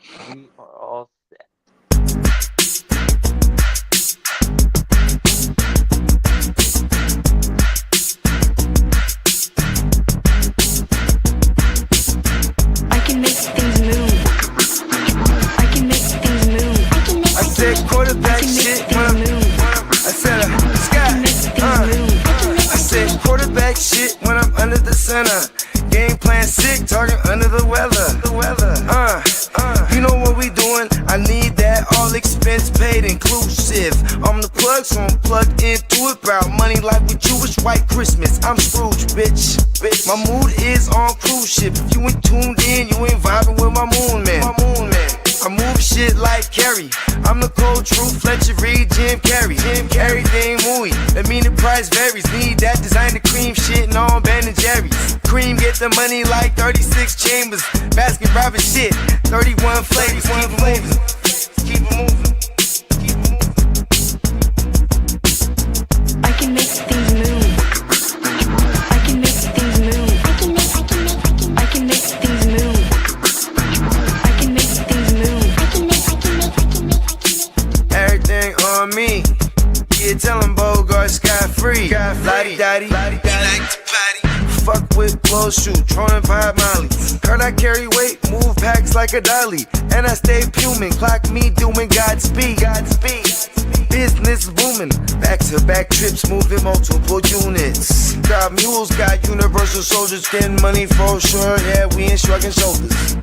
We are all set. I can make things move. I can make things move. I said quarterback shit when I'm I said I said quarterback shit when I'm under the center. Game plan sick, talking under the weather. You know what we doing? I need that all expense paid inclusive. I'm the plug, so I'm plugged into it. About money like with Jewish white Christmas. I'm Scrooge, bitch. My mood is on cruise ship. If you ain't tuned in, you ain't vibing with my moon man. I move shit like Kerry. I'm the cold truth, Fletcher Reed, Jim Carrey. Everything mooey, that mean the price varies. Need that designer cream shit and all Ben and Jerry's. Cream get the money like 36 chambers. Baskin Robbins shit, 31 flavors. Keep it moving. I can make things move. I can make things move. I can make things move. I can make things move. Everything on me. Yeah, tell him Bogart scot-free. Lottie-dottie. Fuck with blow shoot, Tronin Pied Molly. Heard I carry weight, move packs like a dolly. And I stay fuming, clock me doing Godspeed. Business booming, back-to-back trips moving multiple units. Got mules, got universal soldiers, getting money for sure. Yeah, we ain't shrugging shoulders.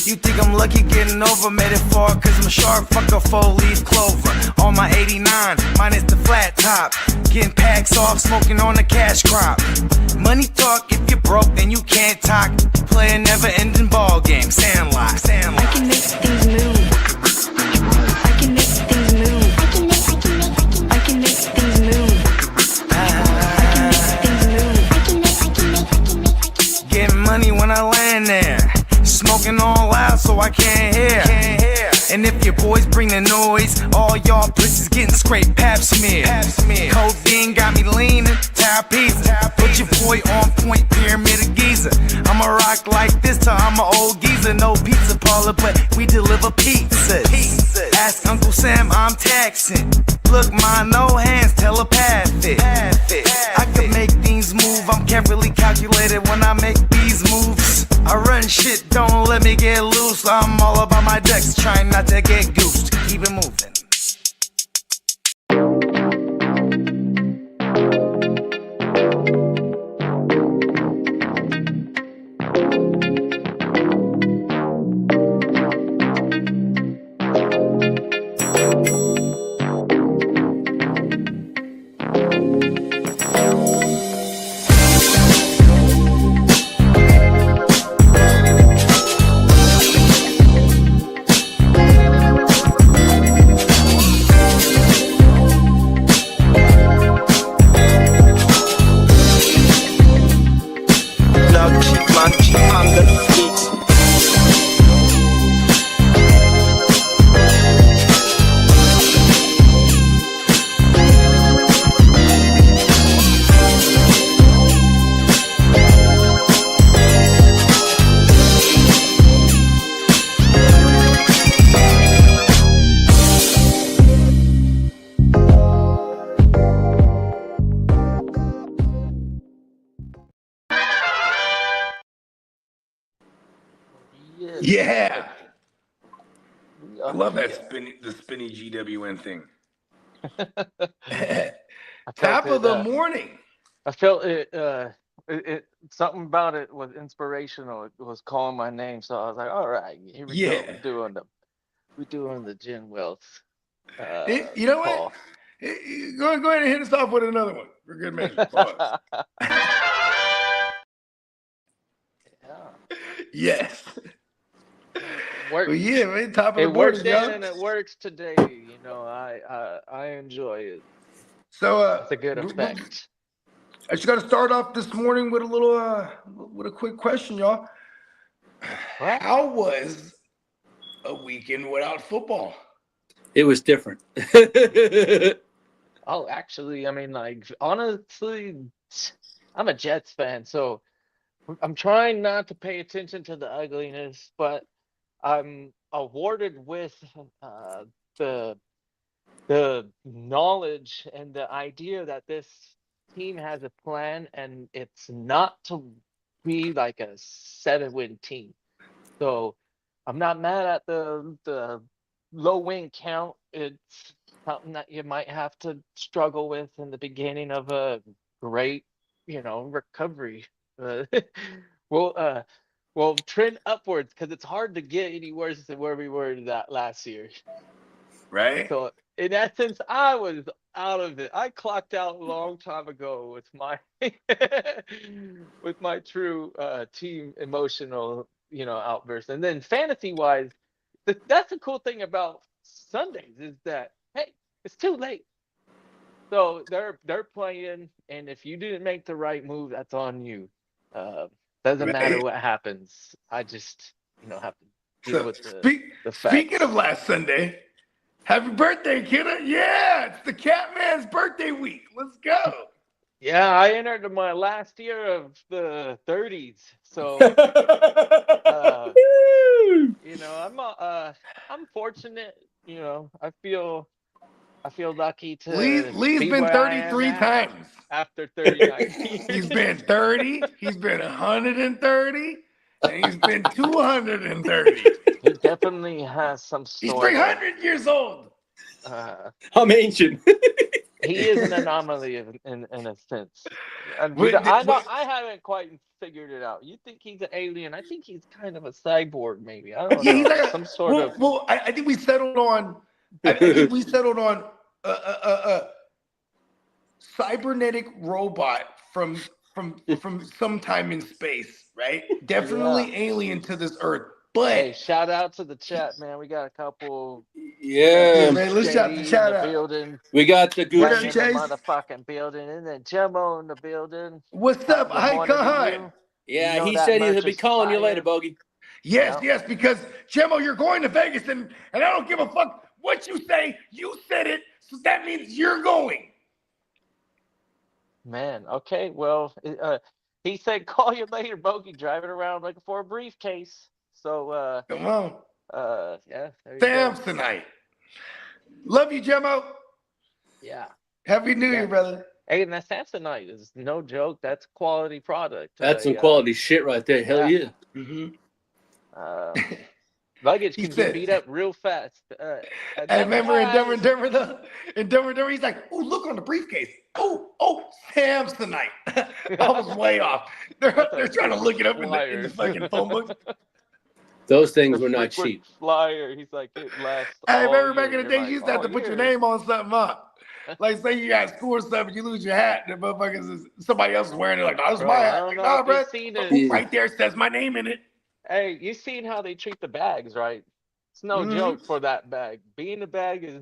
You think I'm lucky getting over, made it far, cause I'm sharp, fuck a 4-leaf clover. On my 89, minus the flat top. Getting packs off, smoking on the cash crop. Money talk, if you're broke, then you can't talk. Play a never-ending ball game, Sandlot. I can make things move. I can make things move. I can make things move. Getting money when I land there. Smoking all loud so I can't hear. And if your boys bring the noise, all y'all pussies getting scraped pap smear. Codeine got me leaning, pizza. Put your boy on point, pyramid of Giza. I'ma rock like this till I'm an old geezer. No pizza parlor, but we deliver pizzas. Ask Uncle Sam, I'm taxing. Look, ma, no hands, telepathic. I can make things move, I'm carefully calculated when I make these moves. I run shit, don't let me get loose. I'm all about my decks, trying not to get goosed. Keep it moving. Yeah. We I are love that here. spinny GWN thing. I Top felt of the morning. I felt it. Something about it was inspirational. It was calling my name, so I was like, "All right, here we go. Yeah. We're doing the Gen Wealth You know what? call." Go ahead and hit us off with another one for good measure. Pause. Yeah. Yes. Works. Well, yeah, man. Top of It the works morning, then y'all. and it works today. You know, I enjoy it. So, It's a good effect. I just got to start off this morning with a quick question, y'all. What? How was a weekend without football? It was different. Oh, actually, I mean, like, honestly, I'm a Jets fan, so I'm trying not to pay attention to the ugliness, but I'm awarded with the the knowledge and the idea that this team has a plan, and it's not to be like a 7-win team. So I'm not mad at the low win count. It's something that you might have to struggle with in the beginning of a great, recovery. Uh, we'll uh we'll trend upwards because it's hard to get any worse than where we were that last year. Right? So in essence, I was out of it. I clocked out a long time ago with my with my true team emotional, outburst. And then fantasy wise, that's the cool thing about Sundays is that hey, it's too late. So they're playing, and if you didn't make the right move, that's on you. Uh, doesn't matter Right? what happens. I just have to deal So with the speaking of facts. last Sunday, happy birthday, kiddo. Yeah, it's the Catman's birthday week. Let's go. Yeah, I entered my last year of the 30s, so uh, I'm fortunate. I feel lucky to Lee's be been where I am 33 at times. after 39 He's years. been 30, he's been 130, and he's been 230. He definitely has some He's sort of 300 years old. I'm ancient. he is an anomaly in a sense. And What, I haven't quite figured it out. You think he's an alien? I think he's kind of a cyborg, maybe. I don't yeah, he's know. like Some sort of I think we settled on. I think we settled on a cybernetic robot from sometime in space, right? Definitely yeah. alien to this Earth, Hey, but shout out to the chat, man. We got a couple yeah, Yeah. man. Let's shout the JD in chat the out. building. We got the What Ken up, Gucci. in the Chase? motherfucking building. And then Jimbo in the building. What's Top up, of the morning to Icon? you. You Yeah, know he that said he'll merch be is calling you later, fire. Bogey. Yes, Yeah. yes, because Jemo, you're going to Vegas, and I don't give a fuck what you say. You said it, so that means you're going. Man, okay. Well, he said call you later, Bogey, driving around looking for a briefcase. So, Come on, yeah, there you go. Samsonite. Love you, Jemo. Yeah, Happy New yeah. Year, brother. Hey, and that Samsonite is no joke. That's quality product. That's some quality shit right there. Hell Yeah. yeah. Mm-hmm. Luggage He can get said, beat up real fast. I Denver remember in has Denver, though. In Denver, he's like, "Oh, look on the briefcase. Oh, Samsonite." I was way off. They're trying to look it up in the fucking phone book. Those things the were not frequent cheap. flyer. He's like, it lasts I all remember back year. in the You're day, like, you used to have all to put your year. name on something up. Like, say you got school or stuff, and you lose your hat, and the motherfuckers somebody else is wearing it. Like, no, this is Bro, my I hat. don't Like, know nah, if bro. you've seen it. Yeah. Right there says my name in it. Hey, you seen how they treat the bags, right? It's no Mm-hmm. joke for that bag. Being a bag is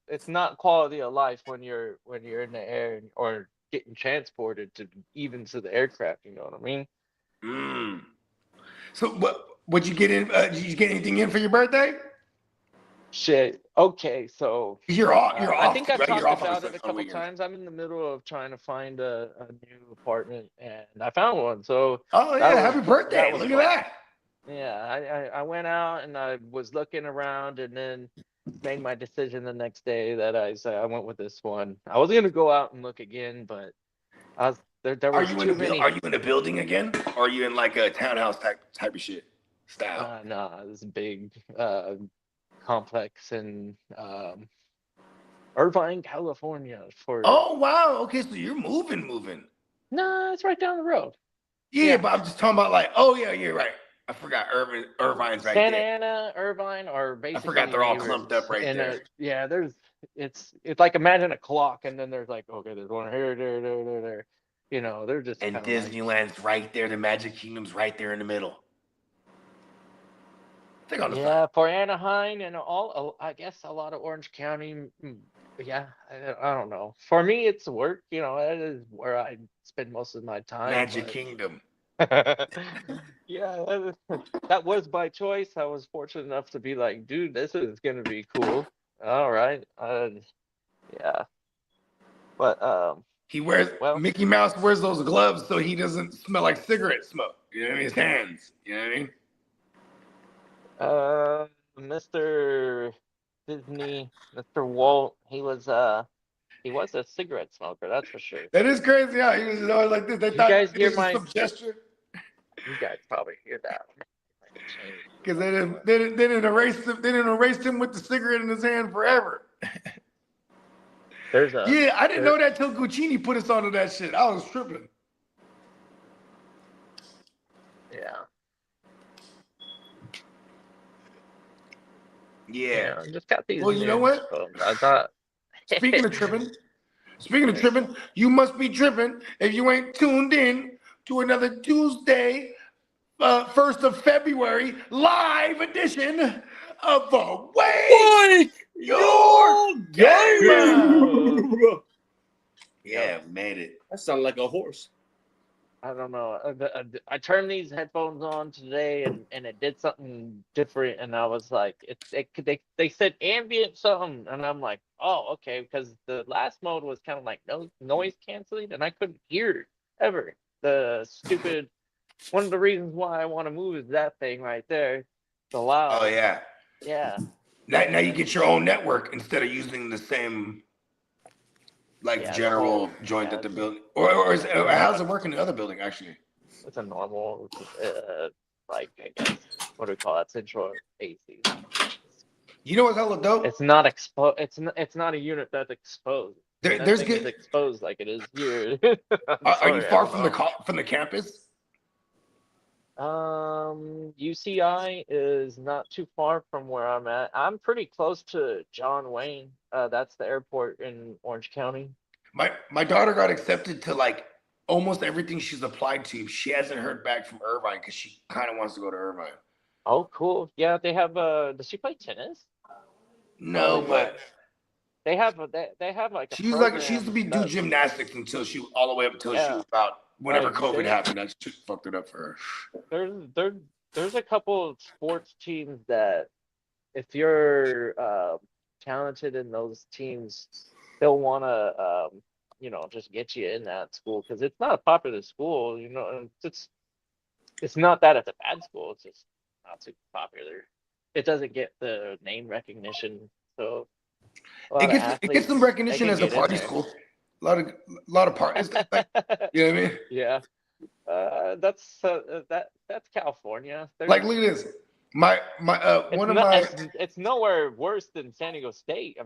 it's not quality of life when you're in the air or getting transported to even to the aircraft. You know what I mean? Mm. So what you get in? Did you get anything in for your birthday? Shit. Okay, so You're off. You're I off, think I've right? You're talked off on about it a on couple weekends. times. I'm in the middle of trying to find a new apartment, and I found one. So Oh that yeah, was happy birthday! that was Look fun. at that. Yeah, I went out and I was looking around, and then made my decision the next day that I said I went with this one. I was gonna go out and look again, but I was there Are was you in too the many. Are you in the building again? Or are you in like a townhouse type of shit style? Nah, this big complex in Irvine, California. For Oh wow. Okay, so you're moving. Nah, it's right down the road. Yeah, Yeah. but I'm just talking about like. Oh yeah, you're right. I forgot. Irvine's right Santa there. Ana, Irvine are I basically forgot they're all neighbors. clumped up right And there. yeah, it's like imagine a clock, and then there's like, okay, there's one here, there. They're just And kind of like, Disneyland's right there. The Magic Kingdom's right there in the middle. Think on the side. yeah, for Anaheim and I guess a lot of Orange County. Yeah, I don't know. For me, it's work. That is where I spend most of my time. Magic Kingdom. Yeah, that was by choice. I was fortunate enough to be like, dude, this is gonna be cool. All right, yeah, but He wears well, Mickey Mouse wears those gloves so he doesn't smell like cigarette smoke. You know what I mean? His hands. You know what I mean? Mr. Disney, Mr. Walt, he was a cigarette smoker, that's for sure. That is crazy. Yeah, he was always like this. They You thought guys it hear was just my? some gesture You guys probably hear that. because they didn't erase him with the cigarette in his hand forever. There's a Yeah, I didn't know that till Guccini put us onto that shit. I was tripping. Yeah. Yeah. I just got these. Well, you know new what? headphones. I thought. Speaking of tripping, you must be tripping if you ain't tuned in to another Tuesday, 1st of February, live edition of the Wake Your Game. Yeah, made it. That sounds like a horse. I don't know. I turned these headphones on today, and it did something different, and I was like, they said ambient something, and I'm like, oh, okay, because the last mode was kind of like no noise canceling, and I couldn't hear it ever. The stupid one of the reasons why I want to move is that thing right there, the loud. Oh yeah. Yeah. Now you get your own network instead of using the same general joint that the building or how's it work in the other building actually? It's a normal I guess what do we call that, central AC. You know what's hella dope? It's not exposed. It's not a unit that's exposed. There's is exposed like it is here. Are you far from the campus? UCI is not too far from where I'm at. I'm pretty close to John Wayne. That's the airport in Orange County. My daughter got accepted to like almost everything she's applied to. She hasn't heard back from Irvine because she kind of wants to go to Irvine. Oh, cool. Yeah, they have. Does she play tennis? No, but they have like. She used to do gymnastics until she all the way up until she was about whenever COVID happened. That shit fucked it up for her. There's a couple of sports teams that if you're talented in those teams, they'll want to just get you in that school because it's not a popular school. It's not that it's a bad school. It's just not too popular. It doesn't get the name recognition, so it gets some recognition as a party school. A lot of parties. You know what I mean? Yeah. That's California. Like look at this. It's nowhere worse than San Diego State.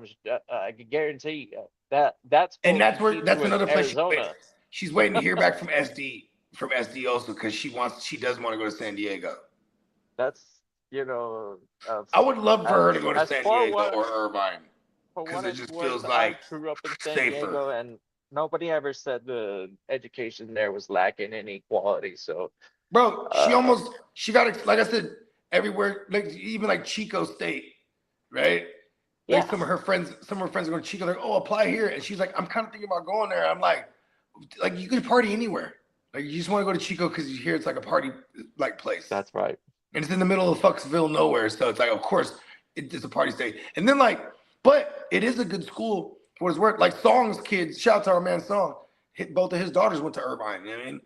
I can guarantee you that's another place Arizona. She's waiting to hear back from SD also because she does want to go to San Diego. That's I would love for her to go to San Diego or Irvine because it just feels like I grew up in San safer. Diego, and nobody ever said the education there was lacking any quality. So, bro, she got like I said everywhere, like even like Chico State, right? Yeah. Like some of her friends are going to Chico. Like, oh, apply here, and she's like, I'm kind of thinking about going there. I'm like you could party anywhere. Like you just want to go to Chico because you hear it's like a party like place. That's right. And it's in the middle of Fucksville nowhere, so it's like, of course, it's a party state. And then but it is a good school for his work. Like Song's kids, shout out to our man Song. Both of his daughters went to Irvine. You know what I mean?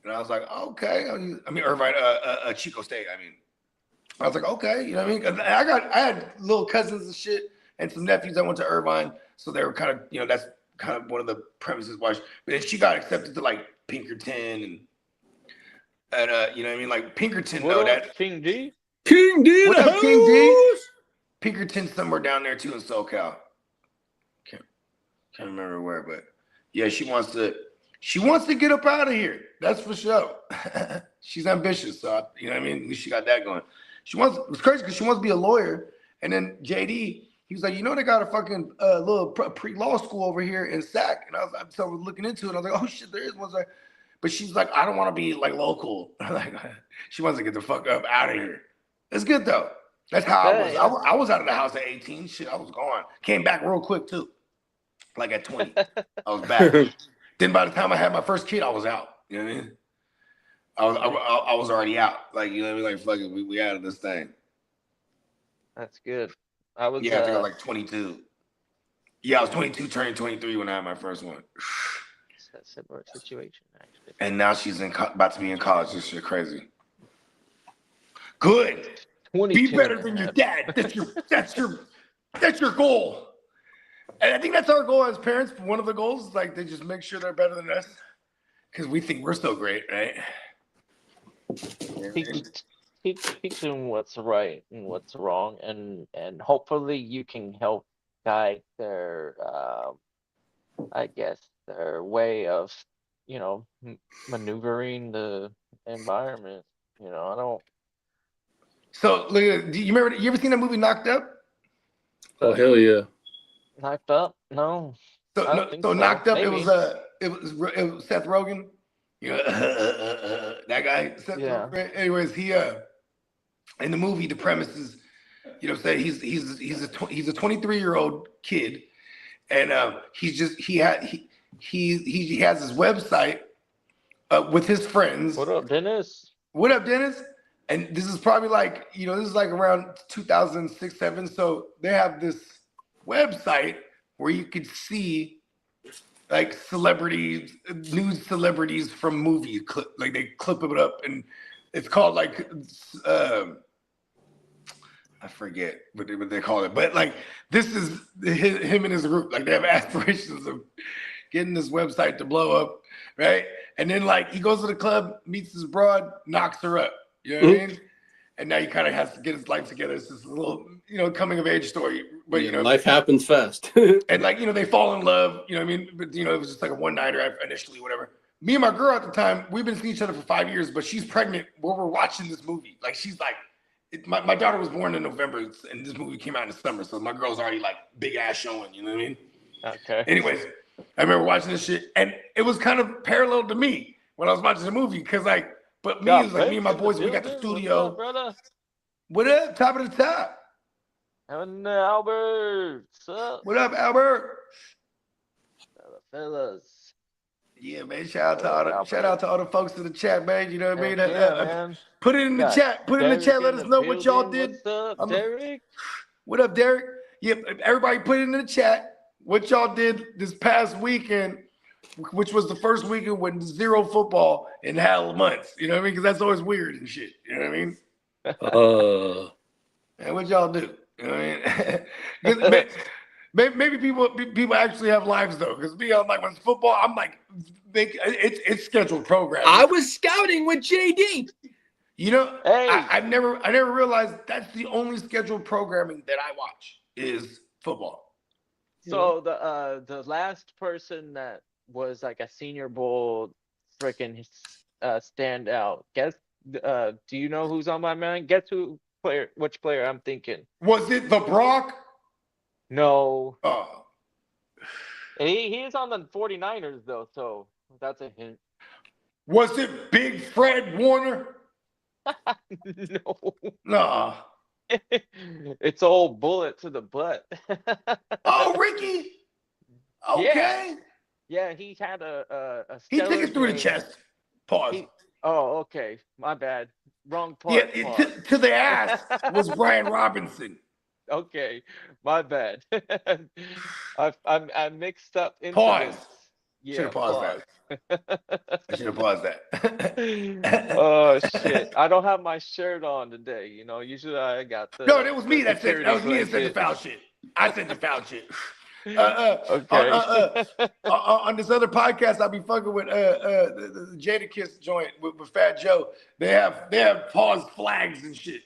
And I was like, okay. I mean Irvine, Chico State. I mean, I was like, okay. You know what I mean? I had little cousins and shit, and some nephews that went to Irvine, so they were kind of, that's kind of one of the premises why. But then she got accepted to like Pinkerton and you know what I mean? Like Pinkerton, King D. What up, King D? Pinkerton somewhere down there too in SoCal. Can't remember where, but yeah, she wants to get up out of here. That's for sure. She's ambitious, so you know what I mean? At least she got that going. It's crazy because she wants to be a lawyer. And then JD, he was like, they got a fucking little pre-law school over here in Sac. And I was looking into it. I was like, oh shit, there is one. But she's like, I don't want to be like local. Like she wants to get the fuck up out of here. It's good though. That's how I was. Yeah. I was out of the house at 18. Shit, I was gone. Came back real quick too. Like at 20, I was back. Then by the time I had my first kid, I was out. You know what I mean? I was already out. Like, you know what I mean? Like, fuck it, we out of this thing. That's good. I was. Yeah, I think I was like 22. Yeah, I was 22, turning 23 when I had my first one. It's a similar situation, actually. And now she's about to be in college. This shit crazy. Good. 22 Be better and a than your half. dad. That's your goal. And I think that's our goal as parents. One of the goals is like they just make sure they're better than us because we think we're so great, right? Teach them what's right and what's wrong, and hopefully you can help guide their I guess their way of maneuvering the environment. I don't So, look, do you remember? You ever seen that movie Knocked Up? Oh hell yeah. knocked up. No, So, I don't no, think so so. Knocked Up. Maybe. It was Seth Rogen. That guy. Seth Yeah. Rogen. Anyways, he in the movie the premise is, what I'm saying, he's a 23-year-old kid, and he has his website with his friends. What up, Dennis? What up, Dennis? And this is probably like, this is like around 2006, 7. So they have this website where you could see like celebrities, news celebrities from movies. Like they clip it up, and it's called like, I forget what they call it, but like this is him and his group. Like they have aspirations of getting this website to blow up, right? And then like he goes to the club, meets his broad, knocks her up. You know what I mean? And now he kind of has to get his life together. It's this little, coming of age story. But life happens fast. and like, they fall in love, you know what I mean? But it was just like a one-nighter initially, whatever. Me and my girl at the time, we've been seeing each other for 5 years, but she's pregnant while we're watching this movie. Like she's like, my daughter was born in November, and this movie came out in the summer, so my girl's already like big ass showing, you know what I mean? Okay. Anyways, I remember watching this shit, and it was kind of parallel to me when I was watching the movie, because like, but me and my boys, we got the studio. What's up, brother? What up? Top of the top. And Albert. What's up? What up, Albert? Fellas. Yeah, man. Shout out to all the folks in the chat, man. You know what I mean? Man. Put it in the chat. Put it in the chat. Let us know what y'all did. What's up, Derek? What up, Derek? Yep. Everybody put it in the chat. What y'all did this past weekend, which was the first weekend with zero football in hell months. You know what I mean? Because that's always weird and shit. You know what I mean? And what y'all do? You know what I mean? Maybe people actually have lives though. Because me, I'm like, when it's football, I'm like, it's scheduled programming. I was scouting with JD. Hey. I never realized that's the only scheduled programming that I watch is football. So the last person that was like a Senior Bowl freaking standout. Guess do you know who's on my mind? Guess which player I'm thinking. Was it the Brock? No. Oh. He is on the 49ers though, so that's a hint. Was it Big Fred Warner? No. Nah. It's old bullet to the butt. Oh, Ricky. Okay. Yeah, he had a he took it through the game. chest. Pause. Okay. My bad. Wrong part. Yeah, to the ass was Brian Robinson. Okay, my bad. I mixed up incidents. Pause. Yeah, should have paused that. I should have paused that. Oh shit! I don't have my shirt on today. Usually I got the. No, that was me. That's it. That was me that said the foul shit. I said the foul shit. Okay. On this other podcast, I'll be fucking with the Jadakiss joint with Fat Joe. They have paused flags and shit.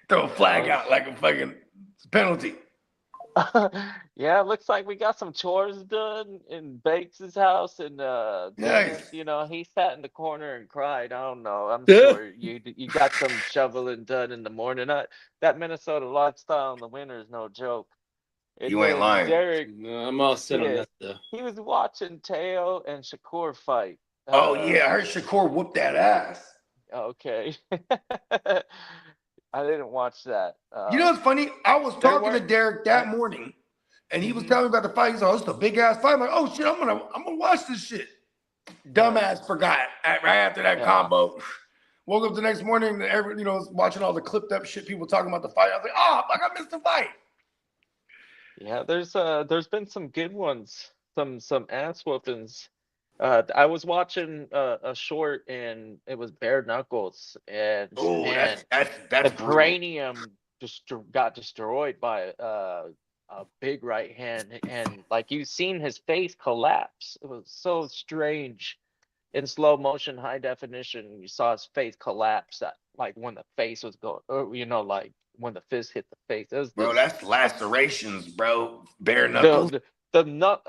Throw a flag out like a fucking penalty. Yeah, looks like we got some chores done in Bakes' house, and Nice. he sat in the corner and cried. I don't know. I'm sure you got some shoveling done in the morning. That Minnesota lifestyle in the winter is no joke. You ain't lying. Derek, No, I'm all set on that though. he was watching Teo and Shakur fight. Oh yeah, I heard Shakur whoop that ass. Okay. I didn't watch that. You know what's funny? I was talking to Derek that morning, and he was telling me about the fight. He's like, "Oh, it's a big ass fight." I'm like, "Oh shit, I'm gonna watch this shit." Dumbass forgot right after that combo. Woke up the next morning, and was watching all the clipped up shit people talking about the fight. I was like, "Oh, fuck, I missed the fight." Yeah, there's been some good ones, some ass whoopings. I was watching a short and it was bare knuckles, and Oh, man, that's the brutal. cranium just got destroyed by a big right hand, and like you've seen his face collapse. It was so strange in slow motion, high definition. You saw his face collapse, like when the face was going, or like when the fist hit the face. It was Bro, this that's lacerations, bro. Bare the knuckles. the nut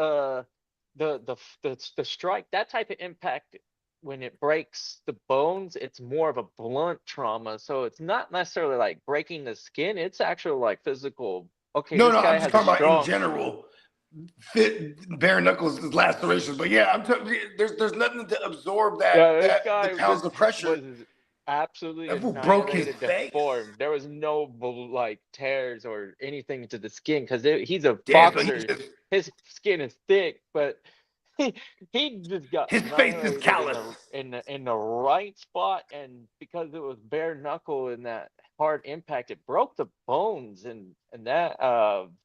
the strike, that type of impact, when it breaks the bones, it's more of a blunt trauma, so it's not necessarily like breaking the skin, it's actual like physical. Okay, No, this no, I'm guy just has a talking about in strong. general. Fit bare knuckles is lacerations, but yeah, I'm telling you, there's nothing to absorb Yeah, this the guy pounds just of pressure. was absolutely That fool broke his annihilated, face. deformed. There was no like tears or anything to the skin because he's a Damn, so he boxer. just His skin is thick, but he he just got his face is annihilated in callous. the right spot, and because it was bare knuckle and that hard impact, it broke the bones, and that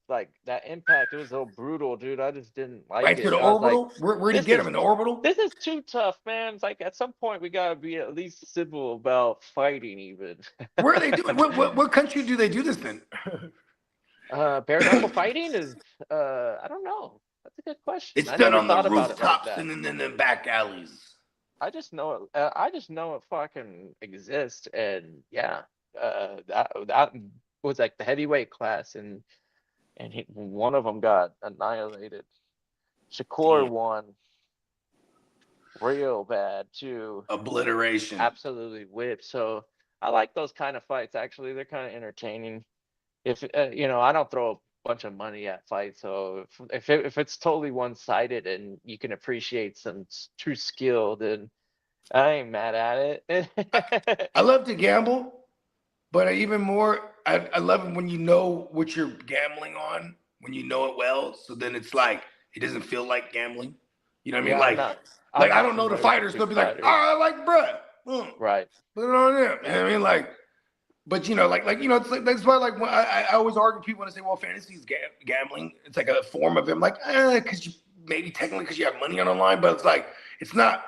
like that impact, it was so brutal, dude. I just didn't like Right to it. the I was like, orbital. Where'd he this get him is in the orbital? this is too tough, man. It's like at some point we gotta be at least civil about fighting, even. Where are they doing? What country do they do this in? Bare knuckle fighting is I don't know. That's a good question. It's I done never on the thought about it like rooftops that. and then in the back alleys. I just know it fucking exists, and yeah, that was like the heavyweight class, and one of them got annihilated. Shakur Damn. won real bad too, Obliteration. absolutely whipped. So I like those kind of fights. Actually, they're kind of entertaining. If I don't throw a bunch of money at fights, so if it's totally one-sided and you can appreciate some true skill, then I ain't mad at it. I love to gamble, but even more, I love it when you know what you're gambling on, when you know it well. So then it's like it doesn't feel like gambling. You know what I mean? Yeah, I'm Like I not don't know the familiar with fighters. two They'll be like, fighters. oh, I like bruh. Right. Put it on them. You know what I mean? But it's like that's why like when I always argue people when I say, well, fantasy is gambling. It's like a form of it. I'm like, because you maybe technically because you have money on the line, but it's like it's not.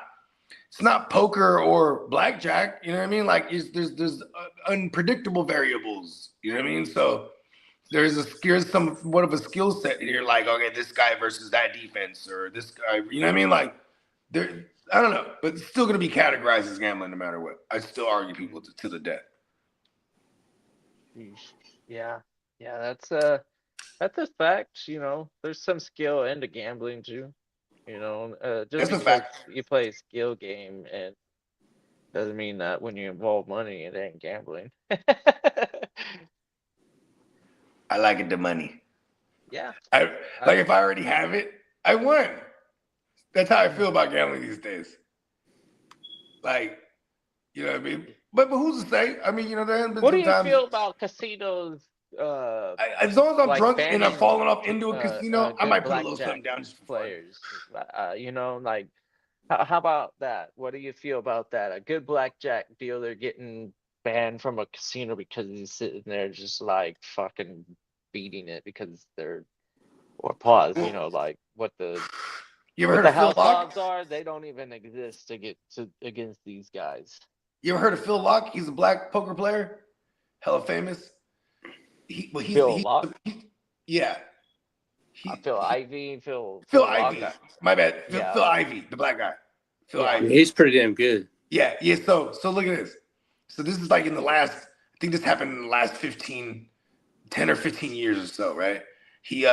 It's not poker or blackjack. You know what I mean? Like there's unpredictable variables. You know what I mean? So there's somewhat of a skill set here. Like okay, this guy versus that defense or this guy. You know what I mean? Like there. I don't know, but it's still going to be categorized as gambling no matter what. I still argue people to the death. Yeesh. Yeah. Yeah, that's a fact. There's some skill into gambling too. Just That's a because fact. you play a skill game, and doesn't mean that when you involve money, it ain't gambling. I like it, the money. Yeah. I like if I already have it, I won. That's how I feel about gambling these days. Like, you know what I mean? But who's to say? I mean, there have been What do some you times. feel about casinos? As long as I'm Like drunk and I'm banning falling off into a casino, I good might put a little blackjack something down just for fun. players. Like how about that? What do you feel about that? A good blackjack dealer getting banned from a casino because he's sitting there just like fucking beating it because they're or pause. Well, Like what the you ever what heard the of Phil house Locke? odds are? They don't even exist to get to against these guys. You ever heard of Phil Locke? He's a black poker player, hella famous. Phil Lock, Yeah. Phil Ivy, Phil Phil Lock. Ivey. My bad. Yeah, Phil Ivey, the black guy. Phil yeah. Yeah, Ivey. he's pretty damn good. Yeah. So look at this. So this is like in the last, I think this happened in the last 10 or 15 years or so, right? He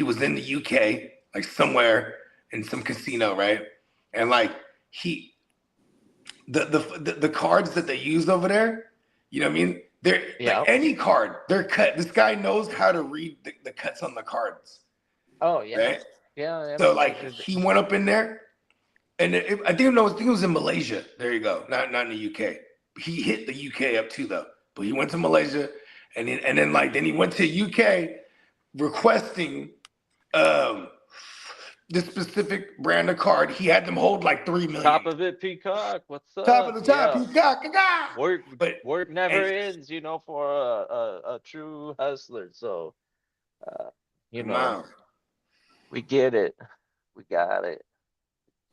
was in the UK, like somewhere in some casino, right? And like the cards that they use over there, you know what I mean? They're Yeah. like any card, they're cut. This guy knows how to read the cuts on the cards. Oh yeah, Right? yeah. I So mean, like he went up in there, and I think it was in Malaysia. There you go, not in the UK. He hit the UK up too though, but he went to Malaysia, and then he went to UK requesting this specific brand of card. He had them hold like 3 million. top of it, Peacock. What's up? Top of the top, Yeah. Peacock. Work never ends, for a true hustler. So, Come on. we get it. We got it.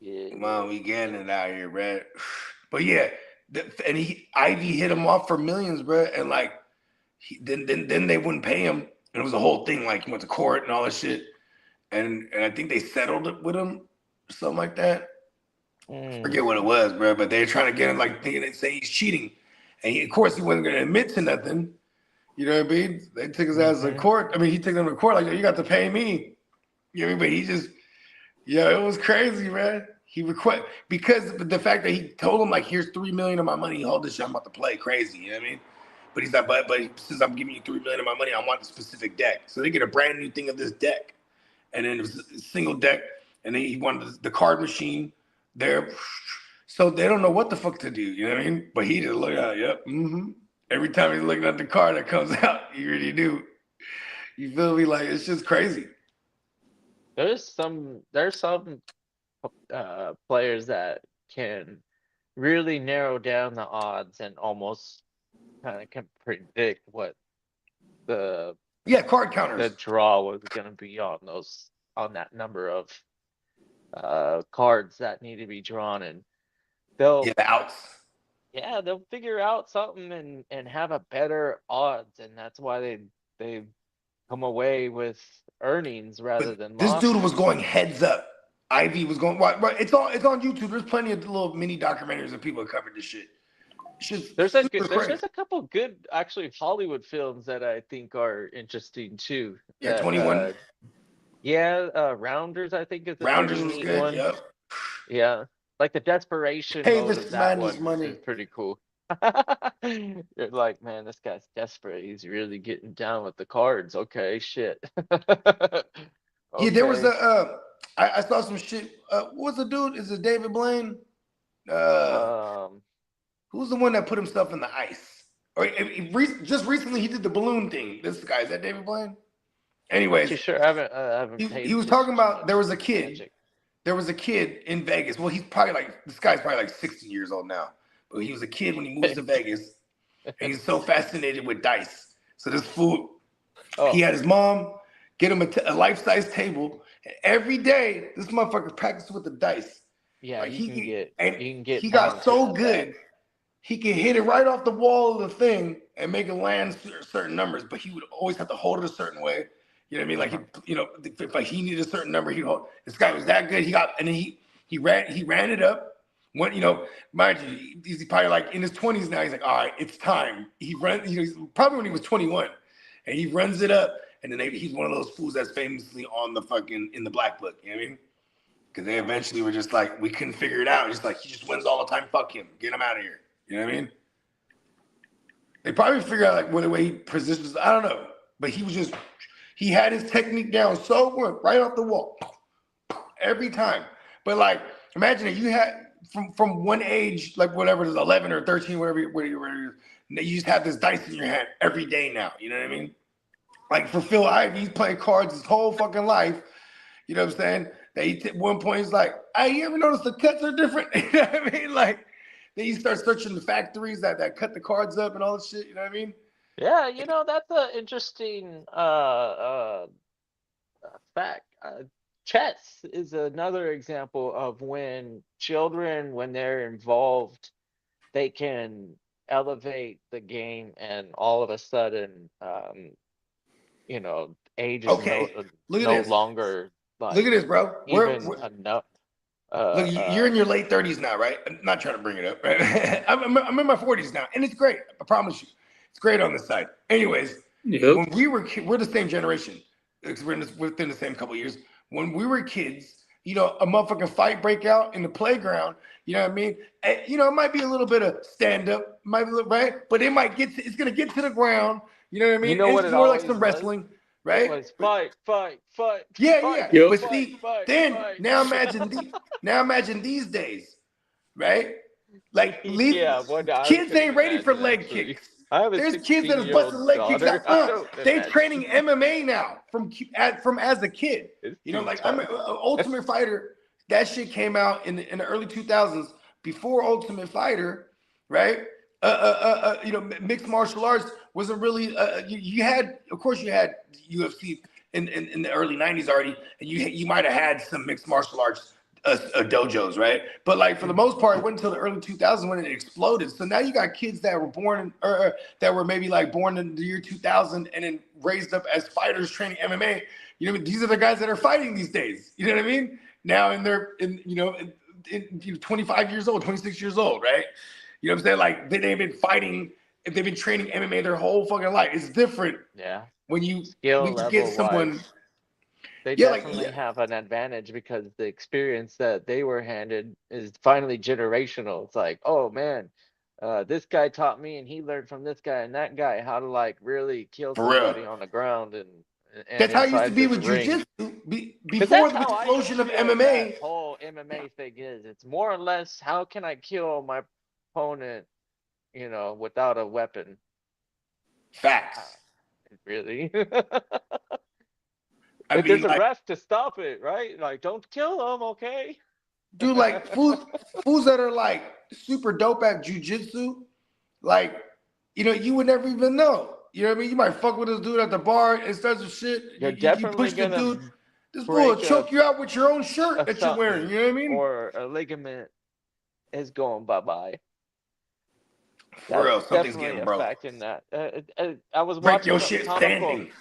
Yeah. Man, we getting it out here, bro. But yeah, Ivy hit him off for millions, bro, and like then they wouldn't pay him. And it was a whole thing. Like he went to court and all that shit, and I think they settled it with him, or something like that. Forget what it was, bro. But they're trying to get him like thinking they say he's cheating, and of course he wasn't going to admit to nothing. You know what I mean? They took his ass to court. I mean, he took them to court like, you got to pay me. You know what I mean? But he just, it was crazy, man. He request because the fact that he told him like, here's $3 million of my money. Hold this shit, I'm about to play crazy. You know what I mean? But he's like, but since I'm giving you $3 million of my money, I want the specific deck. So they get a brand new thing of this deck, and then it was a single deck, and then he wanted the card machine there. So they don't know what the fuck to do. You know what I mean? But he just look at, yep, Every time he's looking at the card that comes out, you really do. You feel me? Like it's just crazy. There's some players that can really narrow down the odds and almost kind of can predict what the card counters. The draw was gonna be on that number of cards that need to be drawn, and they'll the outs. Yeah, they'll figure out something and have a better odds, and that's why they come away with earnings rather than this losses. dude was going heads up. Ivy was going right. It's on YouTube. There's plenty of little mini documentaries of people that covered this shit. There's a couple good actually Hollywood films that I think are interesting too. Yeah, 21. Rounders I think is a Rounders pretty was neat good. one. Yep. Yeah. Like the desperation Hey, mode this of that man is one money. is pretty cool. You're like, man, this guy's desperate. He's really getting down with the cards. Okay, shit. Yeah, there was Okay. I saw some shit. What's the dude? Is it David Blaine? Who's the one that put himself in the ice? Or just recently he did the balloon thing. This guy, is that David Blaine? Anyways, Too sure. I haven't he was talking about there was a kid. Magic. There was a kid in Vegas. Well, this guy's probably like 60 years old now. But he was a kid when he moved to Vegas. And he's so fascinated with dice. So this fool, he had his mom get him a life-size table. And every day, this motherfucker practiced with the dice. Yeah, like you can get he got so talented good, at he could hit it right off the wall of the thing and make it land certain numbers, but he would always have to hold it a certain way. You know what I mean? Like if like he needed a certain number, he'd hold. This guy was that good. He ran it up. When mind you, he's probably like in his 20s now. He's like, all right, it's time. He runs. Probably when he was 21, and he runs it up. And then he's one of those fools that's famously on the fucking in the black book. You know what I mean? Because they eventually were just like, we couldn't figure it out. Just like he just wins all the time. Fuck him. Get him out of here. You know what I mean? They probably figure out like what the way he positions. I don't know, but he had his technique down so good, right off the wall, every time. But like, imagine if you had from one age, like whatever it is, 11 or 13, whatever you just have this dice in your hand every day now. You know what I mean? Like for Phil Ivey, he's playing cards his whole fucking life. You know what I'm saying? That at one point he's like, hey, you ever notice the cuts are different? You know what I mean? Like then you start searching the factories that cut the cards up and all this shit. You know what I mean? Yeah, that's an interesting fact. Chess is another example of when children, when they're involved, they can elevate the game, and all of a sudden, age is no longer like. Look at this, bro. Even enough. Look, you're in your late 30s now, right? I'm not trying to bring it up, right? I'm in my 40s now, and it's great. I promise you. It's great on this side. Anyways, when we're the same generation. We're within the same couple of years. When we were kids, a motherfucking fight break out in the playground. You know what I mean? It might be a little bit of stand up, right? But it's gonna get to the ground. You know what I mean? It's more like some wrestling, right? It was fight. Yeah. Yep. But see, now imagine these days, right? Like kids ain't ready for leg kicks. There's kids that are busting leg kicks out. They're training MMA now from as a kid. I'm an Ultimate Fighter. That shit came out in the early 2000s before Ultimate Fighter, right? Mixed martial arts wasn't really. You had UFC in the early 90s already, and you might have had some mixed martial arts dojos, right? But like for the most part, it wasn't until the early 2000s when it exploded. So now you got kids that were born or that were maybe like born in the year 2000 and then raised up as fighters training MMA. You know, these are the guys that are fighting these days. You know what I mean? Now in 25 years old, 26 years old, right? You know what I'm saying? Like they've been fighting, if they've been training MMA their whole fucking life. It's different Yeah. when you Skill get level someone. wise, they Yeah, definitely have an advantage because the experience that they were handed is finally generational. It's like, oh man, this guy taught me and he learned from this guy and that guy how to like really kill for real. somebody on the ground and That's how it used to inside be this with ring. jujitsu. Because Before that's the how I explosion of feel that MMA, whole MMA thing is. It's more or less how can I kill my opponent, without a weapon. facts. Really? I But mean, there's a like, ref to stop it, right? Like, don't kill him, okay? dude, like fools that are like super dope at jujitsu, like, you would never even know. You know what I mean? You might fuck with this dude at the bar and start some shit. You're You definitely push the gonna dude. This fool will break choke you out with your own shirt that you're wearing. something, You know what I mean? or a ligament is going bye-bye. For That's real, something's definitely getting a broke. fact in that. I was Break watching your something shit comical. standing.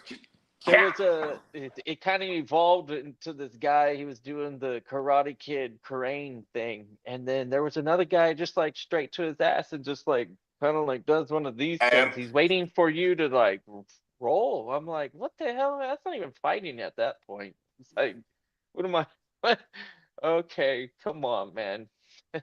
There was it kind of evolved into this guy. He was doing the Karate Kid Karain thing, and then there was another guy just like straight to his ass and just like kind of like does one of these And things. He's waiting for you to like roll. I'm like, what the hell? That's not even fighting at that point. It's like, what am I? What? Okay, come on, man. I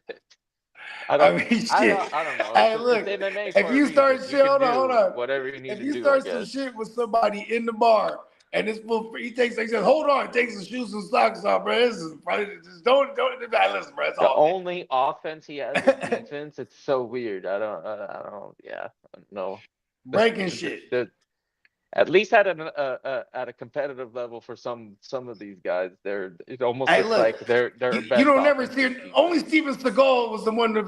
I don't, mean, shit. I don't know. Hey, It's look, MMA if for a you start reason. You shit, can hold do on. whatever you need If to you do, I start some guess. shit with somebody in the bar, and this fool, he says, hold on, takes his shoes and socks off, bro. This is probably just don't, listen, bro. It's The all only offense he has is defense. It's so weird. Yeah, I don't know. breaking shit. At least at a competitive level for some of these guys, it almost Hey, looks look, like their you best don't never offense see is it. Only defense. Steven Seagal was the one that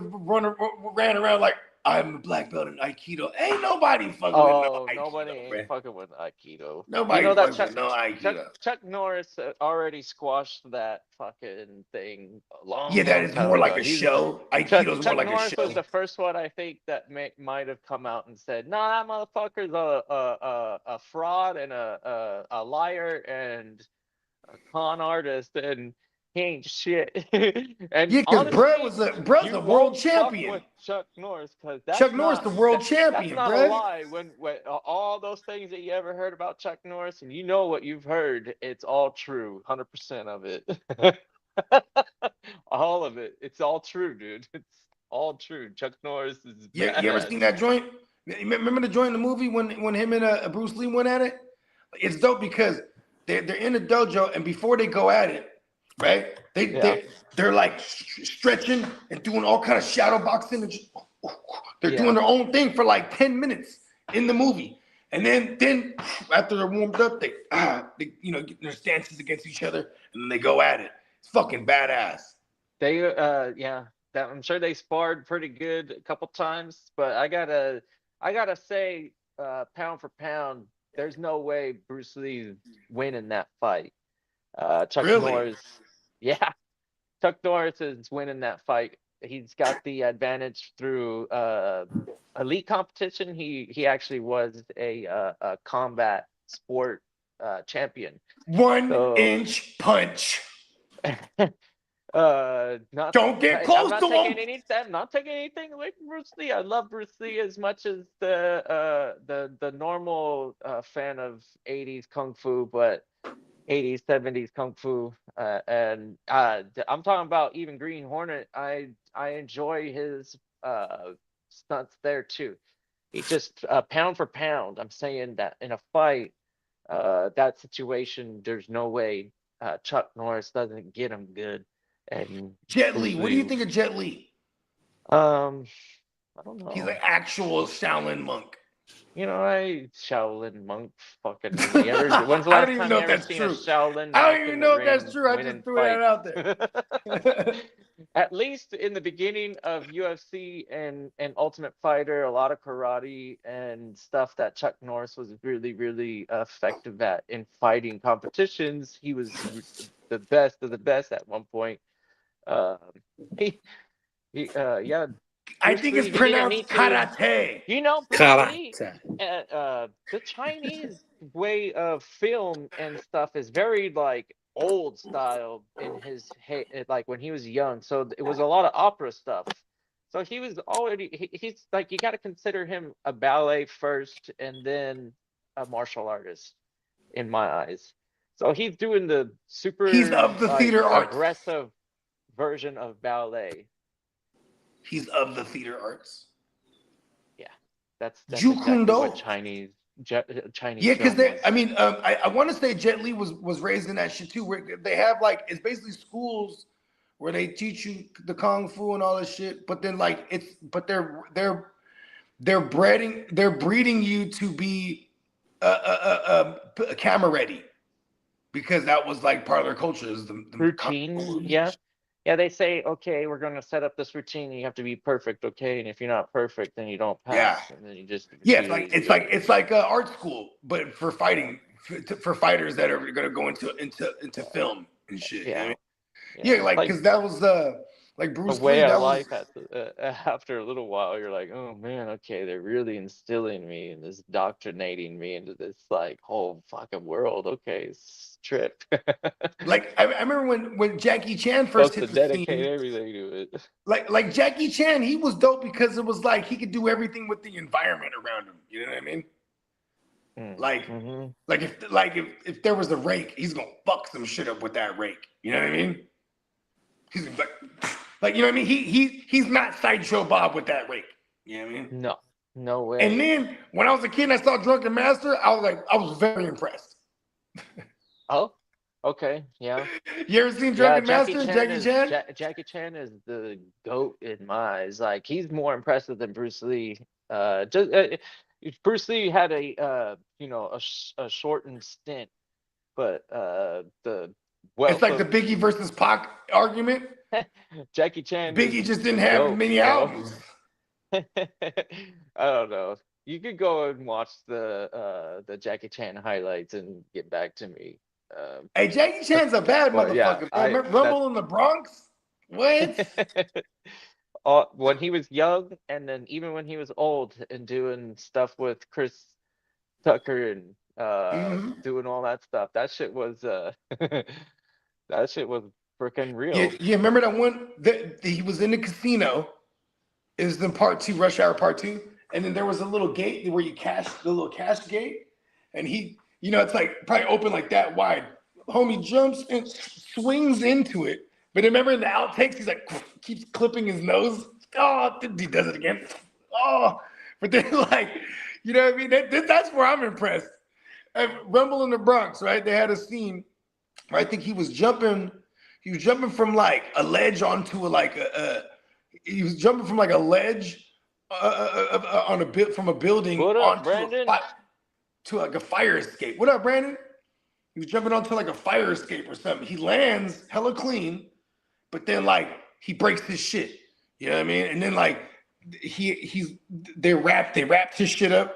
ran around like, I'm a black belt in Aikido. Ain't nobody fucking with no Oh, nobody Aikido, ain't bro. fucking with Aikido. You Nobody know that fucks with no Aikido. Chuck Norris already squashed that fucking thing a Yeah, long, that long is time more like ago. a show. Aikido is more Chuck like a Norris was show. the first one I think that might have come out and said, "Nah, that motherfucker's a fraud and a liar and a con artist and he ain't shit." And Yeah, because honestly, bruh's you a world won't fuck champion. with Chuck Norris because Chuck Norris, the world that's champion, not a bruh. lie. When all those things that you ever heard about Chuck Norris and you know what you've heard, it's all true, 100% of it. All of it. It's all true, dude. It's all true. Chuck Norris is You ever badass. seen that joint? Remember the joint in the movie when him and Bruce Lee went at it? It's dope because they're in the dojo and before they go at it, right? Yeah. They're like stretching and doing all kind of shadow boxing and just, they're doing Yeah. their own thing for like 10 minutes in the movie. And then after they're warmed up, they get their stances against each other and then they go at it. It's fucking badass. They yeah, that I'm sure they sparred pretty good a couple times, but I gotta say, pound for pound, there's no way Bruce Lee's winning that fight. Chuck Really? Norris, yeah, Chuck Norris is winning that fight. He's got the advantage through elite competition. He actually was a combat sport champion. One So inch punch. not Don't get I'm close not to him. I'm not taking anything away from Bruce Lee. I love Bruce Lee as much as the normal fan of 80s kung fu, but 80s 70s kung fu and I'm talking about even Green Hornet. I enjoy his stunts there too. He just pound for pound, I'm saying that in a fight, that situation, there's no way Chuck Norris doesn't get him good. And Jet Li. Bruce What do you Lee, think of Jet Li? um, I don't He's an know. actual Shaolin monk. I Shaolin monk fucking. When's the I don't last even time know you if ever that's seen a true. Shaolin I monk don't in even the know if that's ring true. I just winning threw that fights? out there. At least in the beginning of UFC and Ultimate Fighter, a lot of karate and stuff that Chuck Norris was really, really effective at in fighting competitions. He was the best of the best at one point. Um, he, yeah, I Bruce think Lee, it's he didn't pronounced need to. karate. You know, Bruce Lee, Karate. the Chinese way of film and stuff is very like old style in his like when he was young. So it was a lot of opera stuff. So he was already he's like you got to consider him a ballet first and then a martial artist in my eyes. So he's doing the He's super of the like theater arts. aggressive version of ballet. He's of the theater arts. Yeah, that's Jeet Kune exactly what Do. Chinese Yeah, because film was. I want to say Jet Li was raised in that shit too, where they have like it's basically schools where they teach you the kung fu and all this shit, but then like they're breeding you to be camera ready because that was like part of their culture is the kung fu Routine, movies. yeah. Yeah, they say, okay, we're gonna set up this routine. You have to be perfect, okay? And if you're not perfect, then you don't Yeah, pass, and then you just yeah, repeat it again. it's like art school, but for fighting for fighters that are gonna go into film and shit. You know what I mean? Yeah, Yeah, like like because that was like a Bruce way Lee. of That was life after a little while, you're like, oh man, okay, they're really instilling me and this indoctrinating me into this like whole fucking world. Okay, it's trip. like I remember when Jackie Chan first Supposed to hit the dedicate scene. everything to it. Like Jackie Chan, he was dope because it was like he could do everything with the environment around him. You know what I mean? Mm-hmm. If there was a rake, he's gonna fuck some shit up with that rake. You know what I mean? He's like you know what I mean? He's not Sideshow Bob with that rake. You know what I mean? No, no way. And then when I was a kid and I saw Drunken Master, I was very impressed. Oh, okay, yeah. You ever seen Yeah, Drunken Master? Jackie Chan? Jackie Chan is the goat in my eyes. Like he's more impressive than Bruce Lee. Just Bruce Lee had a shortened stint, but the It's wealth like the of Biggie versus Pac argument. Jackie Chan is Biggie just didn't the have goat, many bro. albums. I don't know. You could go and watch the Jackie Chan highlights and get back to me. Hey, Jackie Chan's a bad But yeah, motherfucker, man. Remember that's Rumble in the Bronx? What? when he was young, and then even when he was old and doing stuff with Chris Tucker and Mm-hmm. doing all that stuff, that shit was that shit was freaking Yeah, real. yeah. Remember that one that he was in the casino? It was in part two, Rush Hour Part Two, and then there was a little gate where you cash the little cash gate, and it's like probably open like that wide. Homie jumps and swings into it, but remember in the outtakes, he's like keeps clipping his nose. Oh, he does it again. Oh, but then like, you know what I mean? That's where I'm impressed. Rumble in the Bronx, right? They had a scene where I think he was jumping. He was jumping from like a ledge onto he was jumping from like a ledge on a bit from a building What up, onto Brandon? to like a fire escape. What up, Brandon? He was jumping onto like a fire escape or something. He lands hella clean, but then like he breaks his shit. You know what I mean? And then like they wrapped his shit up.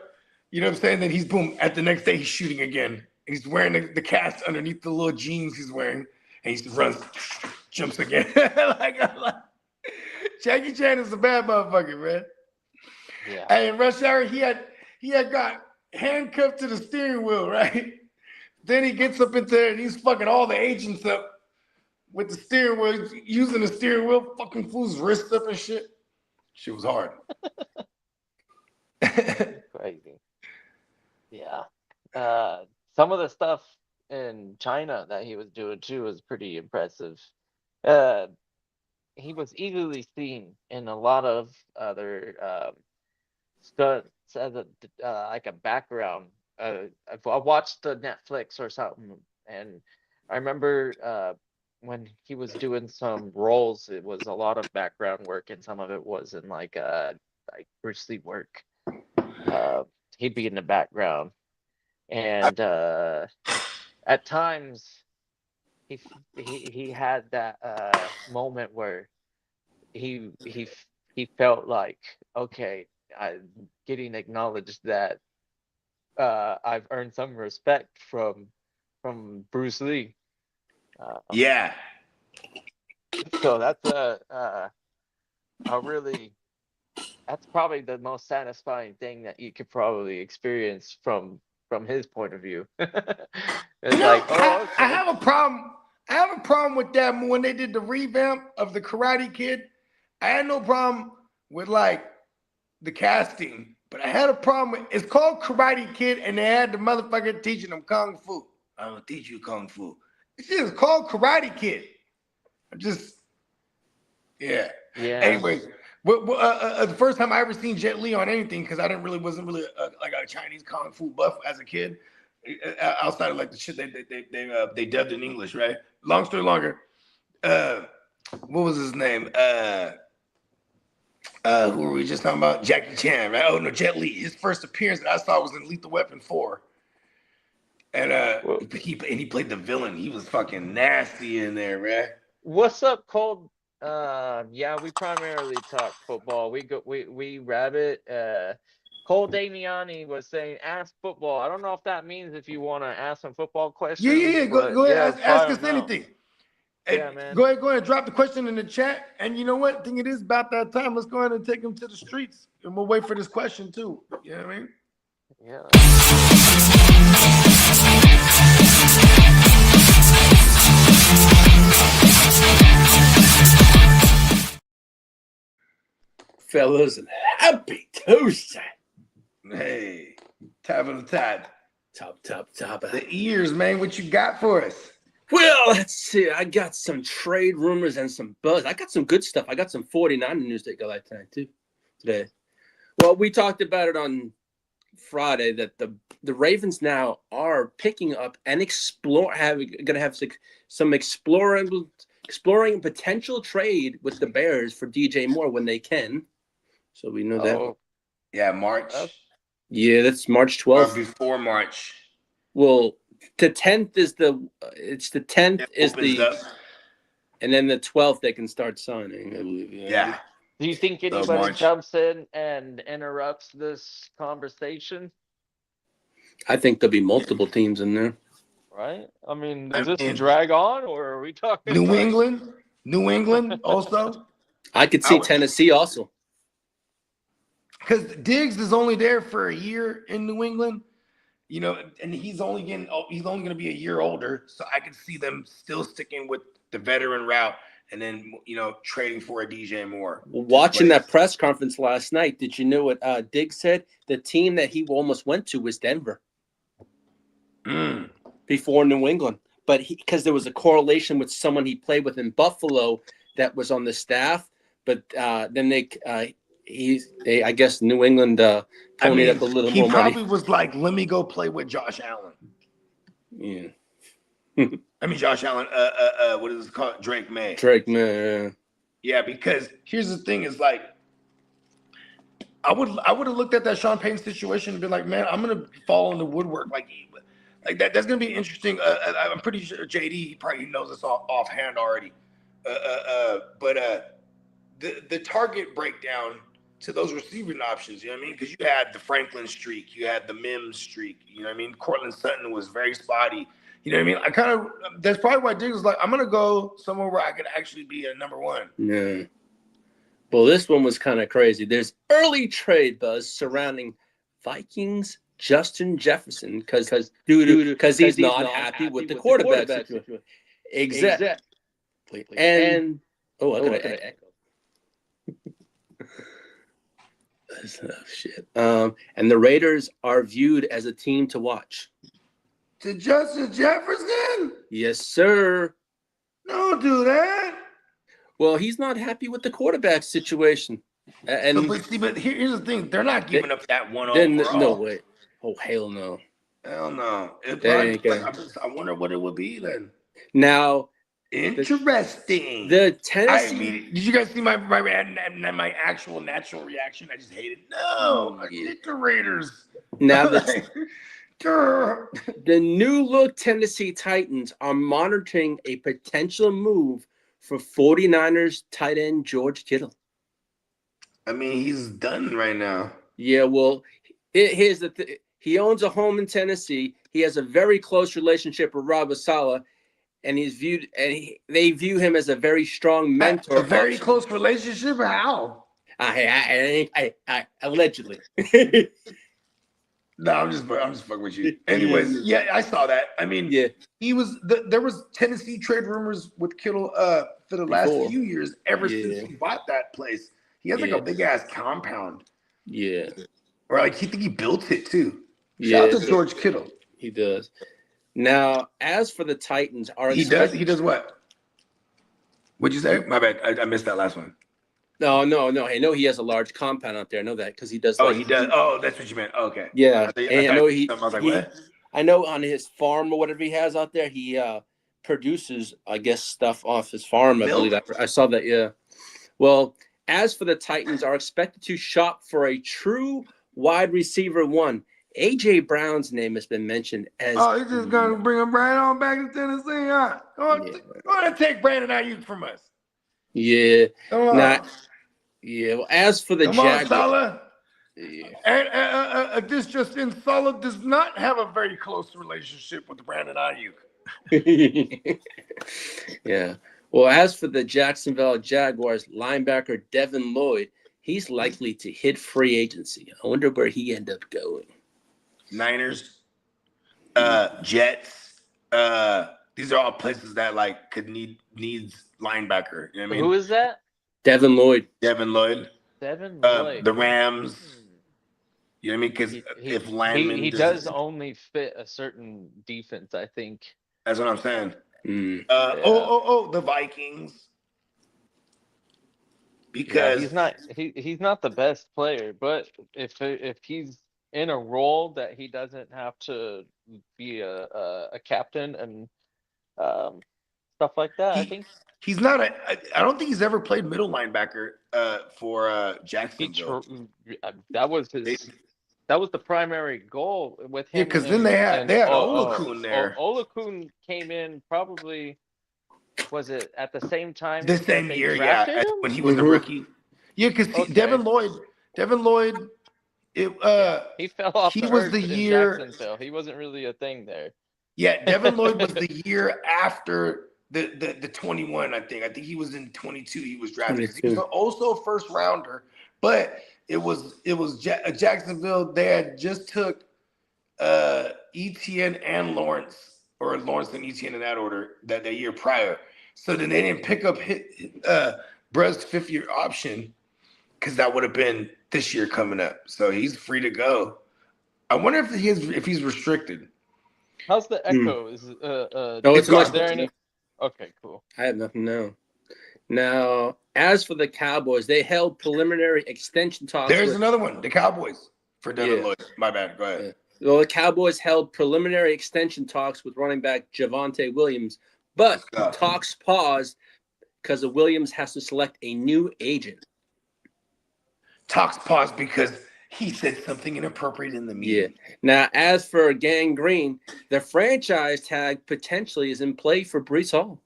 You know what I'm saying? Then he's boom. At the next day, he's shooting again. He's wearing the cast underneath the little jeans he's wearing, and he runs, jumps again. like Jackie Chan is a bad motherfucker, man. Yeah. Hey, in Rush Hour, he had got handcuffed to the steering wheel, right? Then he gets up into there and he's fucking all the agents up with the steering wheel, using the steering wheel, fucking fool's wrist up and shit. Shit was hard. Crazy. Yeah. Some of the stuff in China that he was doing too was pretty impressive. He was easily seen in a lot of other stunts as like a background. I watched the Netflix or something, and I remember when he was doing some roles, it was a lot of background work, and some of it was in like Bruce Lee work. He'd be in the background, and at times he had that moment where he felt like, okay, I'm getting acknowledged that I've earned some respect from Bruce Lee. Yeah. So that's really that's probably the most satisfying thing that you could probably experience from his point of view. It's like, oh, I okay. have a problem. I have a problem with that when they did the revamp of the Karate Kid. I had no problem with like the casting, but I had a problem with it's called Karate Kid, and they had the motherfucker teaching them kung fu. I'm gonna teach you kung fu. It's just called Karate Kid. I'm just, yeah. Yeah. Anyways, the first time I ever seen Jet Li on anything, because I wasn't really like a Chinese kung fu buff as a kid, outside of like the shit they dubbed in English, right? Long story longer. What was his name? Who were we just talking about? Jackie Chan, right? Oh no, Jet Li. His first appearance that I saw was in Lethal Weapon 4. And he played the villain. He was fucking nasty in there, man. What's up, Cole? Yeah, we primarily talk football. We rabbit. Cole Damiani was saying, "Ask football." I don't know if that means if you want to ask some football questions. Yeah. But Go yeah, ahead. Ask us fire 'em out. anything. Yeah, man. Go ahead. Drop the question in the chat. And you know what? I think it is about that time. Let's go ahead and take them to the streets, and we'll wait for this question too. You know what I mean? Yeah. Fellas, and happy Tuesday. Hey, top of the top. Top. The ears, man. What you got for us? Well, let's see. I got some trade rumors and some buzz. I got some good stuff. I got some 49 news that go like tonight too. Today. Well, we talked about it on Friday that the Ravens now are picking up and gonna have some exploring potential trade with the Bears for DJ Moore when they can. So we know that. Yeah, March. Yeah, that's March 12th. Or before March. Well, the 10th is the 10th is up. and then the 12th they can start signing, I believe. Yeah. Do you think anybody March. jumps in and interrupts this conversation? I think there'll be multiple teams in there. Right? I mean, does this drag on, or are we talking New England also? I could see Tennessee also. Because Diggs is only there for a year in New England, you know, and he's only going to be a year older. So I could see them still sticking with the veteran route and then, you know, trading for a DJ Moore. Well, watching that press conference last night, did you know what Diggs said? The team that he almost went to was Denver before New England. But because there was a correlation with someone he played with in Buffalo that was on the staff. But then I guess New England ponied up a little more money. He probably was like, let me go play with Josh Allen. Yeah. I mean, Josh Allen, what is it called? Drake May. Yeah, because here's the thing is like, I would have looked at that Sean Payton situation and been like, man, I'm going to fall in the woodwork. Like that. That's going to be interesting. I'm pretty sure JD, he probably knows this offhand already. But the target breakdown to those receiving options, you know what I mean? Because you had the Franklin streak, you had the Mims streak, you know what I mean? Cortland Sutton was very spotty, you know what I mean? That's probably why Diggs was like, I'm gonna go somewhere where I could actually be a number one. Yeah. Well, this one was kind of crazy. There's early trade buzz surrounding Vikings Justin Jefferson because he's not happy with the quarterback situation. Exactly. And I got an echo. Shit. And the Raiders are viewed as a team to watch. To Justin Jefferson? Yes, sir. Don't do that. Well, he's not happy with the quarterback situation. And but here's the thing: they're not giving up that one overall. No way. Oh, hell no. Hell no. I wonder what it would be then. Now. Interesting. The Tennessee. Did you guys see my actual natural reaction? I just hate it. No, I hate the Raiders. Now the new look Tennessee Titans are monitoring a potential move for 49ers tight end George Kittle. I mean, he's done right now. Yeah, well, here's the thing. He owns a home in Tennessee. He has a very close relationship with Robert Saleh. and they view him as a very strong mentor. A very close relationship. How? I allegedly. No, I'm just fucking with you. Anyways, yeah, I saw that. I mean, Yeah. there was Tennessee trade rumors with Kittle for the last Before. few years, ever since Yeah. he bought that place. He has like Yeah. a big ass compound. Yeah. Or like he built it too. Yeah. Shout out to George Kittle. He does. Now, as for the Titans, He does what? What'd you say? My bad. I missed that last one. No. I know he has a large compound out there. I know that because he does. Oh, he does. Oh, that's what you meant. Okay. Yeah, I know was like, what? I know on his farm or whatever he has out there, he produces, I guess, stuff off his farm. I believe I saw that. Yeah. Well, as for the Titans, are expected to shop for a true wide receiver one. AJ Brown's name has been mentioned as. Oh, he's just gonna bring him right on back to Tennessee, huh? Gonna take Brandon Ayuk from us. Yeah. Yeah. Well, as for the Jaguars, Salah. Yeah. And this just in, Salah does not have a very close relationship with Brandon Ayuk. Yeah. Well, as for the Jacksonville Jaguars linebacker Devin Lloyd, he's likely to hit free agency. I wonder where he end up going. Niners, Jets. These are all places that like could needs linebacker. You know what I mean? Who is that? Devin Lloyd. Devin Lloyd. The Rams. You know what I mean? Because if lineman, he does only fit a certain defense, I think. That's what I'm saying. The Vikings. Because he's not the best player, but if he's in a role that he doesn't have to be a captain and stuff like that, I think he's not I don't think he's ever played middle linebacker for Jacksonville. That was the primary goal with him. Yeah, because then they had Olakun there. Olakun came in probably. Was it at the same time? The same year, yeah, when he was a rookie. Yeah, because Devin Lloyd, he fell off. He was the year. Jacksonville. He wasn't really a thing there. Yeah, Devin Lloyd was the year after the 21. I think he was in 22. He was drafted. He was also a first rounder, but it was Jacksonville. They had just took Etienne and Lawrence. Or Lawrence and Etienne in that order that year prior. So then they didn't pick up Brez's 5th-year option because that would have been this year coming up. So he's free to go. I wonder if he's restricted. How's the echo? Is it's much there okay, cool. I have nothing now. Now, as for the Cowboys, they held preliminary extension talks. There's another one, the Cowboys for Devin Lloyd. My bad. Go ahead. Well, the Cowboys held preliminary extension talks with running back Javonte Williams, but talks paused because Williams has to select a new agent. Talks paused because he said something inappropriate in the meeting. Yeah. Now, as for Gang Green, the franchise tag potentially is in play for Breece Hall.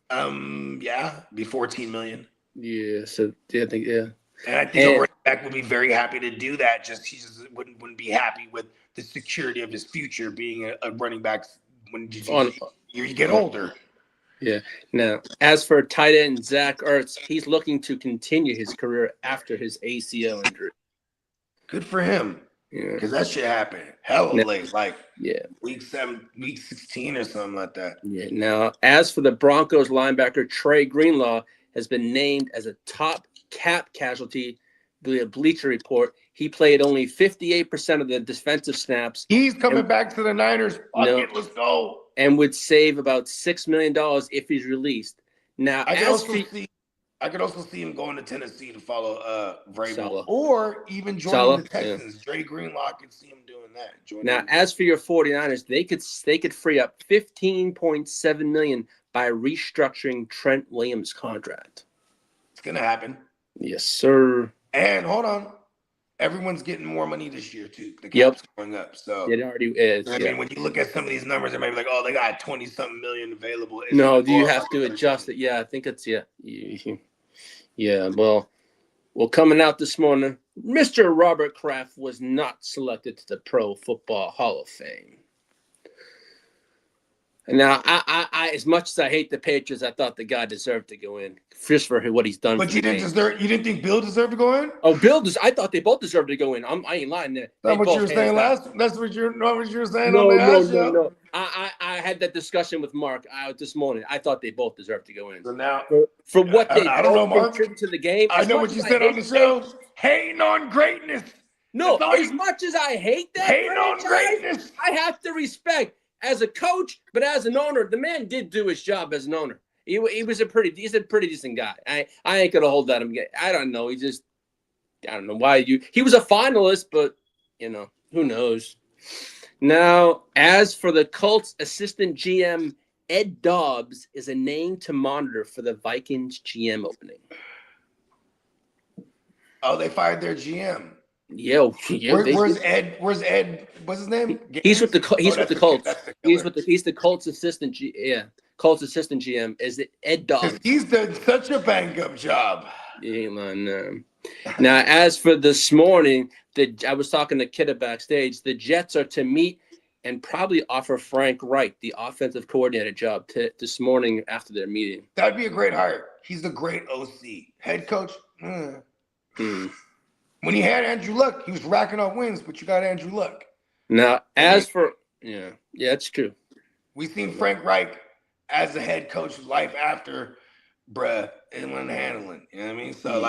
Yeah, be $14 million. Yeah. So I think And I think a running back would be very happy to do that. He just wouldn't be happy with the security of his future being a running back when you get older. Yeah. Now, as for tight end Zach Ertz, he's looking to continue his career after his ACL injury. Good for him. Yeah. Because that shit happened hella late, like week 16 or something like that. Yeah. Now, as for the Broncos linebacker Trey Greenlaw has been named as a top cap casualty via Bleacher Report. He played only 58% of the defensive snaps. He's coming back to the Niners. Let's go. And would save about $6 million if he's released. Now, I could also see him going to Tennessee to follow Vrabel, or even joining the Texans. Dre Greenlaw, I could see him doing that. As for your 49ers, they could free up $15.7 million by restructuring Trent Williams' contract. It's gonna happen. Yes, sir. And hold on. Everyone's getting more money this year, too. The cap's going up. So it already is. I mean, when you look at some of these numbers, they might be like, oh, they got 20-something million available. No, do you have to adjust it? Yeah, I think it's, Yeah, well, coming out this morning, Mr. Robert Kraft was not selected to the Pro Football Hall of Fame. Now, I as much as I hate the Patriots, I thought the guy deserved to go in just for what he's done. But for you the didn't game. deserve. You didn't think Bill deserved to go in? Oh, Bill, I thought they both deserved to go in. I ain't lying there. That's what you were both saying hands down. last. That's what you were saying on No, the no, last no, show. no. I had that discussion with Mark this morning. I thought they both deserved to go in. So now, For what they I don't know, Mark. contributed to the game. I As know much what you as said I on the show. Hating on greatness. No, That's all as much as I hate that hating on franchise, greatness. I have to respect as a coach, but as an owner, the man did do his job as an owner. He's a pretty decent guy. I ain't gonna hold that him. I don't know. I don't know why he was a finalist, but who knows. Now, as for the Colts assistant GM, Ed Dobbs is a name to monitor for the Vikings GM opening. Oh, they fired their GM. Where's Ed? Where's Ed? What's his name? He's with the Colts. He's the Colts assistant. Colts assistant GM is Ed Dobbs. He's done such a bang up job. Yeah, man. Now, as for this morning, I was talking to Kidda backstage. The Jets are to meet and probably offer Frank Reich the offensive coordinator job this morning after their meeting. That'd be a great hire. He's a great OC. Head coach. When he had Andrew Luck, he was racking up wins, but you got Andrew Luck. Now, as for that's true. We seen Frank Reich as the head coach of life after, bruh, and when handling. You know what I mean? So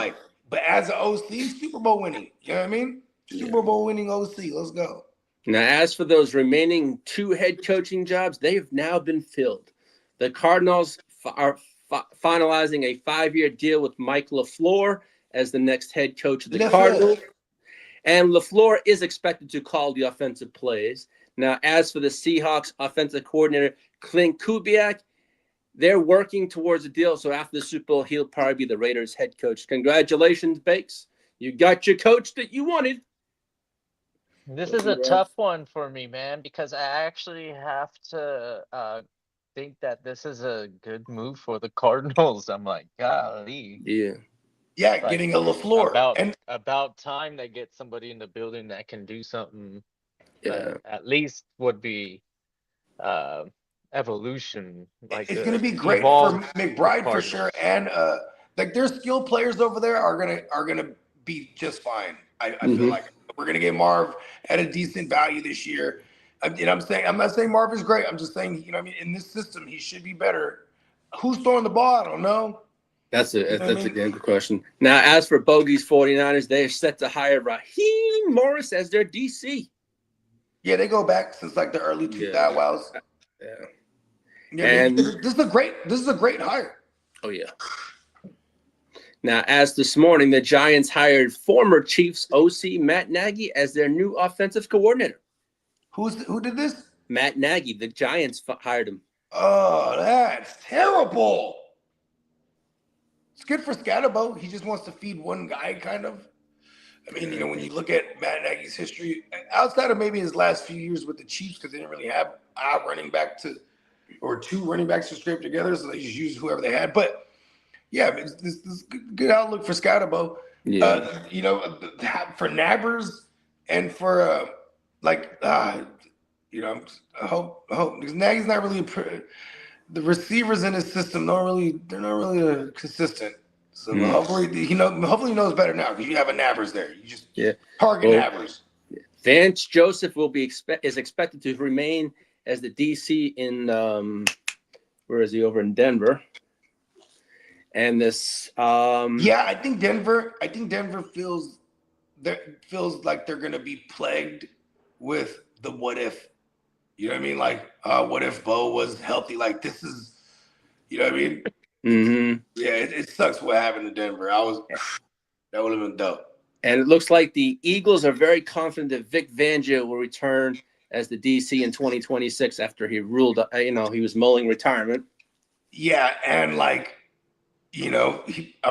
but as an OC, Super Bowl winning. You know what I mean? Super Bowl winning OC. Let's go. Now, as for those remaining 2 head coaching jobs, they have now been filled. The Cardinals are finalizing a 5-year deal with Mike LaFleur as the next head coach of the Cardinals. And LaFleur is expected to call the offensive plays. Now, as for the Seahawks offensive coordinator, Clint Kubiak, they're working towards a deal. So after the Super Bowl, he'll probably be the Raiders head coach. Congratulations, Bakes. You got your coach that you wanted. This is a tough one for me, man, because I actually have to think that this is a good move for the Cardinals. I'm like, golly. Yeah, getting a LaFleur. About time they get somebody in the building that can do something that at least would be evolution. Like it's gonna be great for McBride for sure. And their skilled players over there are gonna be just fine. I feel like we're gonna get Marv at a decent value this year. I'm not saying Marv is great. I'm just saying, in this system, he should be better. Who's throwing the ball? I don't know. That's a damn good question. Now, as for Bogey's 49ers, they are set to hire Raheem Morris as their DC. Yeah, they go back since the early 2000s. Yeah. And this is a great hire. Oh yeah. Now, as this morning, the Giants hired former Chiefs OC Matt Nagy as their new offensive coordinator. Who did this? Matt Nagy. The Giants hired him. Oh, that's terrible. It's good for Scatterbo. He just wants to feed one guy, kind of. I mean, when you look at Matt Nagy's history, outside of maybe his last few years with the Chiefs, because they didn't really have two running backs to scrape together, so they just used whoever they had. But yeah, this good outlook for Scatterbo. Yeah. For Nabbers and for I hope because Nagy's not really the receivers in his system they're not really consistent. So hopefully he knows better now because you have a Nabbers there. You just target Nabbers. Vance Joseph is expected to remain as the DC in where is he, over in Denver? And this I think Denver feels like they're gonna be plagued with the what if. You know what I mean? Like, what if Bo was healthy? Like, this is, you know what I mean? Mm-hmm. Yeah, it sucks what happened to Denver. That would have been dope. And it looks like the Eagles are very confident that Vic Fangio will return as the DC in 2026 after he ruled, he was mulling retirement. Yeah, and I'm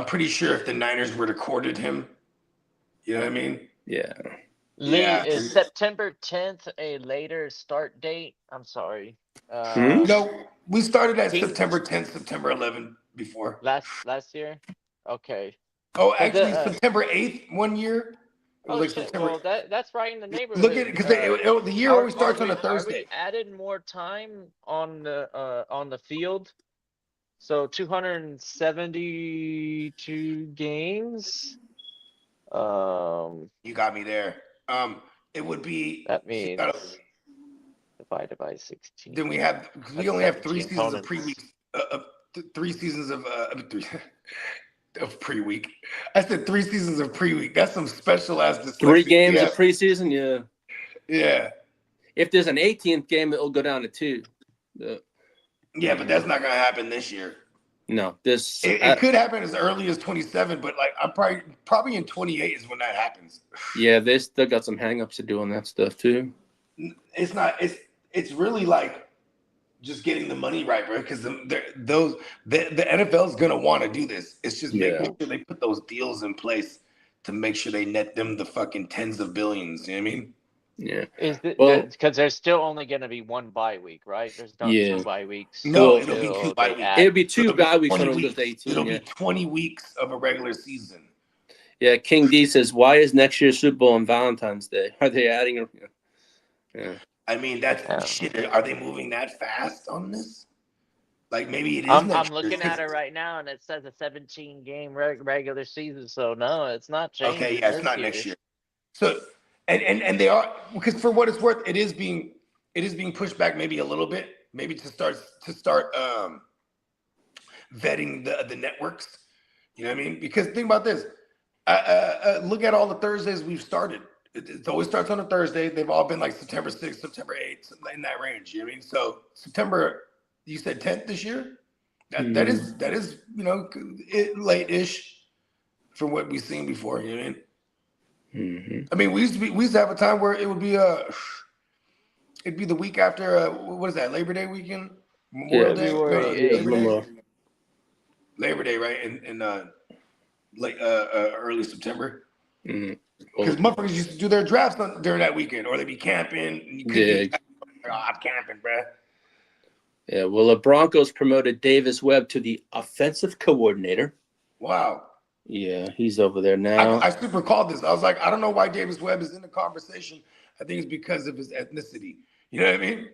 pretty sure if the Niners were to courted him, you know what I mean? Yeah. Lee, is September 10th a later start date? I'm sorry. No, we started at September 10th, September 11th before. Last year? Okay. Oh, actually, September 8th 1 year. It was Oh like shit! September. Well, that's right in the Look at it neighborhood. because the year always starts on a Are we Thursday. added more time on the field? So 272 games. You got me there. It would be. That You gotta, means divided by 16. then we That's only have 3 17 seasons of opponents. pre-week. 3 seasons of three, of pre-week. I said 3 seasons of pre-week. That's some special ass 3 dyslexia. games Yeah, of preseason. Yeah. yeah, If there's an 18th game, it'll go down to 2. yeah. But that's not gonna happen this year. No, this It could happen as early as 27, but like I'm probably in 28 is when that happens. yeah, they still got some hangups to do on that stuff too. It's not. It's really like just getting the money right, bro. Because the NFL is gonna want to do this. It's just making sure they put those deals in place to make sure they net them the fucking tens of billions. You know what I mean? Yeah. Is it Well, because there's still only going to be one bye week, right? There's not Yeah. 2 bye weeks. No, Well, it'll be 2 until bye they weeks. add- it'll be 2 It'll be bye weeks 20 when it goes to weeks. 18. It'll Yeah. be 20 weeks of a regular season. Yeah. King D says, "Why is next year's Super Bowl on Valentine's Day? Are they adding?" Yeah. I mean, that's Yeah. shit. Are they moving that fast on this? Like maybe it is I'm next looking year. at it right now, and it says a 17 game regular season. So no, it's not changing. Okay, yeah, it's not next year. So and they are, because for what it's worth, it is being pushed back maybe a little bit, maybe to start vetting the networks. You know what I mean? Because think about this. Look at all the Thursdays we've started. It always starts on a Thursday. They've all been like September 6th, September 8th, in that range. You know what I mean? So September, you said 10th this year? That is late-ish from what we've seen before. You know what I mean? I mean, we used to have a time where it would be it'd be the week after what is that, Labor Day weekend, Memorial Day, Labor Day, right? In late early September, because motherfuckers used to do their drafts during that weekend, or they'd be camping. And you could I'm camping, bruh. Yeah. Well, the Broncos promoted Davis Webb to the offensive coordinator. Wow. Yeah, he's over there now. I super called this. I was like, I don't know why Davis Webb is in the conversation. I think it's because of his ethnicity. You know what I mean?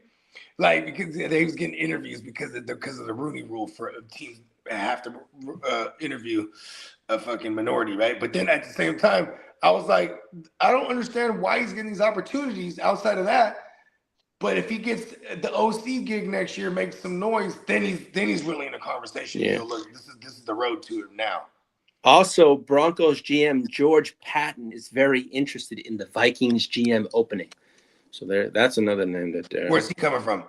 Like, because he was getting interviews because of the Rooney Rule for teams that have to interview a fucking minority, right? But then at the same time, I was like, I don't understand why he's getting these opportunities outside of that. But if he gets the OC gig next year, makes some noise, then he's really in a conversation. Yeah. You know, look, this is the road to it now. Also, Broncos GM George Patton is very interested in the Vikings GM opening. So that's another name that there. Where's he coming from?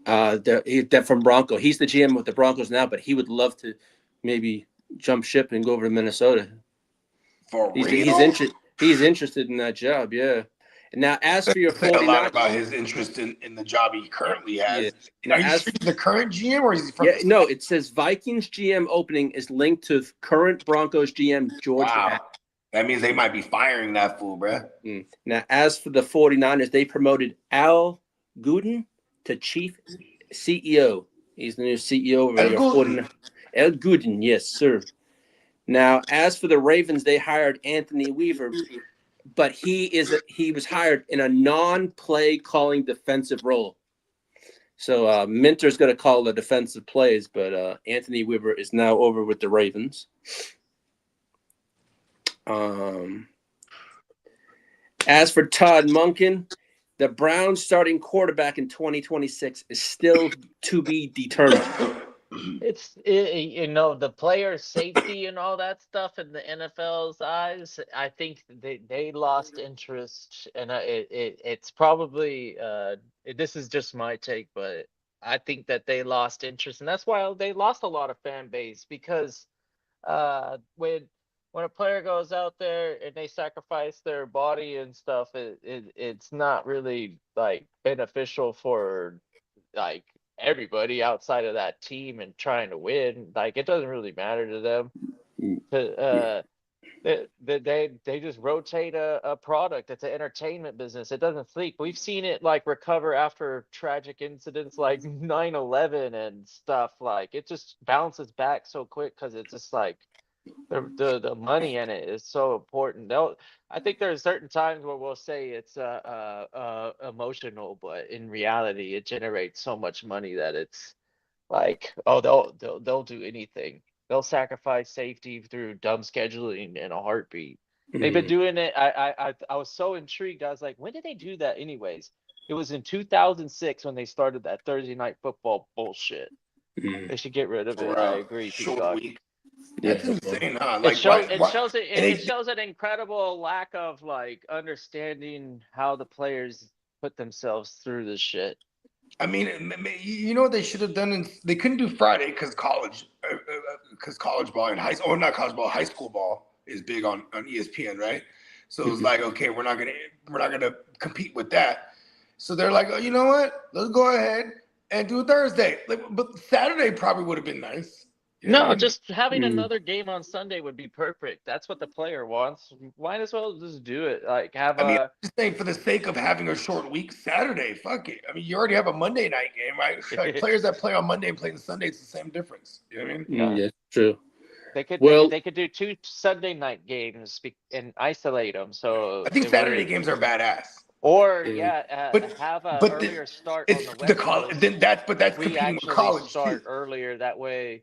They're from Bronco. He's the GM with the Broncos now, but he would love to maybe jump ship and go over to Minnesota. For real? He's interested in that job, yeah. And now, as for your 49ers, a lot about his interest in the job he currently has. Yeah. Are you sure he's the current GM, or is he from? Yeah, no. It says Vikings GM opening is linked to current Broncos GM George Patton. That means they might be firing that fool, bruh. Now, as for the 49ers, they promoted Al Gooden to chief CEO. He's the new CEO of your 49ers. Al Gooden, yes, sir. Now, as for the Ravens, they hired Anthony Weaver, but he was hired in a non-play calling defensive role. So Minter's going to call the defensive plays, but Anthony Weaver is now over with the Ravens. As for Todd Monken, the Browns starting quarterback in 2026 is still to be determined. The player safety and all that stuff in the NFL's eyes. I think they lost interest, and it's probably this is just my take, but I think that they lost interest, and that's why they lost a lot of fan base, because when a player goes out there and they sacrifice their body and stuff, it's not really like beneficial for like everybody outside of that team and trying to win. Like, it doesn't really matter to them. They just rotate a product. It's an entertainment business. It doesn't sleep. We've seen it like recover after tragic incidents like 9/11 and stuff. Like, it just bounces back so quick because it's just like The money in it is so important. I think there are certain times where we'll say it's emotional, but in reality, it generates so much money that it's like, oh, they'll do anything. They'll sacrifice safety through dumb scheduling in a heartbeat. They've been Mhm. doing it. I was so intrigued. I was like, when did they do that anyways? It was in 2006 when they started that Thursday night football bullshit. Mhm. They should get rid of For it. I a agree, short Peacock. week. Yeah. That's insane, huh? It Like, shows why? And it shows an incredible lack of like understanding how the players put themselves through this shit. I mean, you know what they should have done? They couldn't do Friday because college ball and or not college ball, high school ball is big on ESPN, right? So it's Mhm. like, okay, we're not gonna compete with that. So they're like, oh, you know what? Let's go ahead and do Thursday. Like, but Saturday probably would have been nice. You know what I No, mean? just having Mhm. another game on Sunday would be perfect. That's what the player wants. Might as well just do it. Like have I mean, a I'm just saying for the sake of having a short week, Saturday, fuck it. I mean, you already have a Monday night game, right? Like players that play on Monday and play on Sunday, it's the same difference. You know what I mean? Mm, yeah. yeah, true. They could Well, they could do two Sunday night games and isolate them so I think it Saturday wouldn't. games are badass. Or yeah. yeah, But have a but earlier start on it's the the West college. Coast. Then that's We competing with actually college too. start earlier. That way,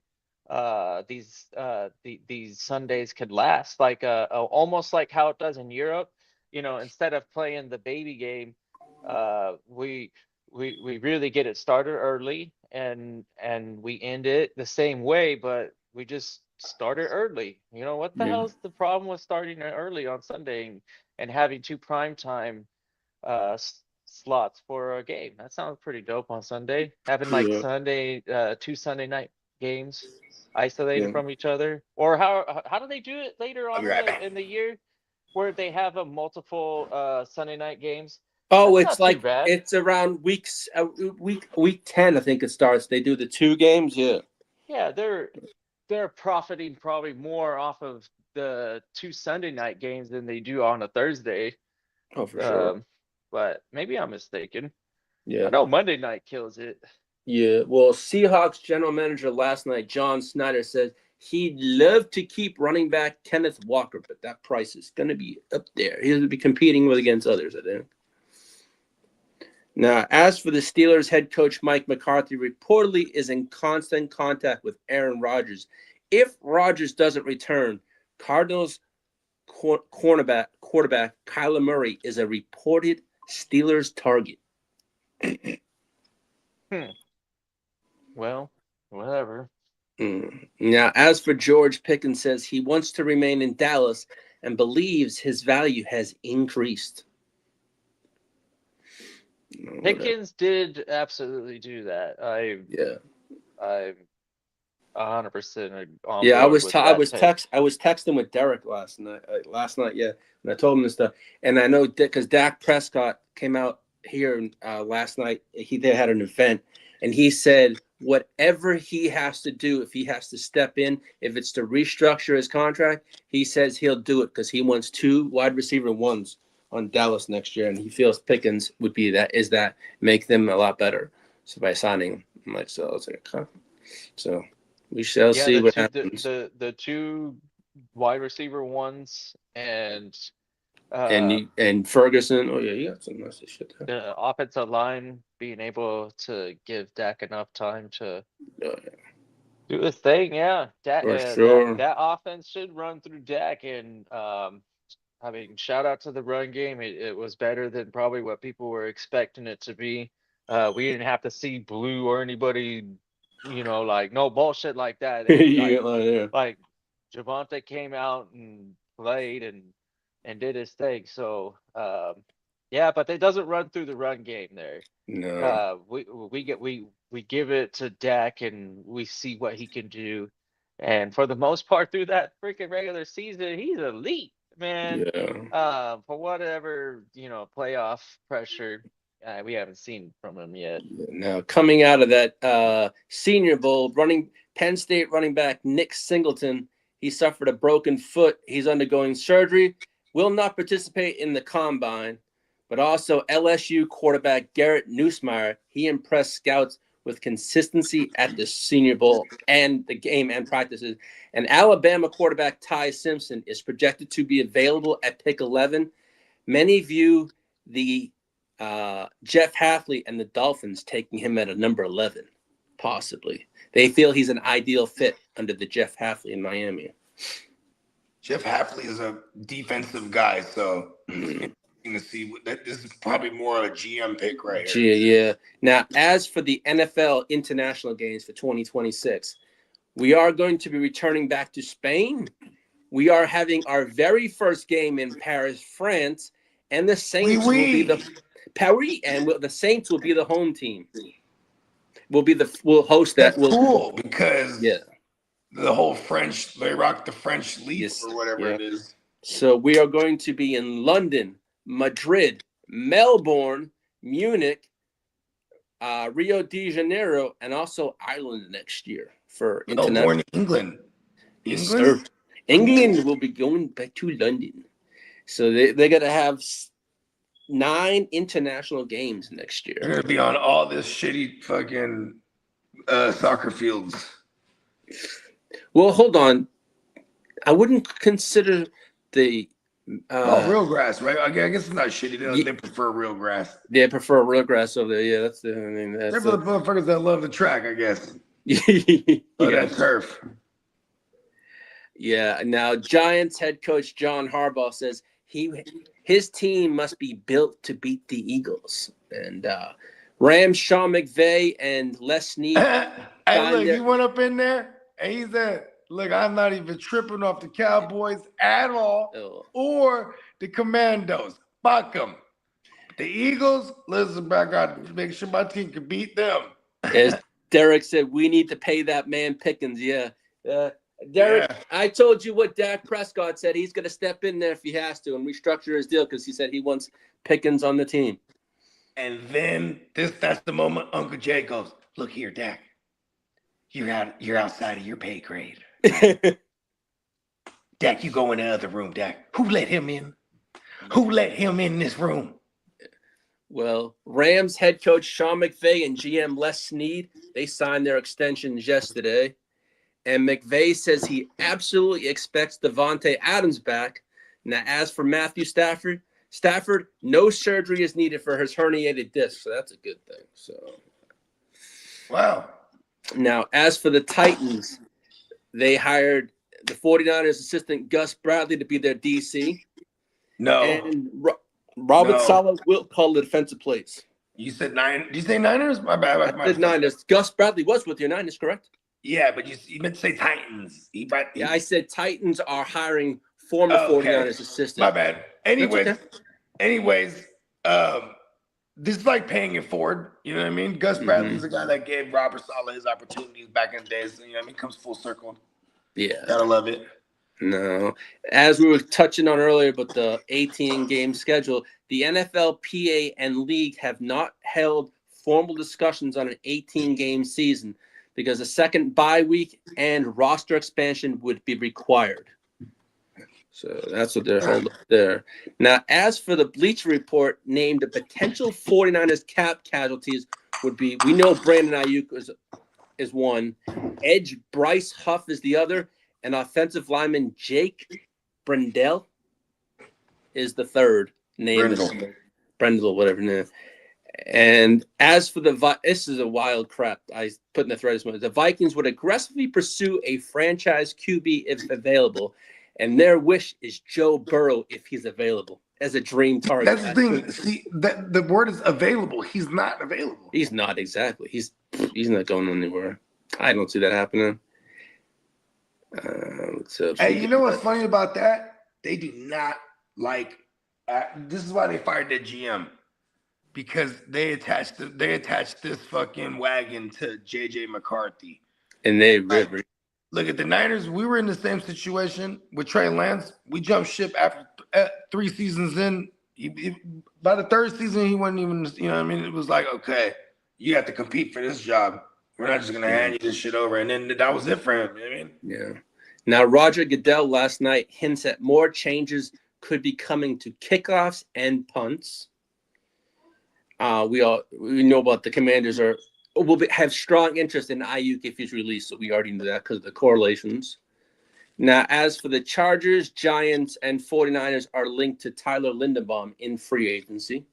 these Sundays could last like almost like how it does in Europe. You know, instead of playing the baby game, uh, we we really get it started early and we end it the same way, but we just started early. You know, what the Yeah. hell's the problem with starting it early on Sunday and having two prime time slots for a game? That sounds pretty dope on Sunday. Having like Yeah. Sunday, two Sunday night games Yeah. isolated from each other. Or how do they do it later I'll on be right back. in the year where they have a multiple Sunday night games? Oh, That's it's not too like bad. it's around week 10, I think it starts. They do the two games. Yeah. Yeah, they're profiting probably more off of the two Sunday night games than they do on a Thursday. Oh, for sure. Um, but maybe I'm mistaken. I Yeah. know Monday night kills it. Yeah. Well, Seahawks general manager last night, John Snyder, said he'd love to keep running back Kenneth Walker, but that price is going to be up there. He'll be competing with against others, I think. Now, as for the Steelers, head coach Mike McCarthy reportedly is in constant contact with Aaron Rodgers. If Rodgers doesn't return, Cardinals quarterback Kyler Murray is a reported Steelers target. Hmm. Well, whatever. Now, as for George Pickens, says he wants to remain in Dallas and believes his value has increased. Pickens did absolutely do that. Yeah. I'm 100% on Yeah, I board was with that take. I was texting with Derek last night. Yeah, and I told him this stuff. And I know because Dak Prescott came out here last night. They had an event, and he said whatever he has to do, if he has to step in, if it's to restructure his contract, he says he'll do it because he wants two wide receiver ones on Dallas next year, and he feels Pickens would be that make them a lot better. So by signing him, I'm like, so I was like, huh. So we shall Yeah, see what happens. the two wide receiver ones and And Ferguson, oh yeah, you got some nice shit there. the offensive line being able to give Dak enough time to Yeah, do his thing. Yeah, for sure. that offense should run through Dak and I mean, shout out to the run game. It was better than probably what people were expecting it to be. We didn't have to see Blue or anybody, you know, like no bullshit like that. They You get like there. like Javante came out and played and did his thing. So yeah, but it doesn't run through the run game there. No. We give it to Dak and we see what he can do. And for the most part, through that freaking regular season, he's elite, man. Yeah. For whatever, you know, playoff pressure, we haven't seen from him yet. Now coming out of that Senior Bowl, Penn State running back Nick Singleton, he suffered a broken foot. He's undergoing surgery. Will not participate in the combine. But also LSU quarterback Garrett Nussmeier, he impressed scouts with consistency at the Senior Bowl and the game and practices. And Alabama quarterback Ty Simpson is projected to be available at pick 11. Many view the Jeff Hafley and the Dolphins taking him at a number 11, possibly. They feel he's an ideal fit under the Jeff Hafley in Miami. Jeff Hafley is a defensive guy, so to see that this is probably more of a GM pick right here. Yeah. Now, as for the NFL international games for 2026, we are going to be returning back to Spain. We are having our very first game in Paris, France, and the Saints will be the Paris, and the Saints will be the home team. We'll host that. That's cool because the whole French, they rock the French leaf or whatever it is. So we are going to be in London, Madrid, Melbourne, Munich, Rio de Janeiro, and also Ireland next year for international. Melbourne, England. Yes, sir. England will be going back to London. So they're going to have 9 international games next year. They're going to be on all this shitty fucking soccer fields. Well, hold on. I wouldn't consider the real grass, right? I guess it's not shitty. They prefer real grass. They prefer real grass over there. Yeah, that's the. They're for the motherfuckers that love the track, I guess. That turf. Yeah. Now, Giants head coach John Harbaugh says his team must be built to beat the Eagles, and Rams Sean McVay and Les Snead. Hey, look, he went up in there and he said, "Look, I'm not even tripping off the Cowboys at all, or the Commandos. Fuck them. The Eagles, listen, I got to make sure my team can beat them." As Derek said, we need to pay that man Pickens. Derek, I told you what Dak Prescott said. He's going to step in there if he has to and restructure his deal because he said he wants Pickens on the team. And then that's the moment Uncle Jay goes, "Look here, Dak. You're outside of your pay grade. Dak, you go in the other room, Dak. Who let him in? Who let him in this room?" Well, Rams head coach Sean McVay and GM Les Snead, they signed their extensions yesterday. And McVay says he absolutely expects Devontae Adams back. Now, as for Matthew Stafford, no surgery is needed for his herniated disc, so that's a good thing. So, wow. Now, as for the Titans, they hired the 49ers assistant Gus Bradley to be their DC. No. And Robert Saleh will call the defensive plays. You said Did you say Niners? My bad. I said Niners. Gus Bradley was with your Niners, correct? Yeah, but you meant to say Titans. I said Titans are hiring former 49ers assistant. My bad. Anyways, this is like paying it forward. You know what I mean? Gus Bradley's the guy that gave Robert Saleh his opportunities back in the days. You know what I mean? Comes full circle. Yeah. Gotta love it. No. As we were touching on earlier, but the 18-game schedule, the NFLPA and league have not held formal discussions on an 18-game season because a second bye week and roster expansion would be required. So that's what they're holding up there. Now, as for the Bleacher Report, named the potential 49ers cap casualties would be, we know Brandon Ayuk is one, edge Bryce Huff is the other, and offensive lineman Jake Brendel is the third name. Brendel, whatever name. And as for this is a wild crap. I put in the thread this morning. The Vikings would aggressively pursue a franchise QB if available, and their wish is Joe Burrow if he's available as a dream target. That's the thing. See, the word is available. He's not available. He's not exactly. He's not going anywhere. I don't see that happening. Hey, you know what's funny about that? They do not like. This is why they fired their GM, because they attached this fucking wagon to JJ McCarthy. And they really look at the Niners. We were in the same situation with Trey Lance. We jumped ship after 3 seasons in. By the 3rd season, he wasn't even. You know what I mean? It was like, okay, you have to compete for this job. We're not just gonna hand you this shit over, and then that was it for him. You know what I mean? Yeah. Now, Roger Goodell last night hints at more changes could be coming to kickoffs and punts. We know about the Commanders are have strong interest in Ayuk if he's released. So we already knew that because of the correlations. Now, as for the Chargers, Giants, and 49ers are linked to Tyler Linderbaum in free agency.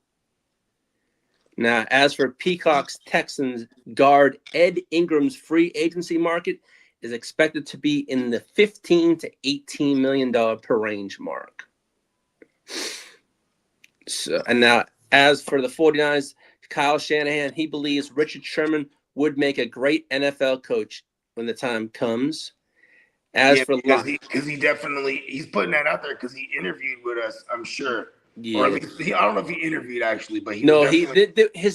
Now, as for Peacock's Texans, guard Ed Ingram's free agency market is expected to be in the $15 to $18 million per range mark. So, and now, as for the 49ers, Kyle Shanahan, he believes Richard Sherman would make a great NFL coach when the time comes. As for because he definitely he's putting that out there because he interviewed with us, I'm sure. Yeah. Or at least I don't know if he interviewed actually, but his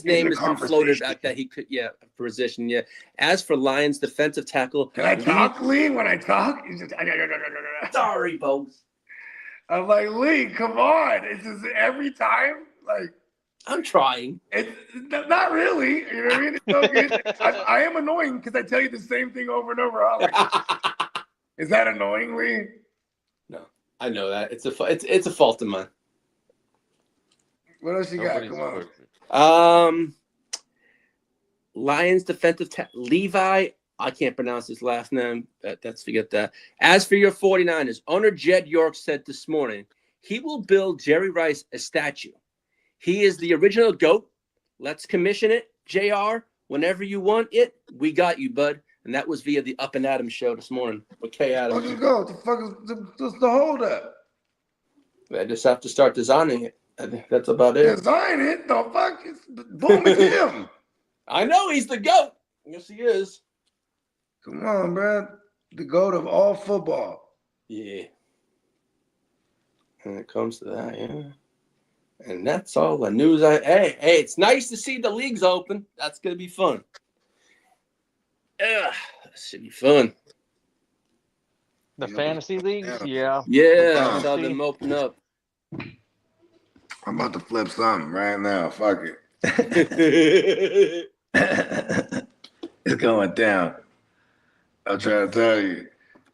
name has been floated out that he could position. Yeah. As for Lions defensive tackle, can I talk, Lee? When I talk, he's just, sorry, folks. I'm like, Lee, come on! It's just every time, like I'm trying. It's not really. You know what I mean? It's so good. I am annoying because I tell you the same thing over and over. Is that annoying, Lee? No, I know that it's a fault of mine. What else you got? Come on. Lions defensive Levi. I can't pronounce his last name. That's forget that. As for your 49ers, owner Jed York said this morning he will build Jerry Rice a statue. He is the original GOAT. Let's commission it, JR. Whenever you want it, we got you, bud. And that was via the Up and Adams show this morning with Kay Adams. Let's go. What the fuck is the hold up? I just have to start designing it. I think that's about it. Design it? The fuck? Boom, it's him. I know he's the GOAT. Yes, he is. Come on, bro. The GOAT of all football. Yeah. When it comes to that, yeah. And that's all the news. Hey, it's nice to see the leagues open. That's going to be fun. Yeah, that should be fun. The fantasy leagues? Yeah. Yeah, I saw them open up. I'm about to flip something right now. Fuck it. It's going down. I'm trying to tell you.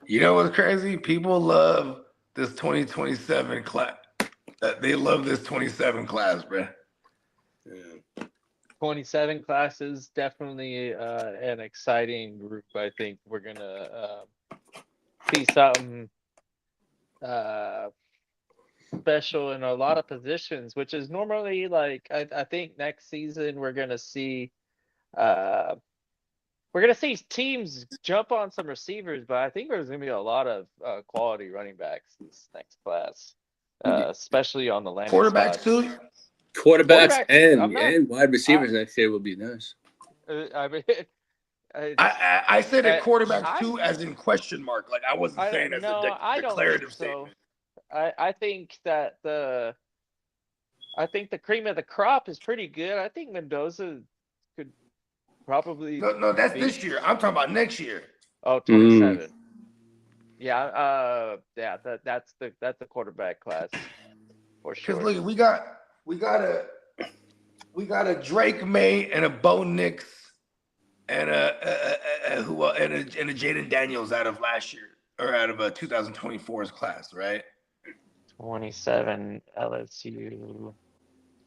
You know what's crazy? People love this 2027 class. They love this 27 class, bro. Yeah. 27 classes, definitely an exciting group. I think we're gonna see something special in a lot of positions, which is normally like I think next season we're gonna see teams jump on some receivers, but I think there's gonna be a lot of quality running backs this next class. Especially on the landing quarterbacks spots. too. Quarterbacks and wide receivers next year will be nice. I said at quarterbacks too, as in question mark. Like I wasn't saying as a declarative statement. I think that the cream of the crop is pretty good. I think Mendoza could probably. No, that's this year. I'm talking about next year. Oh, 27. Yeah, that's the quarterback class for sure. Because look, we got a Drake May and a Bo Nix and a Jaden Daniels out of last year or out of 2024's class, right? 27 LSU.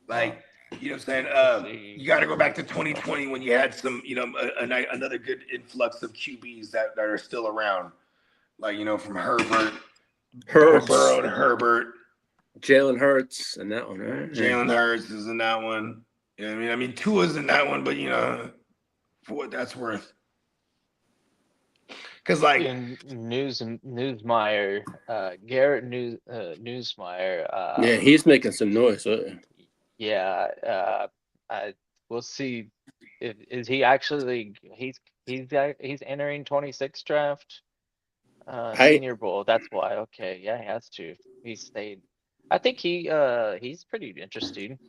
Like, you know what I'm saying? You got to go back to 2020 when you had some, another good influx of QBs that are still around. Like, from Herbert, Burrow to Herbert. Jalen Hurts in that one, right? Jalen Hurts is in that one. You know what I mean? Tua's in that one, but, for what that's worth. Because, like... Newsmeyer, Garrett Newsmeyer. Yeah, he's making some noise. Yeah, we'll see. Is he actually... He's entering 26 draft. Senior Bowl. That's why. Okay, yeah, he has to. He stayed. I think he's pretty interesting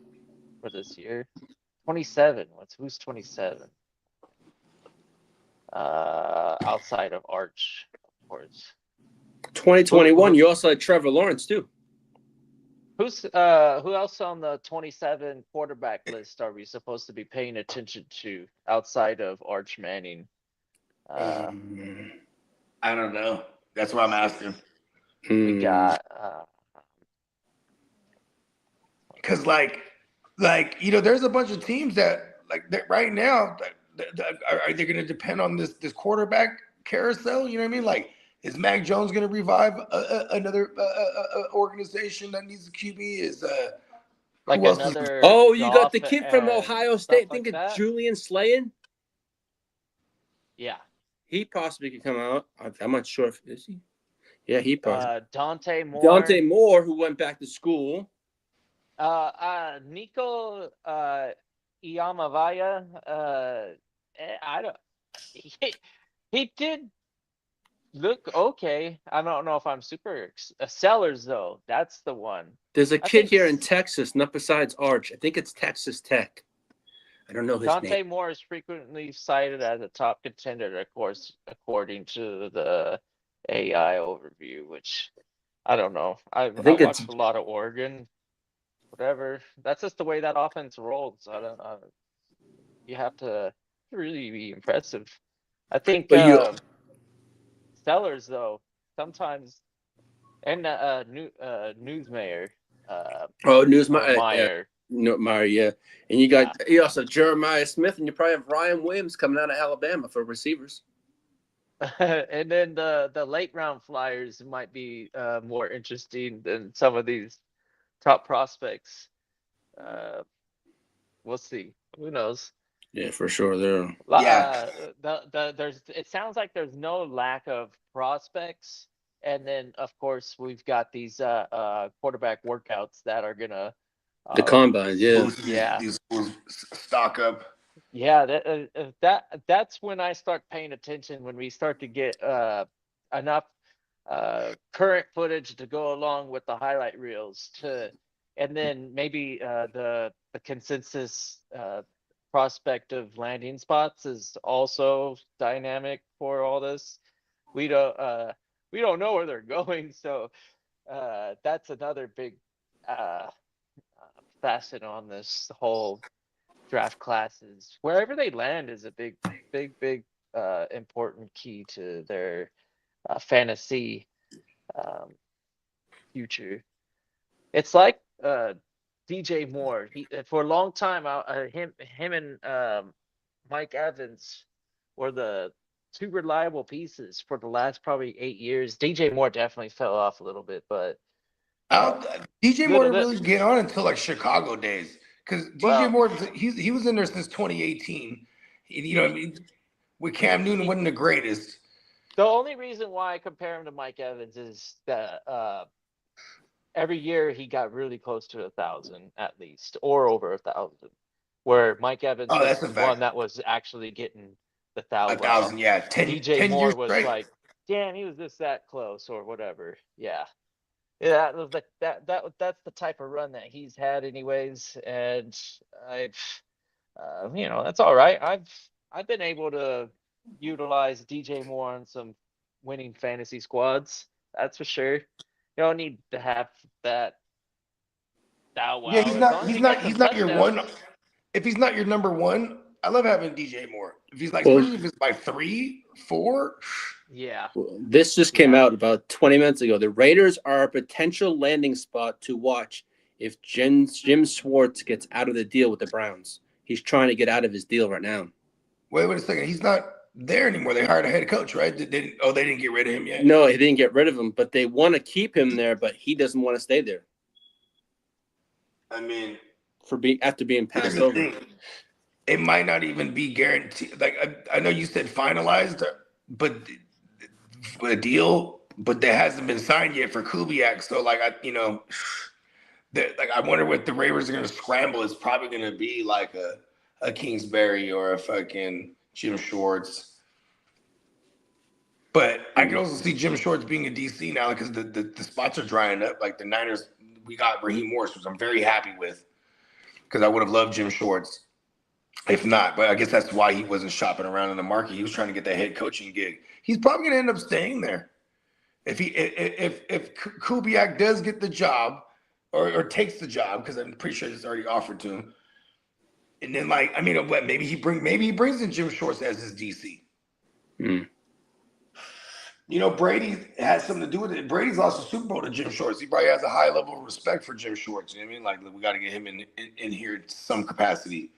for this year. 27. Who's 27? Outside of Arch, of course. 2021. You also had Trevor Lawrence too. Who else on the 27 quarterback list are we supposed to be paying attention to outside of Arch Manning? I don't know. That's what I'm asking. We got because like there's a bunch of teams that right now are they going to depend on this quarterback carousel? You know what I mean? Like, is Mac Jones going to revive another organization that needs a QB? Is Like who else is? another Oh, you got Goff the kid from and Ohio stuff State. like Think of that. Julian Slayen. Yeah. He possibly could come out. I'm not sure if is he. Yeah, he possibly. Dante Moore. Dante Moore, who went back to school. Nico Iamavaya. I don't. He did look okay. I don't know if I'm super Sellers though. That's the one. There's a I kid think here in Texas, not besides Arch. I think it's Texas Tech. I don't know his Dante name. Moore is frequently cited as a top contender, of course, according to the AI overview, which I don't know. I think it's- watched a lot of Oregon. Whatever. That's just the way that offense rolls. I don't. You have to really be impressive. I think But you, Sellers though sometimes, and Newsmeyer. Newsmeyer, Meyer. no, Meyer, yeah. And you got you also Jeremiah Smith, and you probably have Ryan Williams coming out of Alabama for receivers. And then the late round flyers might be more interesting than some of these top prospects. We'll see. Who knows? Yeah, for sure. There. Yeah. There's. It sounds like there's no lack of prospects, and then of course we've got these quarterback workouts that are gonna. The combines, yeah. These schools stock up. Yeah, that's when I start paying attention, when we start to get enough current footage to go along with the highlight reels and then maybe the consensus prospect of landing spots is also dynamic for all this. We don't know where they're going, so that's another big facet on this whole draft classes. Wherever they land is a big important key to their fantasy future. It's like DJ Moore. He for a long time, him and Mike Evans were the two reliable pieces for the last probably 8 years. DJ Moore definitely fell off a little bit, but DJ Moore didn't really get on until like Chicago days, because DJ Moore he was in there since 2018. You know what I mean? With Cam Newton wasn't the greatest. The only reason why I compare him to Mike Evans is that every year he got really close to 1,000 at least, or over 1,000. Where Mike Evans was the one that was actually getting the 1,000. 1,000, yeah. 10 Moore years was straight. like, damn, he was just that close or whatever. Yeah. Yeah, that's the type of run that he's had anyways, and I've that's all right. I've been able to utilize DJ Moore on some winning fantasy squads. That's for sure. You don't need to have that. Wow. Yeah, he's not your one. If he's not your number one, I love having DJ Moore. If he's like, especially if it's by 3, 4. Yeah. This just came out about 20 minutes ago. The Raiders are a potential landing spot to watch if Jim Schwartz gets out of the deal with the Browns. He's trying to get out of his deal right now. Wait a second. He's not there anymore. They hired a head coach, right? They didn't get rid of him yet. No, he didn't get rid of him, but they want to keep him there, but he doesn't want to stay there. I mean, after being passed over. It might not even be guaranteed. Like I know you said finalized, but a deal, but that hasn't been signed yet for Kubiak. So I wonder what the Ravens are going to scramble. It's probably going to be like a Kingsbury or a fucking Jim Schwartz. But I can also see Jim Schwartz being a DC now because the spots are drying up. Like the Niners, we got Raheem Morris, which I'm very happy with, because I would have loved Jim Schwartz if not. But I guess that's why he wasn't shopping around in the market. He was trying to get that head coaching gig. He's probably going to end up staying there if Kubiak does get the job or takes the job, because I'm pretty sure it's already offered to him. And then maybe he brings in Jim Schwartz as his DC. Brady has something to do with it. Brady's lost the Super Bowl to Jim Schwartz. He probably has a high level of respect for Jim Schwartz. You know what I mean? Like, we got to get him in here in some capacity.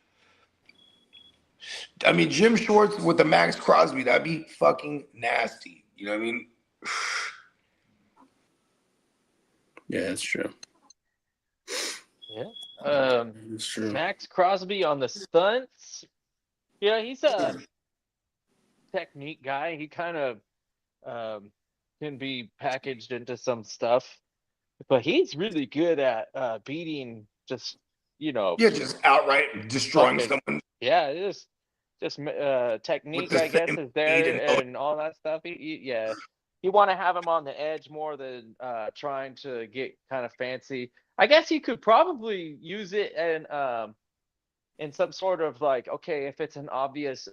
I mean, Jim Schwartz with the Max Crosby, that'd be fucking nasty. You know what I mean? Yeah, that's true. Yeah. That's true. Max Crosby on the stunts. Yeah, he's a technique guy. He kind of can be packaged into some stuff, but he's really good at beating just Yeah, just outright destroying opponents. someone Yeah, just with technique, the I guess, same is speed there and and all that stuff. Yeah, you want to have him on the edge more than trying to get kind of fancy. I guess you could probably use it in some sort of like, okay, if it's an obvious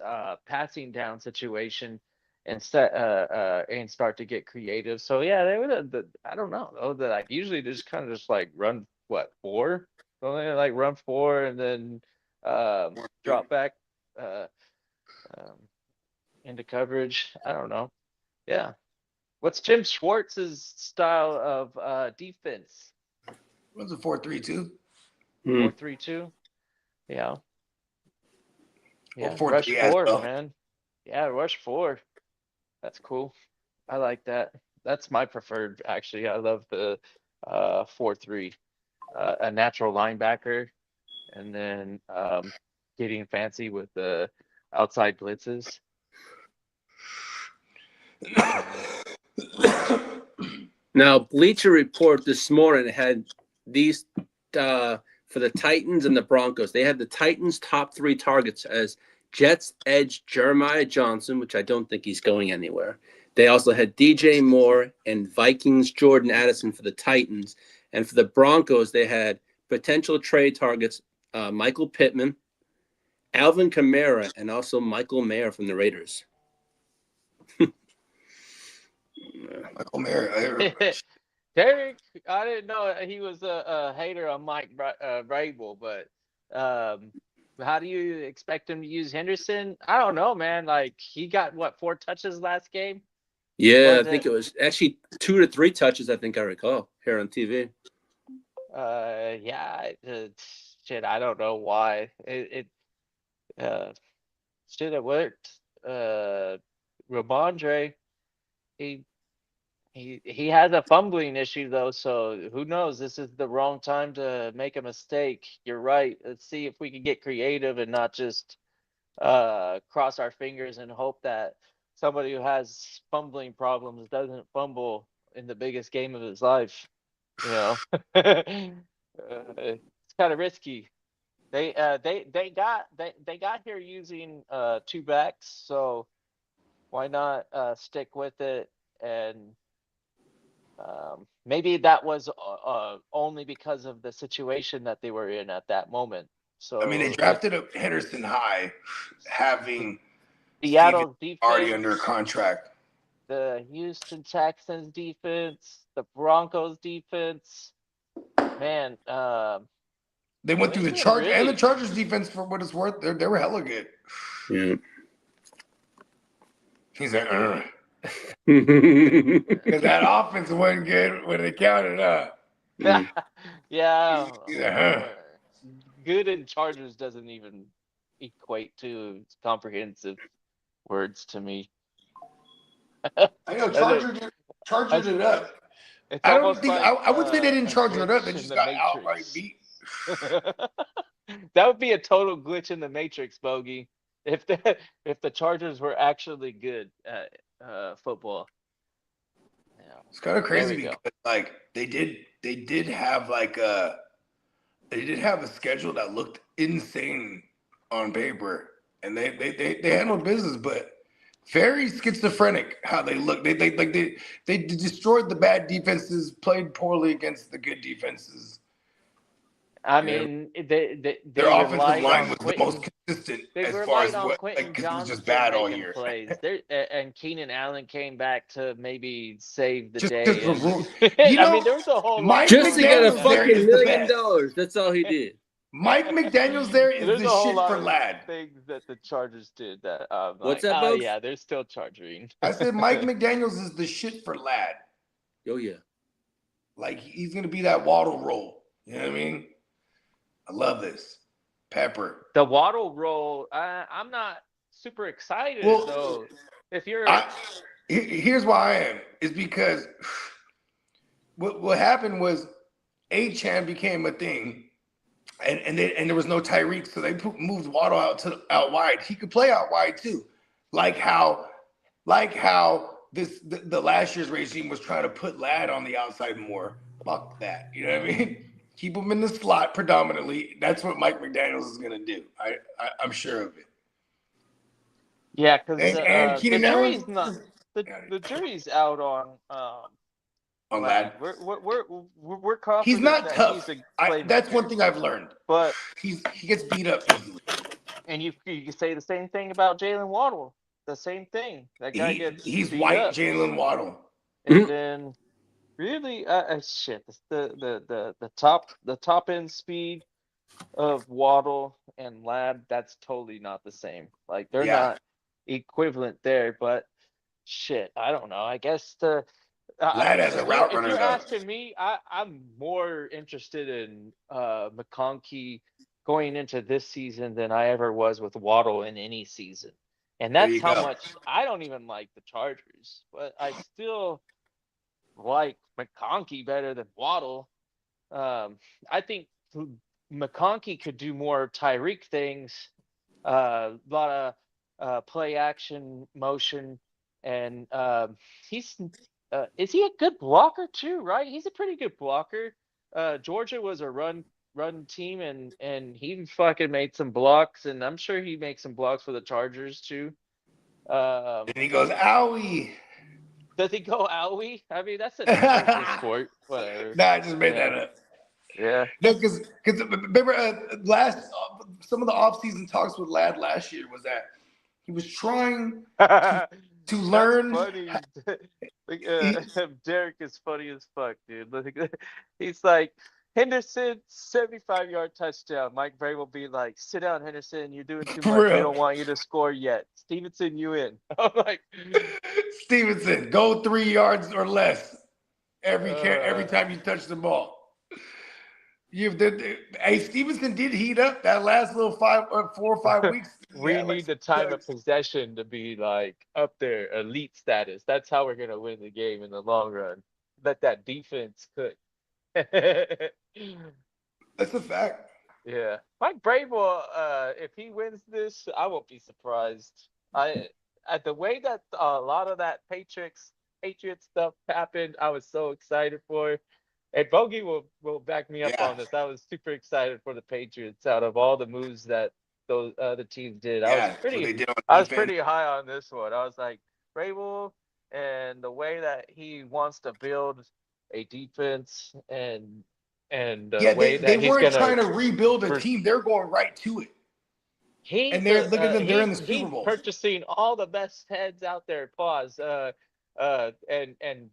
passing down situation and and start to get creative. So yeah, they would I don't know though, that like usually they just kind of just like run what, four? Don't they like run four and then drop back uh um, into coverage? I don't know. Yeah. What's Jim Schwartz's style of defense? what's it 4-3-2 Hmm. 4-3-2? Yeah. or Yeah, rush 4-3 as four, well. man. Yeah, rush four. That's cool. I like that. That's my preferred, actually. I love the 4-3. A natural linebacker, and then getting fancy with the outside blitzes. Now, Bleacher Report this morning had these for the Titans and the Broncos. They had the Titans' top 3 targets as Jets edge Jeremiah Johnson, which I don't think he's going anywhere. They also had DJ Moore and Vikings Jordan Addison for the Titans. And for the Broncos, they had potential trade targets Michael Pittman, Alvin Kamara, and also Michael Mayer from the Raiders. Michael Mayer. Derek, I didn't know he was a hater on Mike Vrabel, but how do you expect him to use Henderson? I don't know, man. Like he got what, 4 touches last game? Yeah, Was I think it? it was actually 2 to 3 touches, I think I recall, here on TV. Yeah. Shit, I don't know why it should have worked. Ramondre, he he has a fumbling issue though, so who knows? This is the wrong time to make a mistake. You're right. Let's see if we can get creative and not just cross our fingers and hope that somebody who has fumbling problems doesn't fumble in the biggest game of his life. You know, it's kind of risky. They got here using 2 backs, so why not stick with it? And maybe that was only because of the situation that they were in at that moment. I mean, they So with drafted Henderson high, having Steven Seattle's already under defense, contract. the Houston Texans defense, the Broncos defense, man, They went through the New England Chargers and the really. Chargers defense for what it's worth. They were hella good. Yeah. He's like, Yeah. because that offense wasn't good when it counted up. Mm. Yeah, He's like, good in Chargers doesn't even equate to comprehensive words to me. I know Chargers it up. It's I don't almost think like I would say they didn't a charger it up. They glitch in just the got outright Matrix. beat. That would be a total glitch in the Matrix, Bogey. If the Chargers were actually good at football. Yeah. It's kind of There crazy we go. because like they did have a schedule that looked insane on paper, and they handled business, but very schizophrenic how they look. They destroyed the bad defenses, played poorly against the good defenses. I Yeah. mean, they Their offensive relied line on was the Quentin. most consistent They as far as relied on what, Quentin like, because it was Johnson just bad all making year. plays. There and Keenan Allen came back to maybe save the Just day. for And, rule. I mean, there was a whole lot. Mike Just to get a McDaniels there fucking is the $1 best. million. That's all he did. Mike McDaniels there is There's the a whole shit lot for of lad. things that the Chargers did that What's like, that, oh Bugs? yeah, they're still charging. I said Mike McDaniels is the shit for lad. Oh, yeah. Like he's gonna be that Waddle role. You know what I mean? I love this. Pepper. The Waddle role, I'm not super excited Well, though. If you're here's why I am. Is because what happened was A-Chan became a thing, and there was no Tyreek, so they moved Waddle out wide. He could play out wide too, like how the last year's regime was trying to put Ladd on the outside more. Fuck that. You know what I mean? Keep him in the slot predominantly. That's what Mike McDaniels is gonna do. I'm sure of it. yeah, because And the Keenan Allen jury's not the jury's out on on Ladd. Ladd. We're He's confident not that tough. he's a playmaker. That's one thing I've learned. But He gets beat up easily. and you can say the same thing about Jalen Waddle. The same thing. That guy gets He's beat white up, Jalen Waddle. and then really, shit. The top end speed of Waddle and Ladd, that's totally not the same. Like they're Yeah. not equivalent there. But shit, I don't know. I guess Ladd as a route if runner you're though. asking me, I'm more interested in McConkey going into this season than I ever was with Waddle in any season. And There that's you how go. much I don't even like the Chargers, but I still like McConkey better than Waddle. I think McConkey could do more Tyreek things, a lot of play action motion, and he's is he a good blocker too? Right, he's a pretty good blocker. Georgia was a run team, and he fucking made some blocks, and I'm sure he makes some blocks for the Chargers too. And he goes, owie. Does he go owie? I mean, that's a turkey sport. Whatever. Nah, I just made Yeah. that up. Yeah. No, because remember some of the offseason talks with Ladd last year was that he was trying to learn. That's funny. Derek is funny as fuck, dude. He's like, Henderson, 75-yard touchdown. Mike Bray will be like, sit down, Henderson. You're doing too For much. We real. don't want you to score yet. Stevenson, you in. I'm like, Stevenson, go 3 yards or less every time you touch the ball. Hey, Stevenson did heat up that last little 4 or 5 weeks. we need the time of possession to be like up there, elite status. That's how we're gonna win the game in the long run. Let that defense cook. That's a fact. Yeah, Mike Brable, if he wins this, I won't be surprised. At the way that a lot of that Patriots stuff happened, I was so excited for. And Bogey will back me up on this. I was super excited for the Patriots out of all the moves that those other teams did. I was pretty high on this one. I was like, Brable and the way that he wants to build a defense and the way that they weren't trying to rebuild a team. They're going right to it. And they're look at them. They're in the Super Bowl. He's purchasing all the best heads out there. Pause. And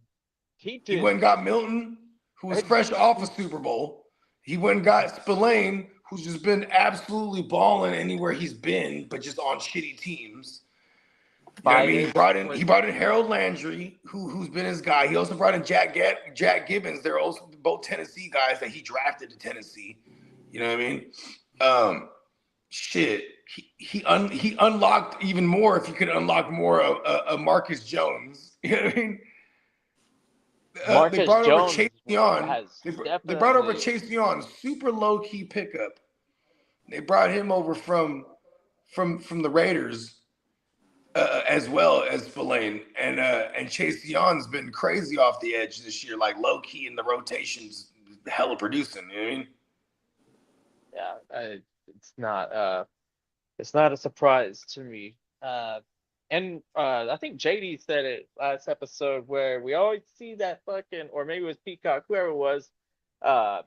he went and got Milton, who was fresh off a Super Bowl. He went and got Spillane, who's just been absolutely balling anywhere he's been, but just on shitty teams. You know what I mean? He brought in Harold Landry, who's been his guy. He also brought in Jack Gibbons. They're also both Tennessee guys that he drafted to Tennessee. You know what I mean? Shit. He unlocked even more if he could unlock more of Marcus Jones. You know what I mean? They brought over Chase Young. They brought over Chase Young, super low key pickup. They brought him over from the Raiders as well as Spillane, and Chase Young's been crazy off the edge this year, like low key in the rotations, hella producing. You know what I mean? Yeah, it's not a surprise to me. And I think JD said it last episode where we always see that fucking, or maybe it was Peacock, whoever it was, that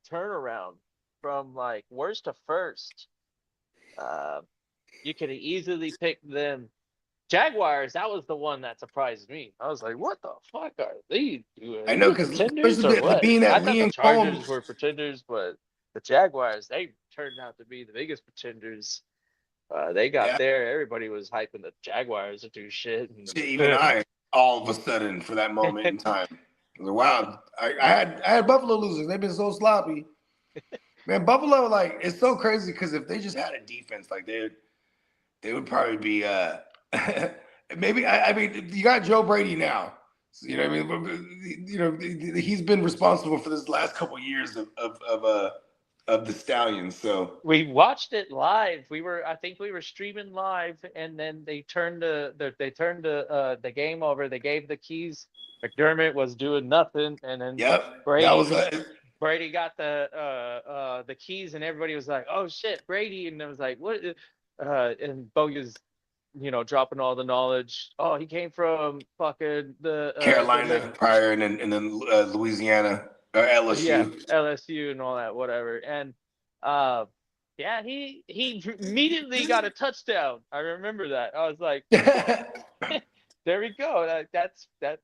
turnaround from like worst to first. You could easily pick them. Jaguars, that was the one that surprised me. I was like, what the fuck are they doing? I know, because pretenders or what? being I at thought Lee the and Chargers Combs were pretenders, but the Jaguars, they turned out to be the biggest pretenders. They got there. Everybody was hyping the Jaguars to do shit. And, even I, all of a sudden, for that moment in time, I was like, wow. I had Buffalo losing. They've been so sloppy. Man, Buffalo, like, it's so crazy because if they just had a defense, like they would probably be maybe I mean you got Joe Brady now. So, you know what I mean? You know, he's been responsible for this last couple of years of the Stallions. So We watched it live. I think we were streaming live, and then they turned the game over. They gave the keys. McDermott was doing nothing, and then yep, that was Brady got the keys, and everybody was like, "Oh shit, Brady!" And it was like, "What?" And Bogus, dropping all the knowledge. Oh, he came from fucking Carolina prior, and then Louisiana or yeah, LSU. LSU and all that, whatever. And yeah, he immediately got a touchdown. I remember that. I was like, there we go. That.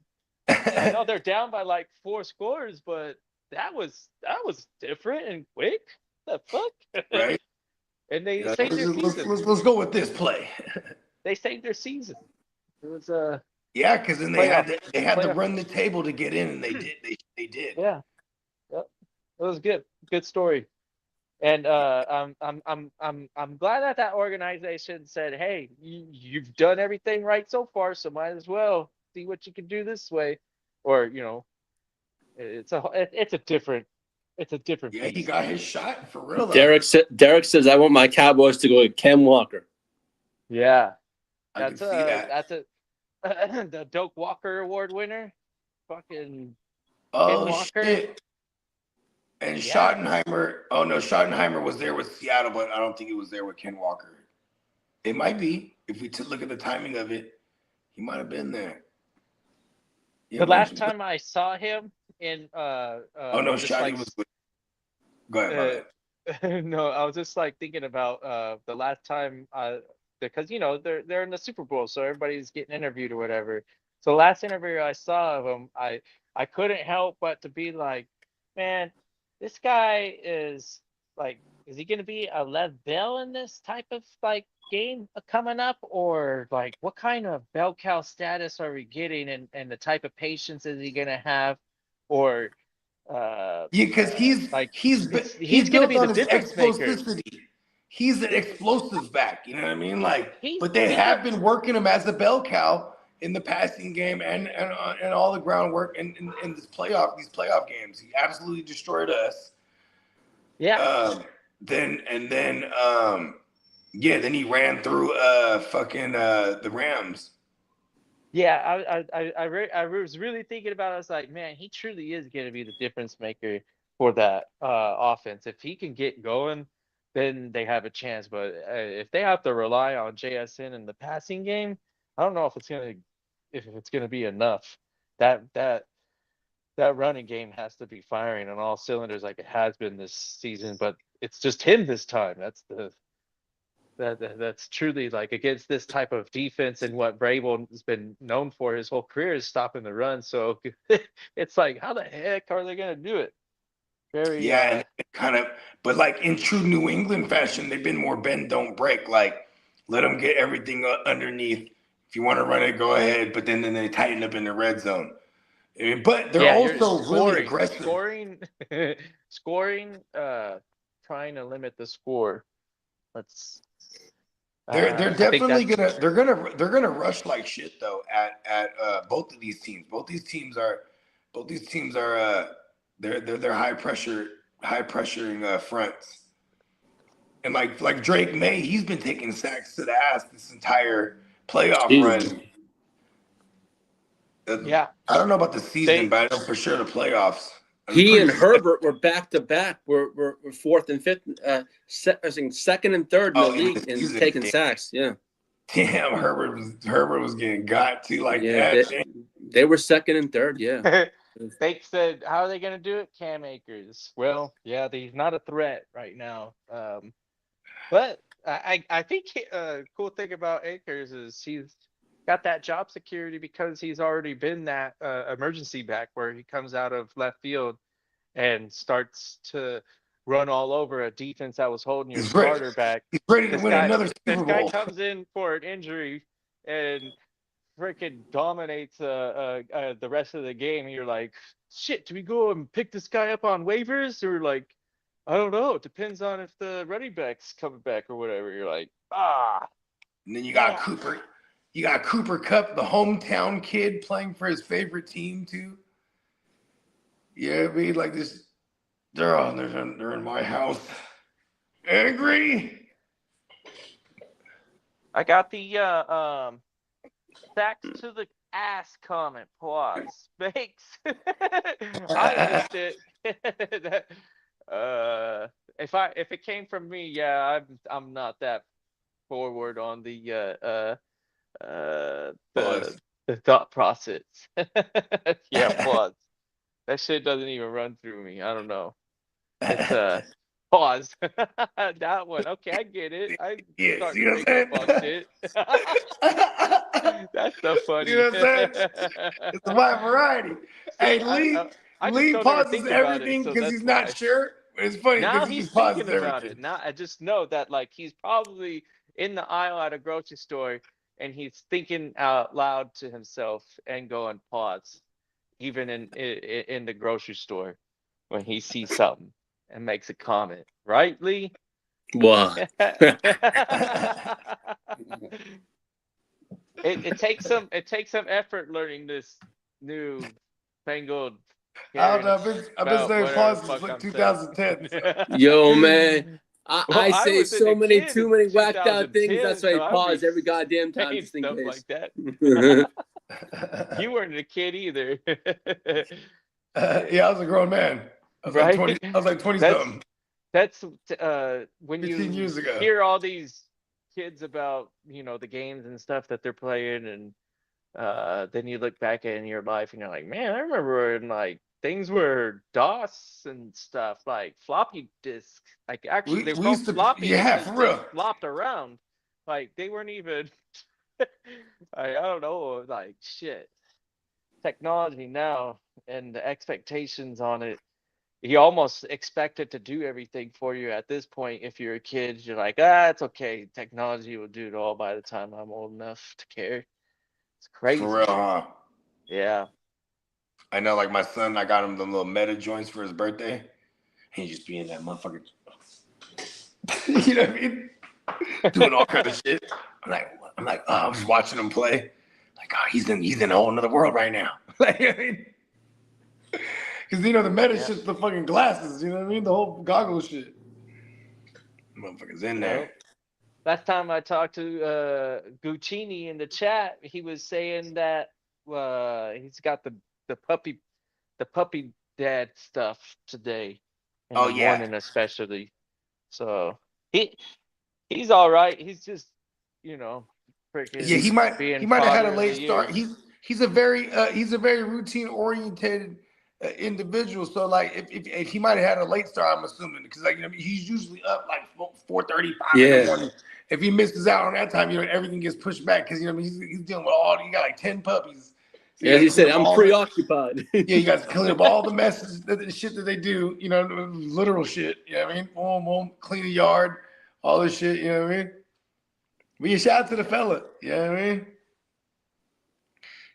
I know they're down by like 4 scores, but that was different and quick. The fuck? Right? And they Yeah, saved their season. let's go with this play. They saved their season. It was Yeah, because then playoff. they had to Playoff. run the table to get in, and they did. They did. Yeah. Yep. It was good. Good story. And I'm glad that organization said, "Hey, you've done everything right so far, so might as well see what you can do this way," or it's a different Yeah, he beast. got his shot for real though. Derek says, "I want my Cowboys to go with Ken Walker." Yeah, I can see that. that's a the Doak Walker Award winner, fucking Ken Oh Walker. shit! And Yeah. Schottenheimer. Oh no, Schottenheimer was there with Seattle, but I don't think he was there with Ken Walker. It might be if we look at the timing of it. He might have been there. Yeah, The last time I saw him in oh no, just Shotty like was. Go ahead, my no, I was just like thinking about the last time because they're in the Super Bowl, so everybody's getting interviewed or whatever. So the last interview I saw of him, I couldn't help but to be like, man, this guy is like, is he gonna be a Lev Bell in this type of like game coming up, or like what kind of bell cow status are we getting, and the type of patience is he gonna have, or Yeah, because like he's he's gonna built be the on his difference maker. explosivity. He's an explosive back. You know what I mean? Like, He but they he have gets been working him as a bell cow in the passing game and all the groundwork in these playoff games. He absolutely destroyed us. yeah. Then he ran through fucking the Rams. Yeah, I was really thinking about it. I was like, man, he truly is going to be the difference maker for that offense. If he can get going, then they have a chance. But if they have to rely on JSN in the passing game, I don't know if it's gonna be enough. That that that running game has to be firing on all cylinders like it has been this season. But it's just him this time. That's truly like against this type of defense, and what Vrabel has been known for his whole career is stopping the run. So it's like, how the heck are they gonna do it? Very Yeah, and kind of, but like in true New England fashion, they've been more bend don't break. Like, let them get everything underneath. If you want to run it, go ahead. But then they tighten up in the red zone. I mean, but they're yeah, you're also really aggressive. scoring, trying to limit the score. Let's. They're I think definitely that's they're gonna rush like shit though at both of these teams. Both these teams are they're high pressuring fronts. And like Drake May, he's been taking sacks to the ass this entire playoff run. yeah. I don't know about the season, but I know for sure the playoffs. He and Herbert were back to back. We're fourth and fifth, I think second and third in the league in taking sacks. Yeah. Damn, Herbert was getting got too like that. They were second and third. Yeah. They said, how are they going to do it? Cam Akers. Well, yeah, he's not a threat right now. But I think cool thing about Akers is he's got that job security because he's already been that emergency back where he comes out of left field and starts to run all over a defense that was holding your starter back. He's ready to win another Super Bowl. This guy comes in for an injury and freaking dominates the rest of the game. And you're like, shit, do we go and pick this guy up on waivers? Or like, I don't know. It depends on if the running back's coming back or whatever. You're like, And then you got yeah. Cooper. You got Cooper Cup, the hometown kid, playing for his favorite team too. Yeah, I mean, like this. They're in my house. Angry. I got the sacks to the ass comment. Pause. Makes. I missed it. If it came from me, yeah, I'm not that forward on the Pause. the thought process. Yeah, pause. That shit doesn't even run through me. I don't know. It's pause. That one. Okay, I get it. I Yeah, start see to what pick up I'm on saying? shit. That's so You funny. know what I'm saying? It's a wide variety. Hey, See, I just Lee don't ever pauses think about it, everything so because that's he's not why. sure. But it's funny Now because he he's just pauses thinking about it. everything. Now I just know that like he's probably in the aisle at a grocery store and he's thinking out loud to himself and going pause, even in the grocery store when he sees something and makes a comment. Right, Lee? Wow. It takes some effort learning this new fangled I don't know. Karen I've been spout, saying whatever pause the since fuck like I'm saying. 2010. So. Yo, man. Well, I I say was in so a many kid too in many whacked out things. 2010, That's why I so I'd be pause every goddamn time saying just in stuff case. like that. You weren't a kid either, Yeah, I was a grown man. I was like right? 20. I was like 20 That's something. that's when 15 you years ago. hear all these kids about the games and stuff that they're playing, and then you look back in your life and you're like, man, I remember when like things were DOS and stuff, like floppy disk. Like actually they were We called used to, floppy yeah, because for they real. flopped around. Like they weren't even I don't know, like shit. Technology now and the expectations on it. You almost expect it to do everything for you at this point. If you're a kid, you're like, it's okay. Technology will do it all by the time I'm old enough to care. It's For real, crazy. huh? Yeah. I know, like my son, I got him the little meta joints for his birthday. He just be in that motherfucker. You know what I mean? Doing all kind of shit. I'm just watching him play. Like, he's in a whole nother world right now. Like, I mean, because the meta Yeah. shit's the fucking glasses. You know what I mean? The whole goggle shit. Motherfuckers in there. Yep. Last time I talked to Guccini in the chat, he was saying that he's got the puppy dad stuff today in Oh the yeah, morning especially. So he's all right. He's just yeah. freaking He being might have had a father of the late start. year. He's a very routine oriented individual. So like, if he might have had a late start, I'm assuming because like he's usually up like 4:35 in the Yeah. morning. If he misses out on that time, everything gets pushed back because he's dealing with he got like 10 puppies. So As you clean said, up I'm all preoccupied. yeah, you got to clean up all the messes, the shit that they do, literal shit. You know what I mean? Boom, boom, clean the yard, all this shit. You know what I mean? But you shout out to the fella. You know what I mean?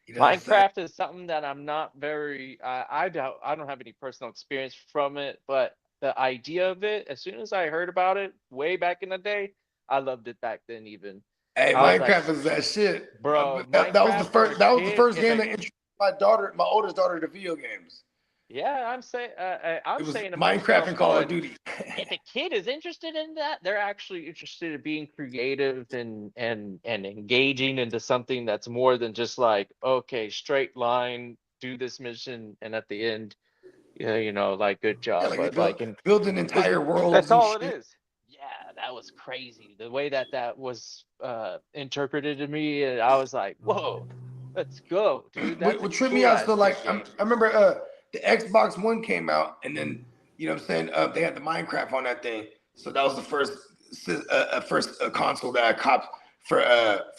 You know what I'm saying? Minecraft is something that I'm not very I don't have any personal experience from it, but the idea of it, as soon as I heard about it way back in the day, I loved it back then even. Hey, I was like, Minecraft is that shit. bro, That was the Minecraft for a first. That was the kid, first game that introduced my oldest daughter, to video games. yeah, I'm It was saying to Minecraft myself and Call of going, Duty. if a kid is interested in that, they're actually interested in being creative and engaging into something that's more than just like, okay, straight line, do this mission, and at the end, like good Yeah, job. like they But like in building because entire that's worlds and all it shit. is. Yeah, that was crazy. The way that was interpreted to me, and I was like, whoa, let's go, dude. That's a What tripped me cool out, ass so like kid I game. remember the Xbox One came out, and then what I'm saying, they had the Minecraft on that thing. So that was the first console that I copped for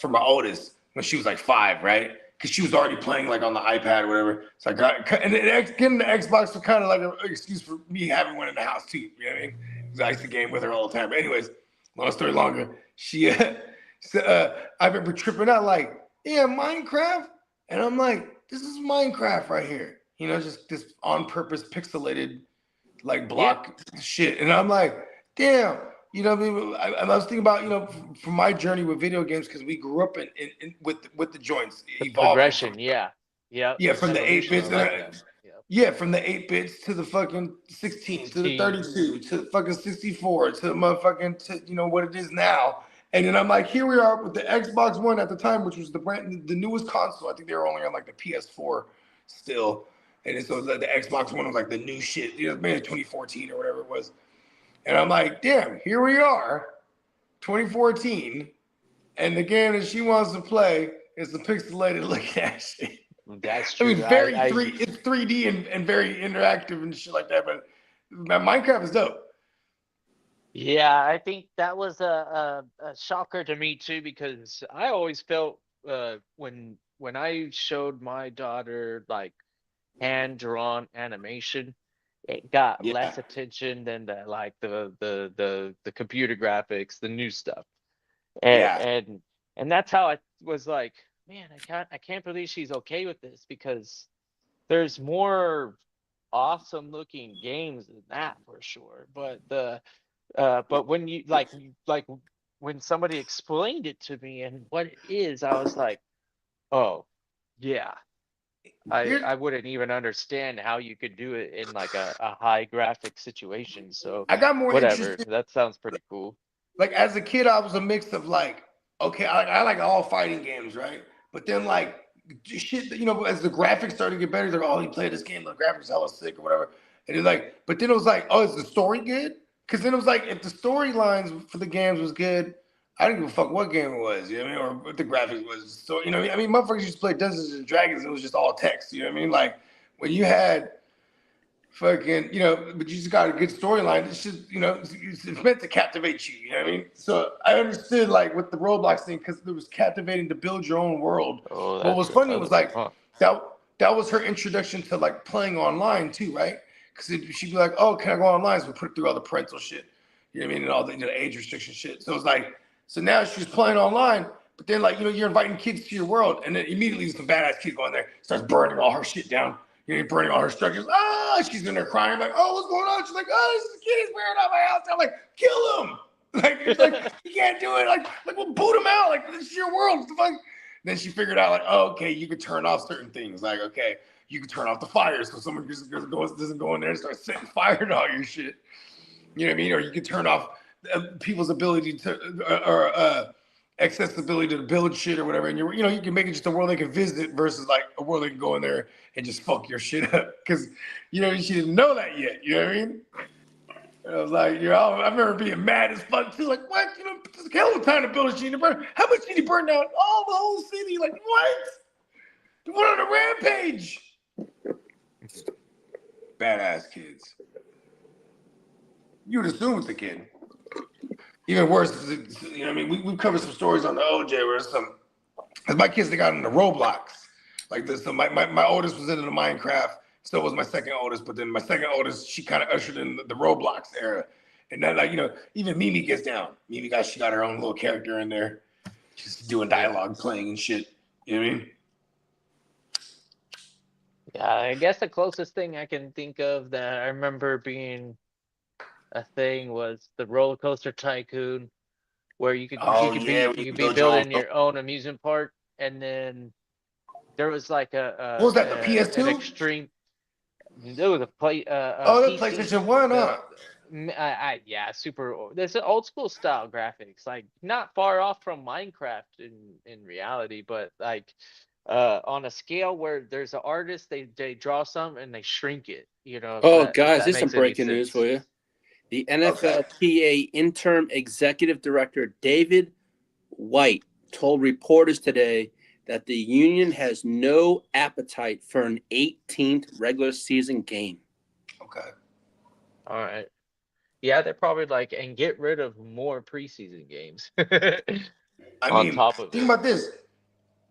my oldest when she was like 5, right? Because she was already playing like on the iPad or whatever. So I getting the Xbox was kind of like an excuse for me having one in the house too. You know what I mean? Because I used to game with her all the time. But anyways, long story longer, she I remember tripping out like, yeah, Minecraft. And I'm like, this is Minecraft right here. Just this on purpose pixelated like block shit. And I'm like, damn, you know what I mean? I was thinking about, you know, from my journey with video games, because we grew up in with the joints The evolving progression, from, yeah. yeah, The from the 8 evolution, I bits. like that. Yeah. Yeah, from the 8 bits to the fucking 16, to the 16. 32, to the fucking 64, to the motherfucking, to, you know, what it is now. And then I'm like, here we are with the Xbox One at the time, which was the newest console. I think they were only on like the PS4 still. And then so the Xbox One was like the new shit, you know, maybe 2014 or whatever it was. And I'm like, damn, here we are, 2014, and the game that she wants to play is the pixelated look at shit. That's I true. mean, it's 3D and very interactive and shit like that, but Minecraft is dope. Yeah, I think that was a shocker to me too, because I always felt when I showed my daughter like hand drawn animation, it got Yeah. less attention than the computer graphics, the new stuff. And Yeah. and that's how I was like, man, I can't believe she's okay with this, because there's more awesome looking games than that for sure. But when like when somebody explained it to me and what it is, I was like, oh yeah. I Here, I wouldn't even understand how you could do it in like a high graphic situation. So I got more whatever. interested. That sounds pretty cool. Like as a kid, I was a mix of like, okay, I like all fighting games, right? But then like shit, you know, as the graphics started to get better, they're like, oh, you play this game, the graphics hella sick or whatever. And it's like, but then it was like, oh, is the story good? Because then it was like, if the storylines for the games was good, I didn't give a fuck what game it was, you know what I mean? Or what the graphics was. So, you know, I mean, motherfuckers used to play Dungeons and Dragons, it was just all text, you know what I mean? Like when you had fucking, you know, but you just got a good storyline. It's just, you know, it's meant to captivate you. You know what I mean? So I understood like with the Roblox thing, because it was captivating to build your own world. Oh, What was that's funny was another one, like huh? that was her introduction to like playing online too, right? Because she'd be like, "Oh, can I go online?" So we put it through all the parental shit. You know what I mean? And all the, you know, age restriction shit. So it's like, so now she's playing online, but then like, you know, you're inviting kids to your world, and then immediately some badass kid going there starts burning all her shit down. You know, burning all her structures. Ah, she's in there crying, like, oh, what's going on? She's like, oh, this kid is wearing out my house. I'm like, kill him. Like, it's like, you can't do it. Like we'll boot him out. Like, this is your world. What the fuck? Then she figured out, like, oh, okay, you could turn off certain things. Like, okay, you can turn off the fire so someone just doesn't go in there and start setting fire to all your shit. You know what I mean? Or you can turn off people's ability to, accessibility to build shit or whatever, and you know, you can make it just a world they can visit versus like a world they can go in there and just fuck your shit up, because you know she didn't know that yet. You know what I mean? And I was like, you know, I remember being mad as fuck too. Like, what? You know, it's a hell of a time to build a shit. How much did he burn down? All the whole city. Like, what? He went on a rampage. Badass kids. You would assume it's a kid. Even worse, you know what I mean? We've covered some stories on the OJ where because my kids, they got into Roblox. Like this, so my oldest was into the Minecraft, so was my second oldest, but then my second oldest, she kind of ushered in the Roblox era. And then, like, you know, even Mimi gets down. She got her own little character in there. She's doing dialogue, playing and shit. You know what I mean? Yeah, I guess the closest thing I can think of that I remember being a thing was the roller coaster tycoon, where you could Oh, you could yeah, be when you you could be build your own. building your own amusement park, and then there was like What was that, the an PS2? extreme. There was a Oh, the PC. PlayStation 1, huh? Yeah, there's an old school style graphics, like not far off from Minecraft in reality, but like on a scale where there's an artist, they draw something and they shrink it, you know, Oh, if guys, that here's some makes any breaking news sense. for you. The Okay. NFLPA interim executive director, David White, told reporters today that the union has no appetite for an 18th regular season game. Okay. All right. Yeah, they're probably like, and get rid of more preseason games I on mean, top of think it. about this.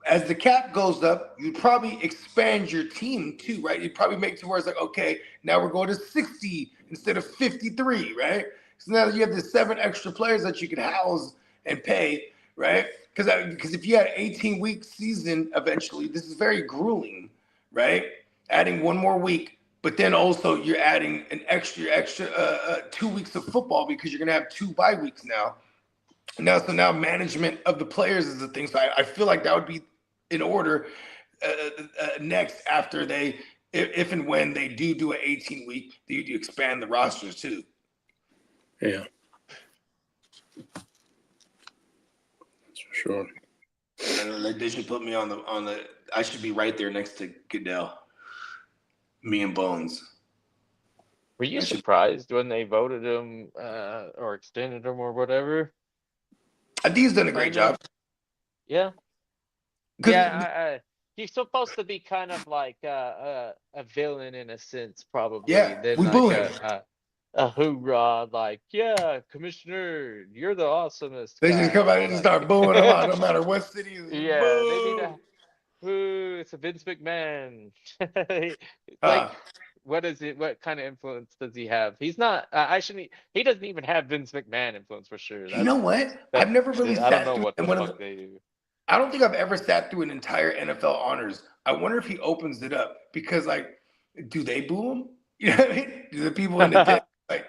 As the cap goes up, you'd probably expand your team too, right? You'd probably make it to where it's like, okay, now we're going to 60 instead of 53, right? So now you have the 7 extra players that you could house and pay, right? Because if you had an 18-week season eventually, this is very grueling, right? Adding one more week, But then also you're adding an extra 2 weeks of football because you're gonna have 2 bye weeks now. So now management of the players is a thing. So I feel like that would be in order next after they, if and when they do an 18-week, you expand the rosters too. Yeah, that's for sure. And they should put me on the. I should be right there next to Goodell. Me and Bones. Were you surprised when they voted him or extended him or whatever? I think he's done a great job. Yeah. Yeah, he's supposed to be kind of like a villain in a sense, probably. Yeah, Then we like boo him. a hoorah, like, yeah, Commissioner, you're the awesomest They guy. just come out and just start booing him out, no matter what city. Yeah, Boo! they need to. Ooh, it's a Vince McMahon. Like, what is it? What kind of influence does he have? He's not. He doesn't even have Vince McMahon influence for sure. You know what? I've never really I sat don't know through what the one fuck of the, they do. I don't think I've ever sat through an entire NFL honors. I wonder if he opens it up because, like, do they boo him? You know what I mean? Do the people in the tent, like,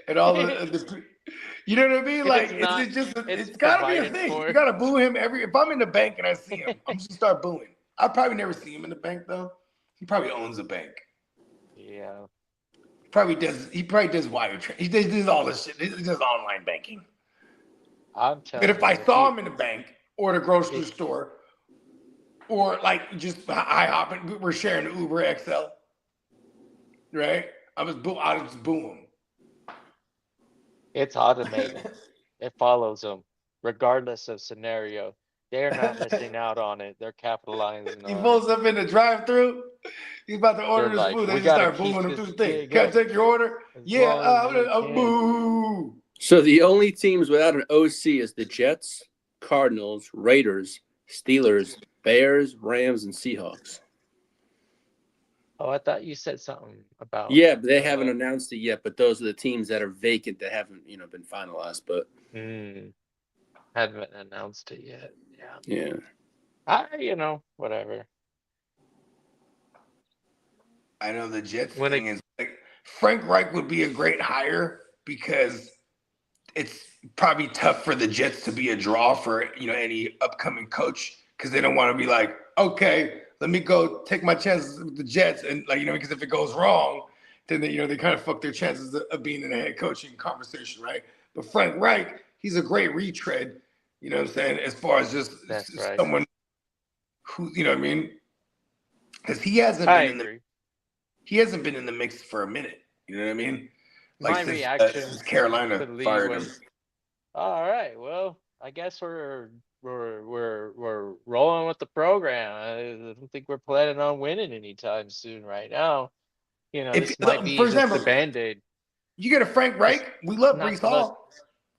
and all the you know what I mean? Like, it's gotta be a thing. You gotta boo him if I'm in the bank and I see him, I'm just gonna start booing. I'll probably never see him in the bank though. He probably owns a bank. Yeah. He probably does wire he does all this shit. He does online banking. I'm telling But if I saw him in the bank or the grocery store, or like just high hopping, we're sharing the Uber XL, right? I just boo him. It's automated. It follows them, regardless of scenario. They're not missing out on it. They're capitalizing He on pulls it. up in the drive-through. He's about to order They're his like, food. They we just gotta start keep booing him this through the thing. gig Can I up take your order? as Yeah, long as we can. boo. So the only teams without an OC is the Jets, Cardinals, Raiders, Steelers, Bears, Rams, and Seahawks. Oh, I thought you said something about. Yeah, but they haven't announced it yet. But those are the teams that are vacant that haven't, been finalized. But Haven't announced it yet. yeah, whatever. I know the Jets thing is like Frank Reich would be a great hire because it's probably tough for the Jets to be a draw for any upcoming coach because they don't want to be like, okay, let me go take my chances with the Jets and because if it goes wrong, then they kind of fuck their chances of being in a head coaching conversation, right? But Frank Reich, he's a great retread, you know what I'm saying, as far as just someone who, you know what I mean? Because he hasn't been in the mix for a minute, you know what I mean? Like My reaction since Carolina fired him. All right, well, I guess we're rolling with the program. I don't think we're planning on winning anytime soon right now. This might be just a Band-Aid. You get a Frank Reich. We love Breece Hall.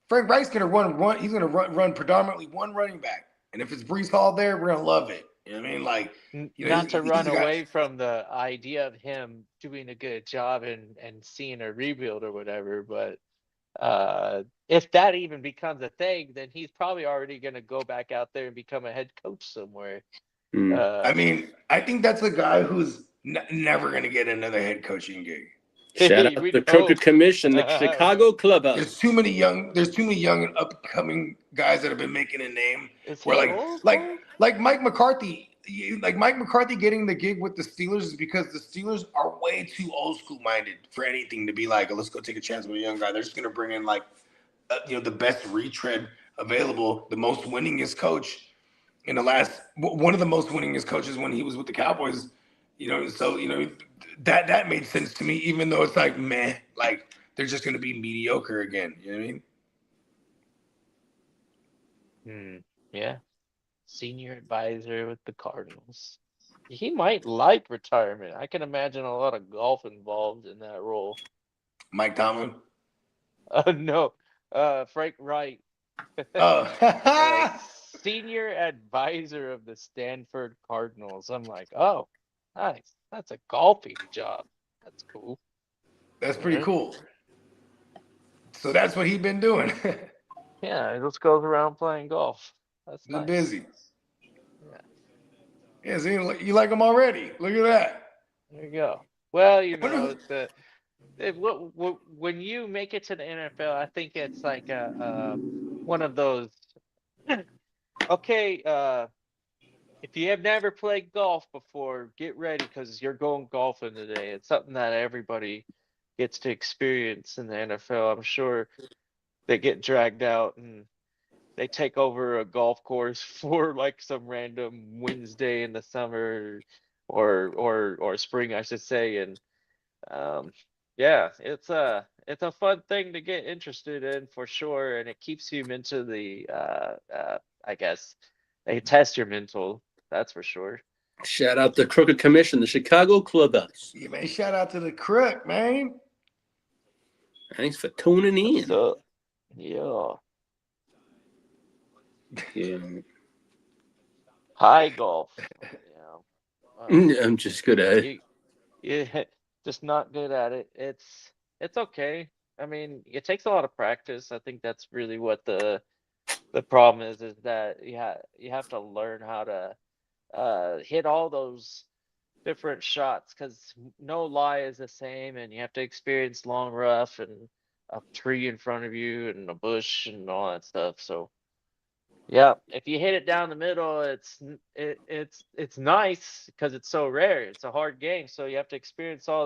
Frank Reich's gonna run. He's gonna run predominantly one running back, and if it's Breece Hall there, we're gonna love it. You know what I mean? Like, not to run away from the idea of him doing a good job and seeing a rebuild or whatever, but if that even becomes a thing, then he's probably already going to go back out there and become a head coach somewhere. I mean, I think that's a guy who's never going to get another head coaching gig. Shout out the Crooked Commission, the Chicago Clubhouse. There's too many young and upcoming guys that have been making a name. Where like Mike McCarthy. Like Mike McCarthy getting the gig with the Steelers is because the Steelers are way too old school minded for anything to be like, let's go take a chance with a young guy. They're just going to bring in the best retread available, the most winningest coach in one of the most winningest coaches when he was with the Cowboys. So that made sense to me, even though it's like, meh, like they're just going to be mediocre again. You know what I mean? Yeah. Senior advisor with the Cardinals. He might like retirement. I can imagine a lot of golf involved in that role. Mike Tomlin? No. Frank Wright. Senior advisor of the Stanford Cardinals. I'm like, oh, nice. That's a golfing job. That's cool. That's pretty cool. So that's what he's been doing. Yeah, he just goes around playing golf. That's nice. Busy. Yeah, see, you like him already. Look at that. There you go. Well, Wonder who- when you make it to the NFL, I think it's like one of those. Okay, if you have never played golf before, get ready because you're going golfing today. It's something that everybody gets to experience in the NFL. I'm sure they get dragged out and they take over a golf course for like some random Wednesday in the summer or spring, I should say. And um, yeah, it's a fun thing to get interested in for sure, and it keeps you into the I guess they test your mental. That's for sure. Shout out the Crooked Commission, the Chicago Clubhouse. Yeah, man. Shout out to the crook, man. Thanks for tuning in. So yeah, Yeah. high golf. I'm just good at it. You yeah, just not good at it. It's okay. I mean, it takes a lot of practice. I think that's really what the problem is that you have to learn how to hit all those different shots because no lie is the same, and you have to experience long rough and a tree in front of you and a bush and all that stuff. So yeah, if you hit it down the middle, it's nice because it's so rare. It's a hard game, so you have to experience all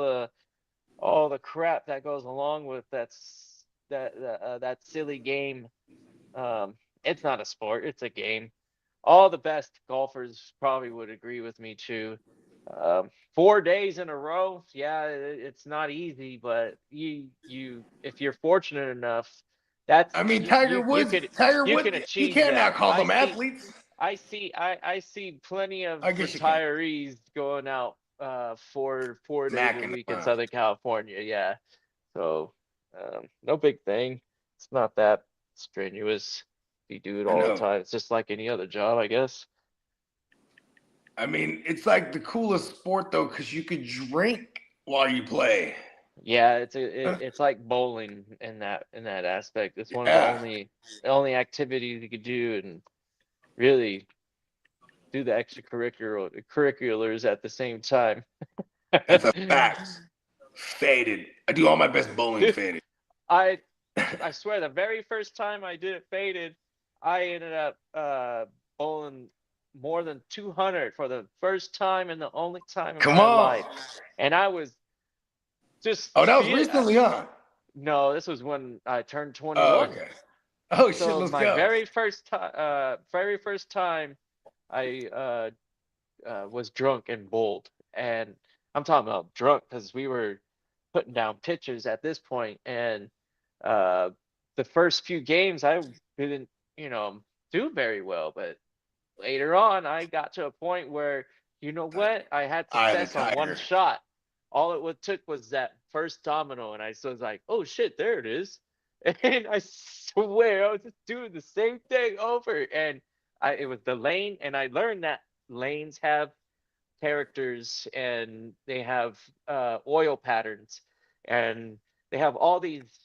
the crap that goes along with that silly game. It's not a sport, it's a game. All the best golfers probably would agree with me too. 4 days in a row, yeah, it's not easy, but you if you're fortunate enough, I mean, Tiger Woods. Tiger you Woods. can You achieve can't now that. call them athletes. I see plenty of I guess you can. retirees going out 4 days a Macking week in them. Southern California. Yeah. So no big thing. It's not that strenuous. You do it I all the know. time. It's just like any other job, I guess. I mean, it's like the coolest sport though, because you could drink while you play. Yeah, it's like bowling in that aspect. It's one of Yeah, the only activities you could do and really do the curriculars at the same time. that's a fact. Faded. I do all my best bowling faded. I I swear the very first time I did it faded, I ended up bowling more than 200 for the first time and the only time in Come my on. life. And I was just Oh, that was feel recently, huh? no, this was when I turned Oh, 21. okay. Oh shit, So let's my go. very first time I was drunk and bowled. And I'm talking about drunk because we were putting down pitches at this point, and uh, the first few games I didn't, do very well, but later on I got to a point where, you know what, I had Eye of the success on one tiger. shot. All it would took was that first domino, and I was like, oh shit, there it is. And I swear I was just doing the same thing over, and it was the lane, and I learned that lanes have characters and they have oil patterns and they have all these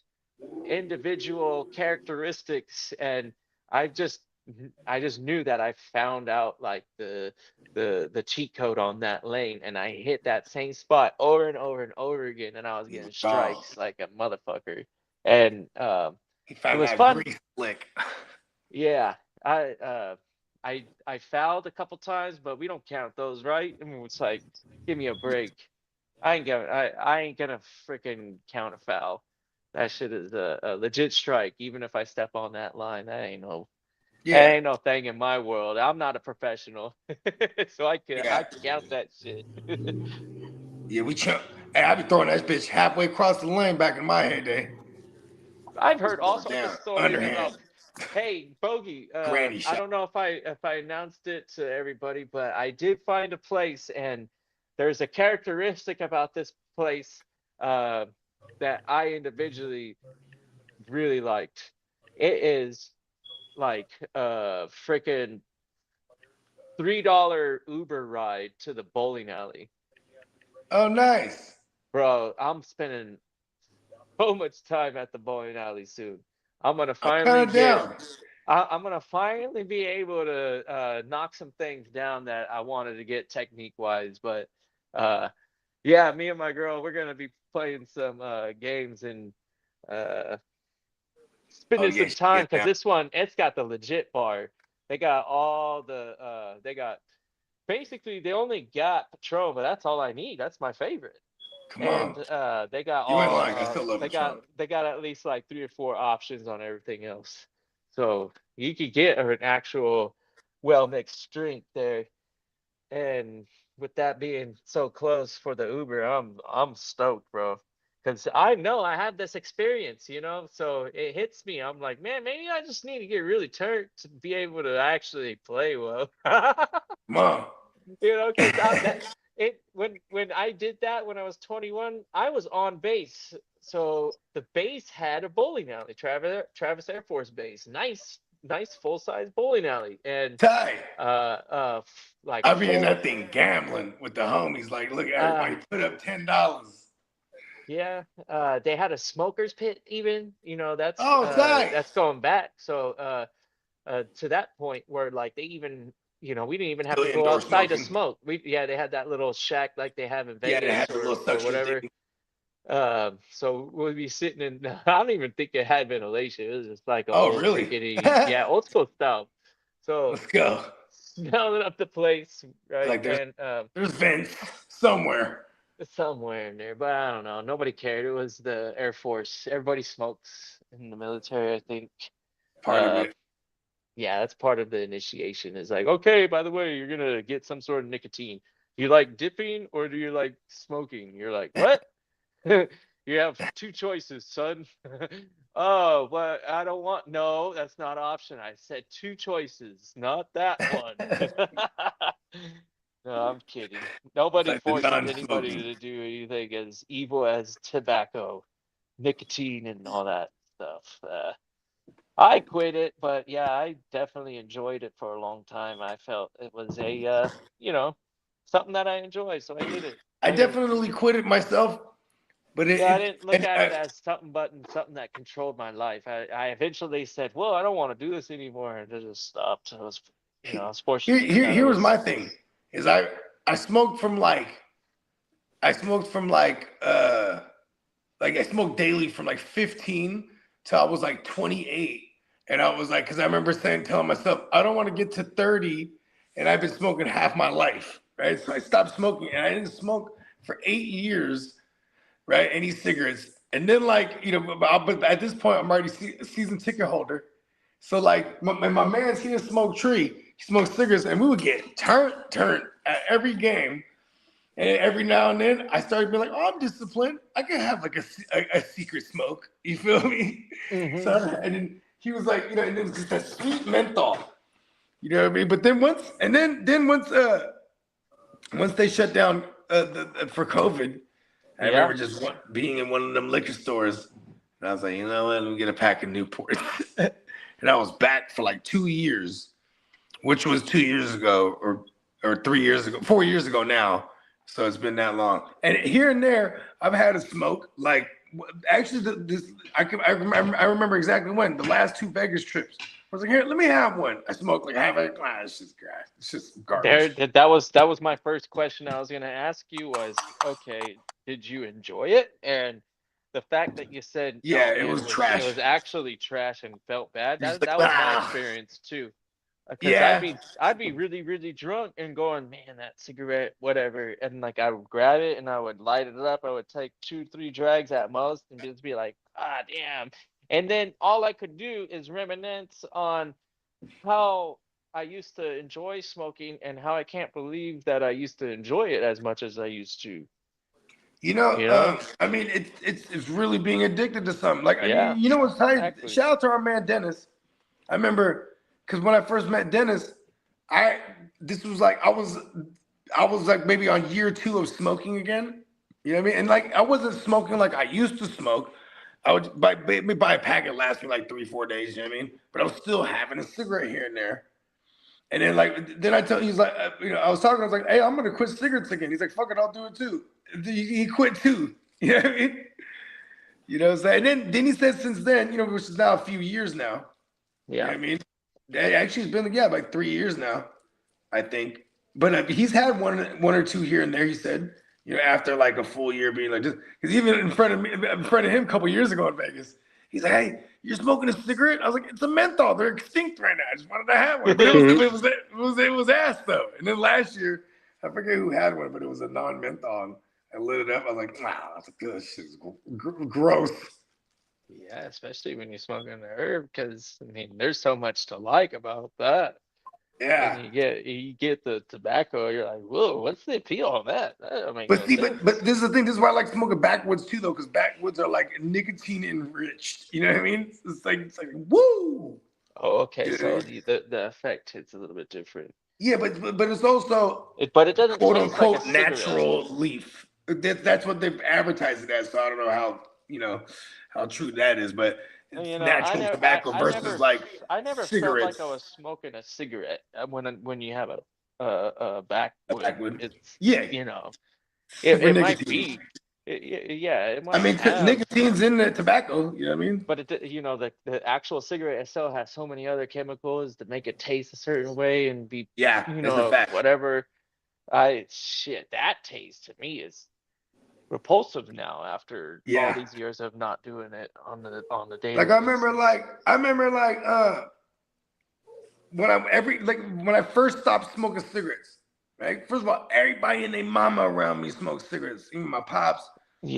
individual characteristics, and I just I just knew that I found out like the cheat code on that lane, and I hit that same spot over and over and over again, and I was getting Oh, strikes like a motherfucker. And he it found was that fun. grease slick. Yeah, I fouled a couple times, but we don't count those, right? I mean, it's like, give me a break. I ain't gonna freaking count a foul. That shit is a legit strike, even if I step on that line. That Yeah, ain't no thing in my world. I'm not a professional, so I yeah, can count that shit. yeah. We chump. Hey, I be throwing that bitch halfway across the lane back in my heyday. I've heard all Going sorts of down, stories underhand, about. Hey, Bogey, granny I shot. don't know if I announced it to everybody, but I did find a place, and there's a characteristic about this place uh, that I individually really liked. It is like a freaking $3 Uber ride to the bowling alley. Oh, nice. Bro, I'm spending so much time at the bowling alley soon. I'm gonna I'm finally kind of get down. I'm gonna finally be able to knock some things down that I wanted to get technique wise, but uh, Yeah, me and my girl, we're gonna be playing some games and uh Oh spending yeah, some she time gets because down. this one it's got the legit bar. They got all the they got basically they only got Patron, but that's all I need. That's my favorite. Come on, And they got you ain't all lying. I still love Patron. they got at least like 3 or 4 options on everything else. So you could get an actual well mixed drink there. And with that being so close for the Uber, I'm stoked, bro. Because I know I had this experience, so it hits me. I'm like, man, maybe I just need to get really turned to be able to actually play well. Come on. Because it when I did that when I was 21, I was on base. So the base had a bowling alley, Travis Air Force Base, nice full size bowling alley, and Ty, like I be in full that thing gambling with the homies. Like, look, uh everybody put up $10. yeah, they had a smokers pit even, Oh, Ty. that's going back. So to that point where like they even we didn't even have Still to go indoor outside to smoking. smoke. They had that little shack like they have in Yeah, they Vegas had the little or suction whatever. thing. So we'd be sitting in I don't even think it had ventilation. It was just like a Oh, old really? rickety, yeah, old school stuff. So Let's go. smelling up the place, right? Like, And there's vents somewhere. somewhere in there, but I don't know. Nobody cared. It was the Air Force. Everybody smokes in the military, I think. Part of Uh, it. yeah, that's part of the initiation. Is like, okay, by the way, you're gonna get some sort of nicotine. Do you like dipping or do you like smoking? You're like, what? You have 2 choices, son. Oh, but I don't want. No, that's not an option. I said 2 choices, not that one. No, I'm kidding. It's Nobody like the forces anybody non-smoking. to do anything as evil as tobacco, nicotine, and all that stuff. I quit it, but yeah, I definitely enjoyed it for a long time. I felt it was you know, something that I enjoy, so I did it. I definitely quit it myself, but Yeah, I didn't look and at it as something that controlled my life. I eventually said, well, I don't want to do this anymore, and I just stopped. I was fortunate that it here was my was. thing is I smoked from I smoked from like I smoked daily from like 15 till I was like 28. And I was like, because I remember telling myself, I don't want to get to 30 and I've been smoking half my life, right? So I stopped smoking and I didn't smoke for 8 years, right? Any cigarettes. And then but at this point, I'm already a season ticket holder. So like my man's, he didn't smoke tree, he smoked cigarettes, and we would get turned at every game. And every now and then, I started being like, "Oh, I'm disciplined. I can have like a secret smoke." You feel me? So, Hmm. and then he was like, and it was just that sweet menthol. You know what I mean? But then once they shut down for COVID, I Yeah. remember just being in one of them liquor stores, and I was like, you know what? Let me get a pack of Newport. And I was back for like 2 years, which was 2 years ago or 3 years ago, 4 years ago now. So it's been that long. And here and there, I've had a smoke. Like actually, I remember exactly when the last 2 Vegas trips. I was like, here, let me have one. I smoked like half it. It's just grass. It's just There, garbage. that was my first question I was gonna ask you was, okay, did you enjoy it? And the fact that you said, Yeah, oh it man, was it trash. was actually trash and felt bad. You're just That like, that was my experience too. Because yeah, I'd be really, really drunk and going, man, that cigarette, whatever. And like I would grab it and I would light it up. I would take 2, 3 drags at most and just be like, ah damn. And then all I could do is reminisce on how I used to enjoy smoking and how I can't believe that I used to enjoy it as much as I used to. You know? I mean, it's really being addicted to something. Like, Yeah, what's tight? exactly. Shout out to our man Dennis. I remember because when I first met Dennis, I this was like I was like maybe on year 2 of smoking again. You know what I mean? And like I wasn't smoking like I used to smoke. I would buy a packet last me like 3 4 days. You know what I mean? But I was still having a cigarette here and there. And then then I tell he's like I was talking. I was like, hey, I'm gonna quit cigarettes again. He's like, fuck it, I'll do it too. He quit too. You know what I mean? You know what I'm saying? And then he said since then, which is now a few years now. You know Yeah. what I mean? Actually, it's been like 3 years now, I think. But he's had one or two here and there. He said, You know, after like a full year being like, just because even in front of me, in front of him, a couple years ago in Vegas, he's like, "Hey, you're smoking a cigarette?" I was like, "It's a menthol. They're extinct right now. I just wanted to have one." But it was ass though. And then last year, I forget who had one, but it was a non-menthol. I lit it up. I was like, "Wow, that's good. This shit's gross." Yeah, especially when you're smoking the herb, because I mean, there's so much to like about that. Then Yeah. you get the tobacco, you're like, whoa, what's the appeal on that? That don't make But no see, but sense. this is the thing. This is why I like smoking backwoods too, though, because backwoods are like nicotine enriched. You know what I mean? It's like woo. Oh, okay, You know what I so mean? the effect hits a little bit different. Yeah, but it's also But it doesn't quote taste like a unquote cigarette. natural leaf. That's what they've advertised it as. So I don't know how true that is, but And, it's natural tobacco I versus like I never felt like I cigarettes. was smoking a cigarette when you have a A backwood. backwood. It's Yeah, you know super it might nicotine. be yeah, it I might mean, have. nicotine's in the tobacco. You know what I mean? But the actual cigarette itself has so many other chemicals that make it taste a certain way and be, Yeah, that's a fact. whatever. I shit, that taste to me is repulsive now after all Yeah. these years of not doing it on the daily Like basis. I remember like when I first stopped smoking cigarettes, right? First of all, everybody and their mama around me smoked cigarettes, even my pops.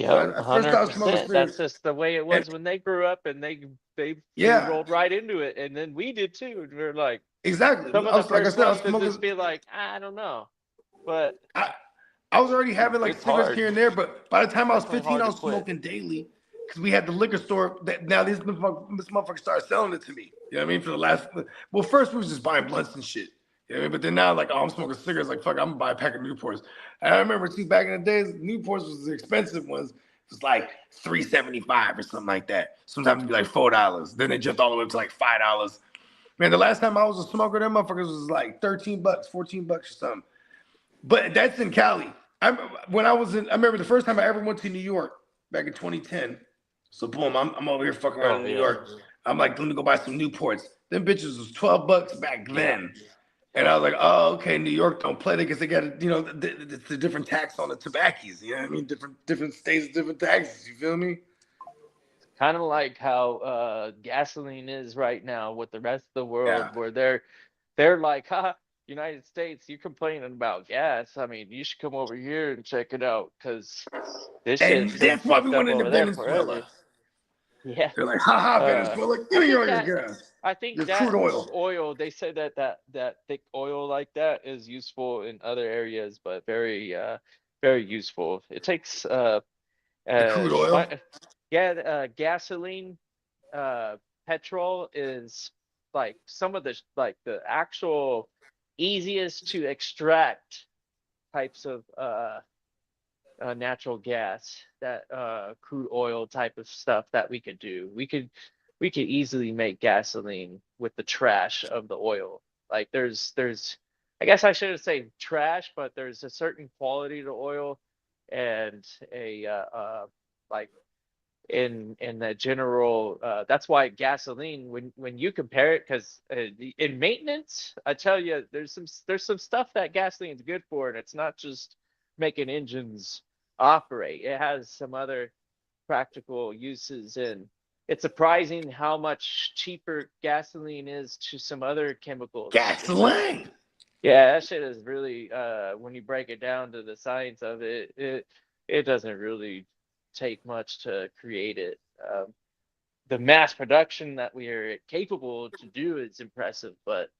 So Yep, I first hundred started smoking percent. That's cigarettes, just the way it and was when they grew up, and they yeah, rolled right into it, and then we did too. And we are like, exactly. some of I the was like I first said, I ones was to just smoking. be like, I don't know, but I I was already having like it's cigarettes hard. here and there, but by the time I was Definitely 15, hard I to was quit. smoking daily because we had the liquor store. That now this motherfucker started selling it to me. You know what I mean? For the last, well, first we was just buying blunts and shit. You know what I mean? But then now, like, oh, I'm smoking cigarettes. Like, fuck, I'm gonna buy a pack of Newports. And I remember too back in the days, Newports was the expensive ones. It was like $3.75 or something like that. Sometimes it'd be like $4. Then they jumped all the way up to like $5. Man, the last time I was a smoker, them motherfuckers was like $13, $14 or something. But that's in Cali. I remember the first time I ever went to New York back in 2010. So boom, I'm over here fucking around Oh in New yeah. York. I'm like, let me go buy some Newports. Them bitches was $12 back Yeah. then. And I was like, oh, okay, New York don't play that because they got, it's the different tax on the tobaccos. You know what I mean? Different states, different taxes. You feel me? Kind of like how gasoline is right now with the rest of the Yeah. world, where they're like, ha, United States, you're complaining about gas. I mean, you should come over here and check it out because this And shit's been that's why we fucked went up into over there forever. Venezuela. Yeah. They're like, ha ha, Uh, Venezuela, give I me think all your that gas, I think your crude that oil. oil, they say that thick oil like that is useful in other areas, but very useful. It takes The crude oil. yeah, gasoline, uh, petrol is like some of the actual easiest to extract types of natural gas, that crude oil type of stuff that we could do. We could easily make gasoline with the trash of the oil. Like there's I guess I shouldn't say trash, but there's a certain quality to oil and a like in the general that's why gasoline, when you compare it, because in maintenance, I tell you, there's some stuff that gasoline is good for, and it's not just making engines operate. It has some other practical uses, and it's surprising how much cheaper gasoline is to some other chemicals. Gasoline. Yeah, that shit is really when you break it down to the science of it, it doesn't really take much to create it. The mass production that we are capable to do is impressive, but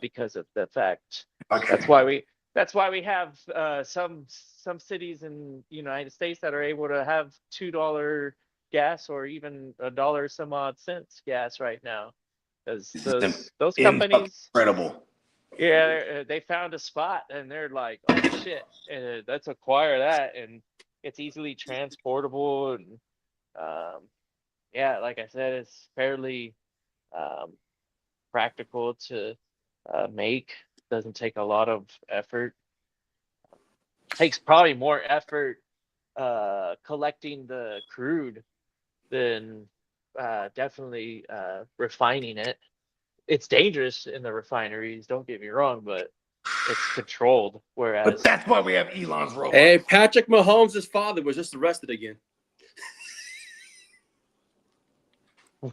because of the fact that's Okay. why we that's why we have some cities in the United States that are able to have $2 gas or even a dollar some odd cents gas right now, because This is those companies, incredible. yeah, they found a spot and they're like, oh shit, let's acquire that, and it's easily transportable, and um, yeah, like I said, it's fairly um, practical to make. Doesn't take a lot of effort. Takes probably more effort collecting the crude than definitely refining it. It's dangerous in the refineries, don't get me wrong, but it's controlled. But Whereas that's why we have Elon's robot. Hey, Patrick Mahomes' father was just arrested again.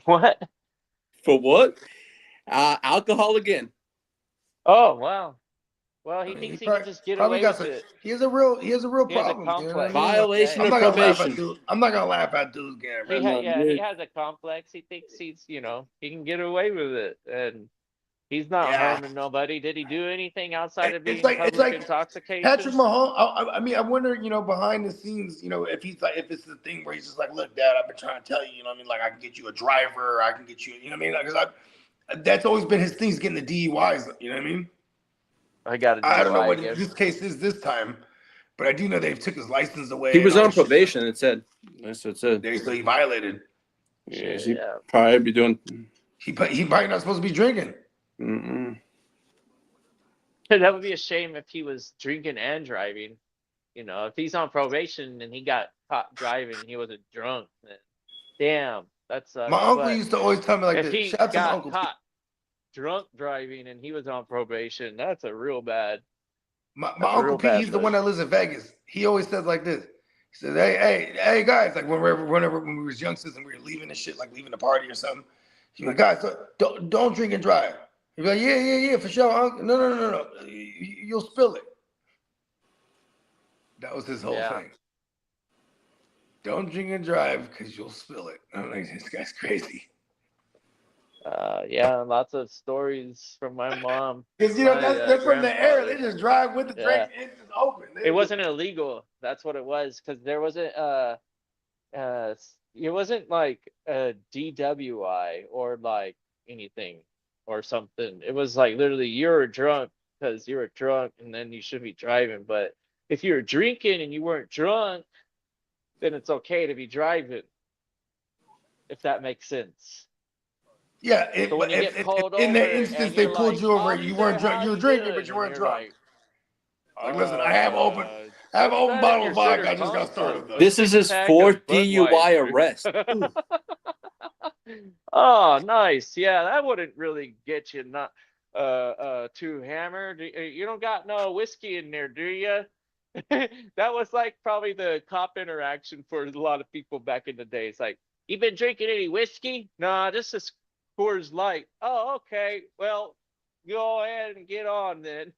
what? For what? Alcohol again. Oh wow. Well, I he mean, thinks he can just get probably away got with some. it. He has a real He has a problem. You know what I complex. mean? Violation I'm of not gonna laugh probation. at dude. I'm not gonna laugh at dudes getting arrested. He has a complex. He thinks he can get away with it, and he's not Yeah. harming nobody. Did he do anything outside of It's being like public Patrick intoxication? Mahomes. I mean, I wonder, behind the scenes, if he's like, if it's the thing where he's just like, look, Dad, I've been trying to tell you, what I mean, like I can get you a driver, I can get you, what I mean, because that's always been his thing, is getting the DUIs, you know what I mean? I got a DUI. I don't know what again. this case is this time, but I do know they took his license away. He was and all on that shit. probation. It said. That's what it said. So he violated. Yeah, Shit, he yeah. probably be doing. He probably not supposed to be drinking. Mm-mm. That would be a shame if he was drinking and driving. If he's on probation and he got caught driving, he wasn't drunk. Then, damn, that sucks. My uncle But used to always tell me like if this. he Shout out to my got uncle. caught drunk driving and he was on probation, that's a real bad. My That's a uncle real Pete, bad he's the one that lives in Vegas. He always says like this. He says, hey, guys, like whenever when we was youngsters and we were leaving and shit, like leaving the party or something. He's like, guys, don't drink and drive. He'd be like, yeah, for sure, uncle. No. You'll spill it. That was his whole thing. Don't drink and drive because you'll spill it. I'm like, this guy's crazy. Yeah, lots of stories from my mom. Because they're from the air. They just drive with the drink. It's just open. It wasn't illegal. That's what it was, because there wasn't it wasn't like a DWI or like anything or something. It was like literally you were drunk because you were drunk and then you should be driving. But if you were drinking and you weren't drunk, then it's okay to be driving. If that makes sense. Yeah, So when you get pulled in over that instance, and they you're pulled like, you over. You "Officer, weren't drunk. how You were you drinking, doing?" but you And weren't you're drunk. like, Listen, I have open put that in your bottles of vodka. center I just got started. console. Though. This is his Six-pack fourth of DUI Budweiser. arrest. Oh, nice. Yeah, that wouldn't really get you not too hammered. You don't got no whiskey in there, do you? That was like probably the cop interaction for a lot of people back in the day. It's like, you been drinking any whiskey? Nah, this is Coors Light. Oh, okay. Well, go ahead and get on then.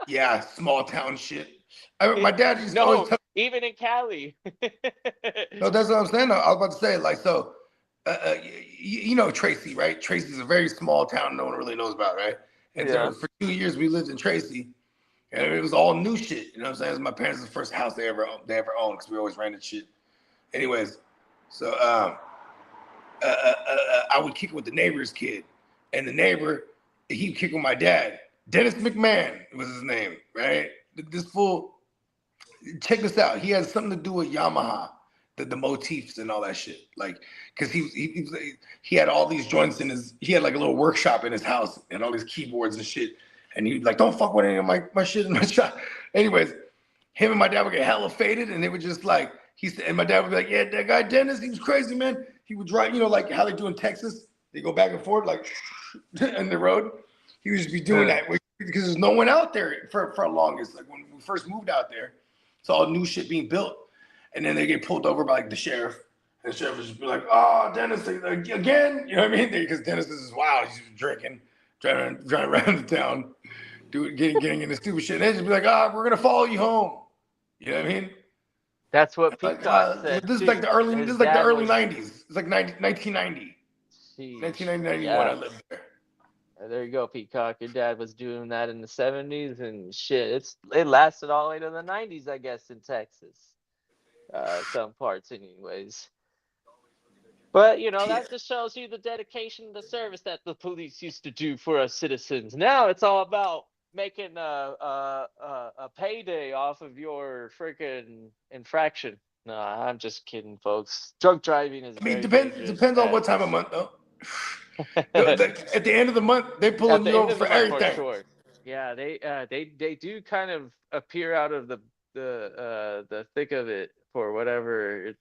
Yeah, small town shit. My dad used to always tell. Even in Cali. No, that's what I'm saying. I was about to say, like, so, you know Tracy, right? Tracy's a very small town no one really knows about, right? And so for 2 years we lived in Tracy, and it was all new shit. You know what I'm saying? It was my parents' first house they ever owned because we always rented shit. Anyways, so I would kick it with the neighbor's kid, and the neighbor he would kick with my dad. Dennis McMahon was his name, right? This fool. Check this out. He had something to do with Yamaha, the motifs and all that shit. Like, cause he had all these joints in he had like a little workshop in his house and all these keyboards and shit. And he was like, don't fuck with any of my shit in my shop. Anyways, him and my dad would get hella faded and they would just like, and my dad would be like, yeah, that guy Dennis, he was crazy, man. He would drive, like how they do in Texas. They go back and forth like in the road. He would just be doing that because there's no one out there for a longest. Like when we first moved out there, it's all new shit being built. And then they get pulled over by like the sheriff. And the sheriff would just be like, oh, Dennis, again? You know what I mean? Because Dennis is wild. He's drinking, driving around the town, getting into stupid shit. And they just be like, we're going to follow you home. You know what I mean? That's what Peacock said. This is like the early 90s. It's like 1990. Jeez. 1991, I lived there. There you go, Peacock. Your dad was doing that in the 70s and shit. It lasted all the way to the 90s, I guess, in Texas. Some parts, anyways. But that just shows you the dedication and the service that the police used to do for us citizens. Now it's all about making a payday off of your freaking infraction. No, I'm just kidding, folks. Drunk driving is. Depends on what time of month, though. At the end of the month, they pulling you over for everything. For sure. Yeah, they do kind of appear out of the thick of it for whatever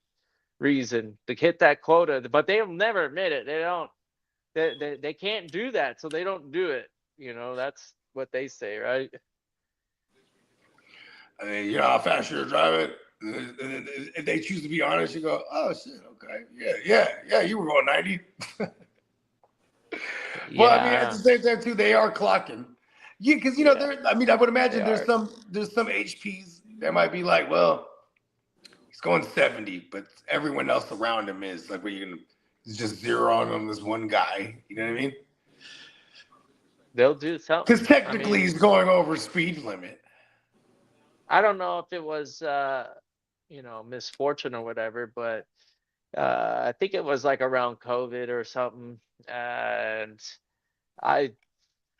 reason to hit that quota, but they'll never admit it. They don't. They can't do that, so they don't do it. That's what they say, right? I mean, you know how fast you're driving. If they choose to be honest, you go, oh shit, okay, yeah, you were going 90. Well, I mean, at the Yeah, same time too, they are clocking. Yeah, because you know, yeah, there. I mean, I would they imagine are. there's some HPs that might be like, well, he's going 70, but everyone else around him is like, where you can just zero in on this one guy. You know what I mean? They'll do Because something. I technically mean, he's going over speed limit. I don't know if it was misfortune or whatever, but I think it was like around COVID or something, and I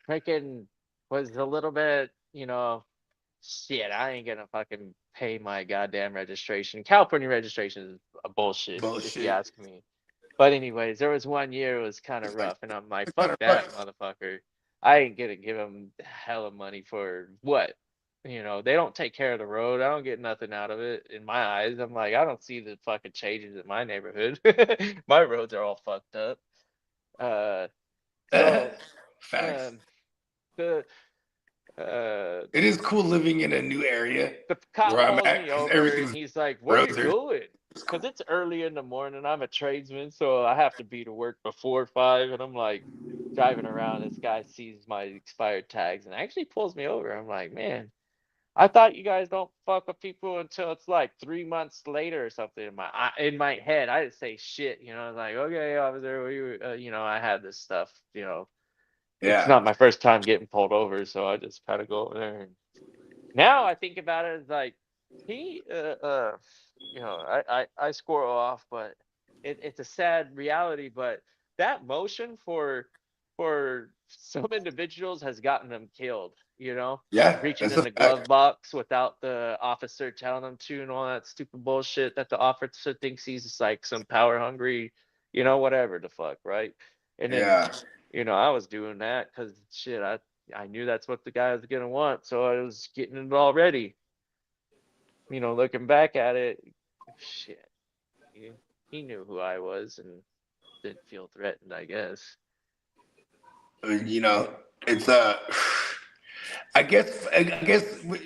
freaking was a little bit, shit, I ain't gonna fucking pay my goddamn registration. California registration is a bullshit, if you Bullshit. ask me. But anyways, there was one year it was kind of It's like rough, and I'm like, it's kind fuck of that rough. motherfucker. I ain't gonna give him hella money for what? They don't take care of the road. I don't get nothing out of it in my eyes. I'm like, I don't see the fucking changes in my neighborhood. My roads are all fucked up. Uh, so Facts. um, the uh It is cool living in a new area the cop where I'm pulls at me because over and everything's he's like, "Where you roads are. going?" It's Because cool. it's early in the morning. I'm a tradesman, so I have to be to work before 5. And I'm like driving around. This guy sees my expired tags and actually pulls me over. I'm like, man, I thought you guys don't fuck with people until it's like 3 months later or something. In my head, I didn't say shit. I was like, okay, officer, I had this stuff. It's Yeah. not my first time getting pulled over, so I just kind of go over there. And now I think about it as like he I score off, but it's a sad reality. But that motion for some individuals has gotten them killed, Yeah. reaching That's in a the fact. glove box without the officer telling them to, and all that stupid bullshit that the officer thinks he's just like some power hungry, whatever the fuck, right? And then Yeah. I was doing that because shit, I knew that's what the guy was gonna want, so I was getting it all ready. Looking back at it, shit, he, he knew who I was and didn't feel threatened, I guess. You know, it's I guess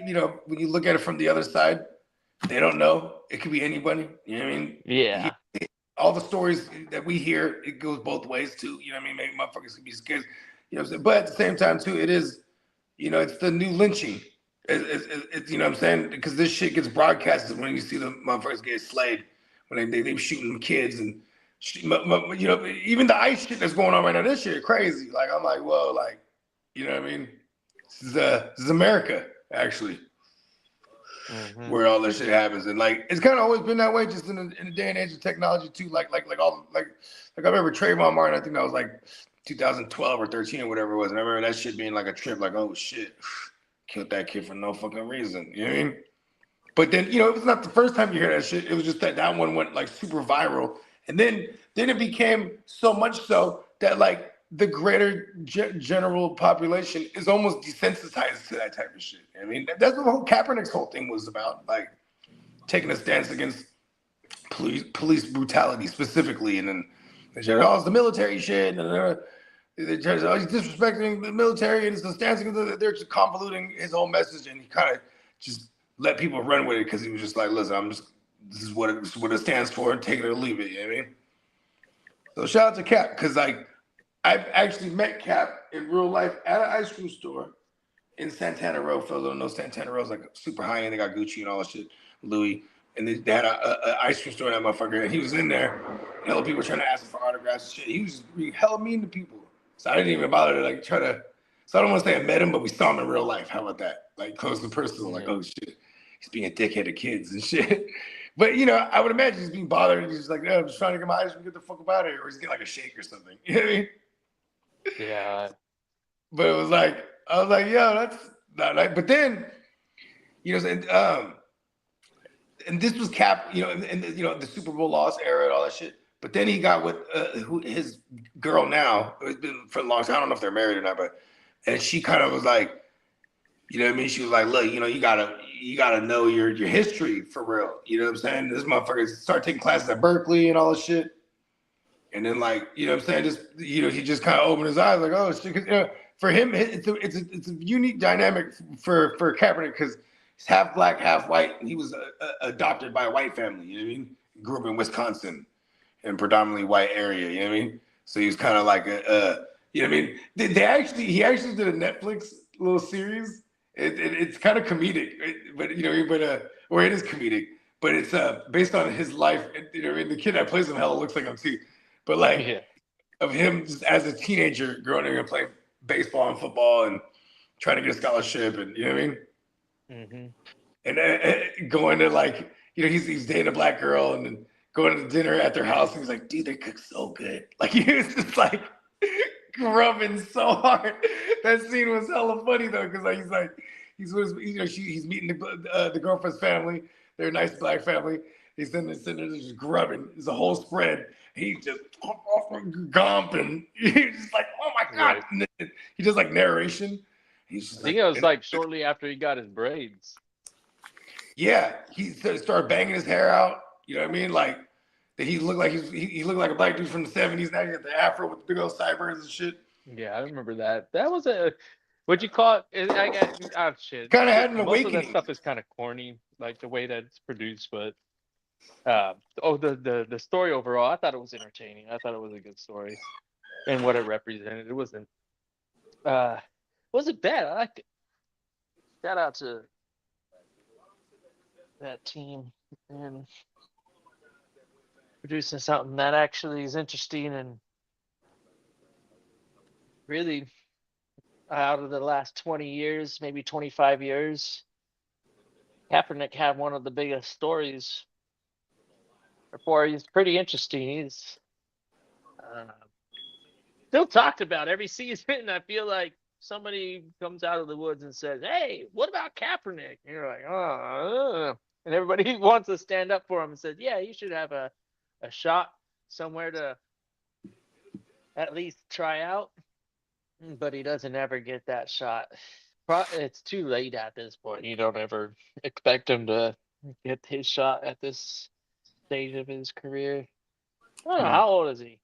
you know when you look at it from the other side, they don't know. It could be anybody. You know what I mean? Yeah, All the stories that we hear, it goes both ways too. You know what I mean? Maybe motherfuckers could be scared. You know what I'm saying? But at the same time too, it is, it's the new lynching. You know what I'm saying? Because this shit gets broadcasted when you see the motherfuckers get slayed when they shooting kids and even the ICE shit that's going on right now. This shit crazy. Like I'm like, whoa, like you know what I mean? This is America actually, hmm where all this shit happens, and like it's kind of always been that way, just in the day and age of technology too. Like I remember Trayvon Martin. I think that was like 2012 or 13 or whatever it was. And I remember that shit being like a trip. Like, oh shit, killed that kid for no fucking reason. You know what I mean? But then it was not the first time you hear that shit. It was just that one went like super viral, and then it became so much so that like the greater general population is almost desensitized to that type of shit. I mean, that's what the whole Kaepernick's whole thing was about, like taking a stance against police brutality specifically, and then they said, "Oh, it's the military shit," and they said, "Oh, he's disrespecting the military," and it's the stance against. They're just convoluting his whole message, and he kind of just let people run with it because he was just like, "Listen, this is what it stands for, and take it or leave it." You know what I mean? So shout out to Cap because like I've actually met Cap in real life at an ice cream store in Santana Row. For those who don't know, Santana Row is like super high end. They got Gucci and all that shit, Louis. And they had a ice cream store in that motherfucker. And he was in there. And hella people were trying to ask him for autographs and shit. He was just being hella mean to people. So I didn't even bother to like try to. So I don't want to say I met him, but we saw him in real life. How about that? Like close and personal. Like, yeah, oh shit, he's being a dickhead to kids and shit. But I would imagine he's being bothered. And he's just like, I'm just trying to get my ice cream, get the fuck up out of here, or he's getting like a shake or something. You know what I mean? yeah, But it was like I was like, yo, that's not like. But then, and this was Cap, and the Super Bowl loss era and all that shit. But then he got with his girl now. It's been for a long time. I don't know if they're married or not, and she kind of was like, you know what I mean? She was like, look, you gotta know your history for real. You know what I'm saying? This motherfucker started taking classes at Berkeley and all this shit. And then like, you know what I'm saying? Just he just kind of opened his eyes like, oh shit, for him, it's a unique dynamic for Kaepernick because he's half black, half white, and he was adopted by a white family. You know what I mean? Grew up in Wisconsin, in a predominantly white area. You know what I mean? So he was kind of like you know what I mean? He actually did a Netflix little series. It's kind of comedic, but you know, or it is comedic, but it's based on his life. You know, what I mean, the kid that plays him hella looks like him too, but like Yeah. of him just as a teenager growing up and playing baseball and football and trying to get a scholarship, and you know what I mean, Mm-hmm. and going to like he's dating a black girl and then going to dinner at their house and he's like, dude, they cook so good. Like he was just like grubbing so hard. That scene was hella funny though, because like he's with he's meeting the girlfriend's family. They're a nice black family. He's sitting there just grubbing. It's a whole spread. He's just gomping. He's just like, oh my god. Right. And then he does like narration. He's just I think it was like shortly after he got his braids. yeah, he started banging his hair out. You know what I mean? Like that he looked like he looked like a black dude from the 70s. Now he got the afro with the big old sideburns and shit. Yeah, I remember that. That was what'd you call it? I got shit. Kind of had an Most of awakening. that stuff is kind of corny, like the way that it's produced. But the story overall, I thought it was entertaining. I thought it was a good story, and what it represented. It wasn't bad. I liked it. Shout out to that team and producing something that actually is interesting and really out of the last 20 years, maybe 25 years, Kaepernick had one of the biggest stories. Therefore, he's pretty interesting. He's still talked about every season. I feel like somebody comes out of the woods and says, "Hey, what about Kaepernick?" And you're like, "Oh," and everybody wants to stand up for him and says, "Yeah, you should have a shot somewhere to at least try out." But he doesn't ever get that shot. It's too late at this point. You don't ever expect him to get his shot at this stage of his career. I don't know, how old is he?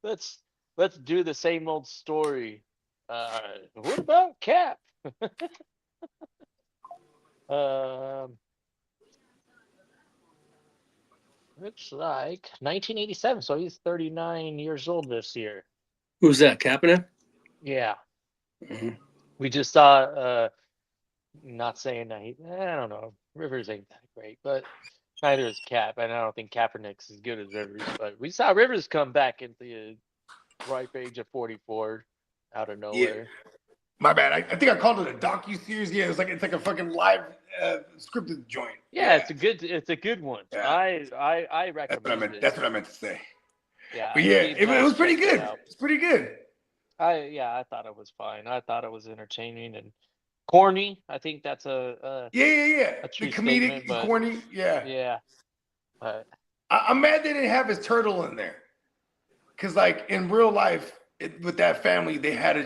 Let's do the same old story. What about Cap? Looks like 1987, so he's 39 years old this year. Who's that, Kaepernick? Yeah. Mhm. We just saw, not saying that I don't know, Rivers ain't that great, but neither is Cap, and I don't think Kaepernick's as good as Rivers, but we saw Rivers come back at the ripe age of 44 out of nowhere. My bad. I think I called it a docu-series. Yeah, it's like a fucking live scripted joint. Yeah, it's a good one. Yeah. I recommend it. That's what I meant to say. Yeah, But yeah, you it was pretty check it good. out. It's pretty good. I thought it was fine. I thought it was entertaining and corny. I think that's a Yeah. true The comedic, statement, but corny. Yeah. yeah. But I'm mad they didn't have his turtle in there. Cause like in real life, with that family, they had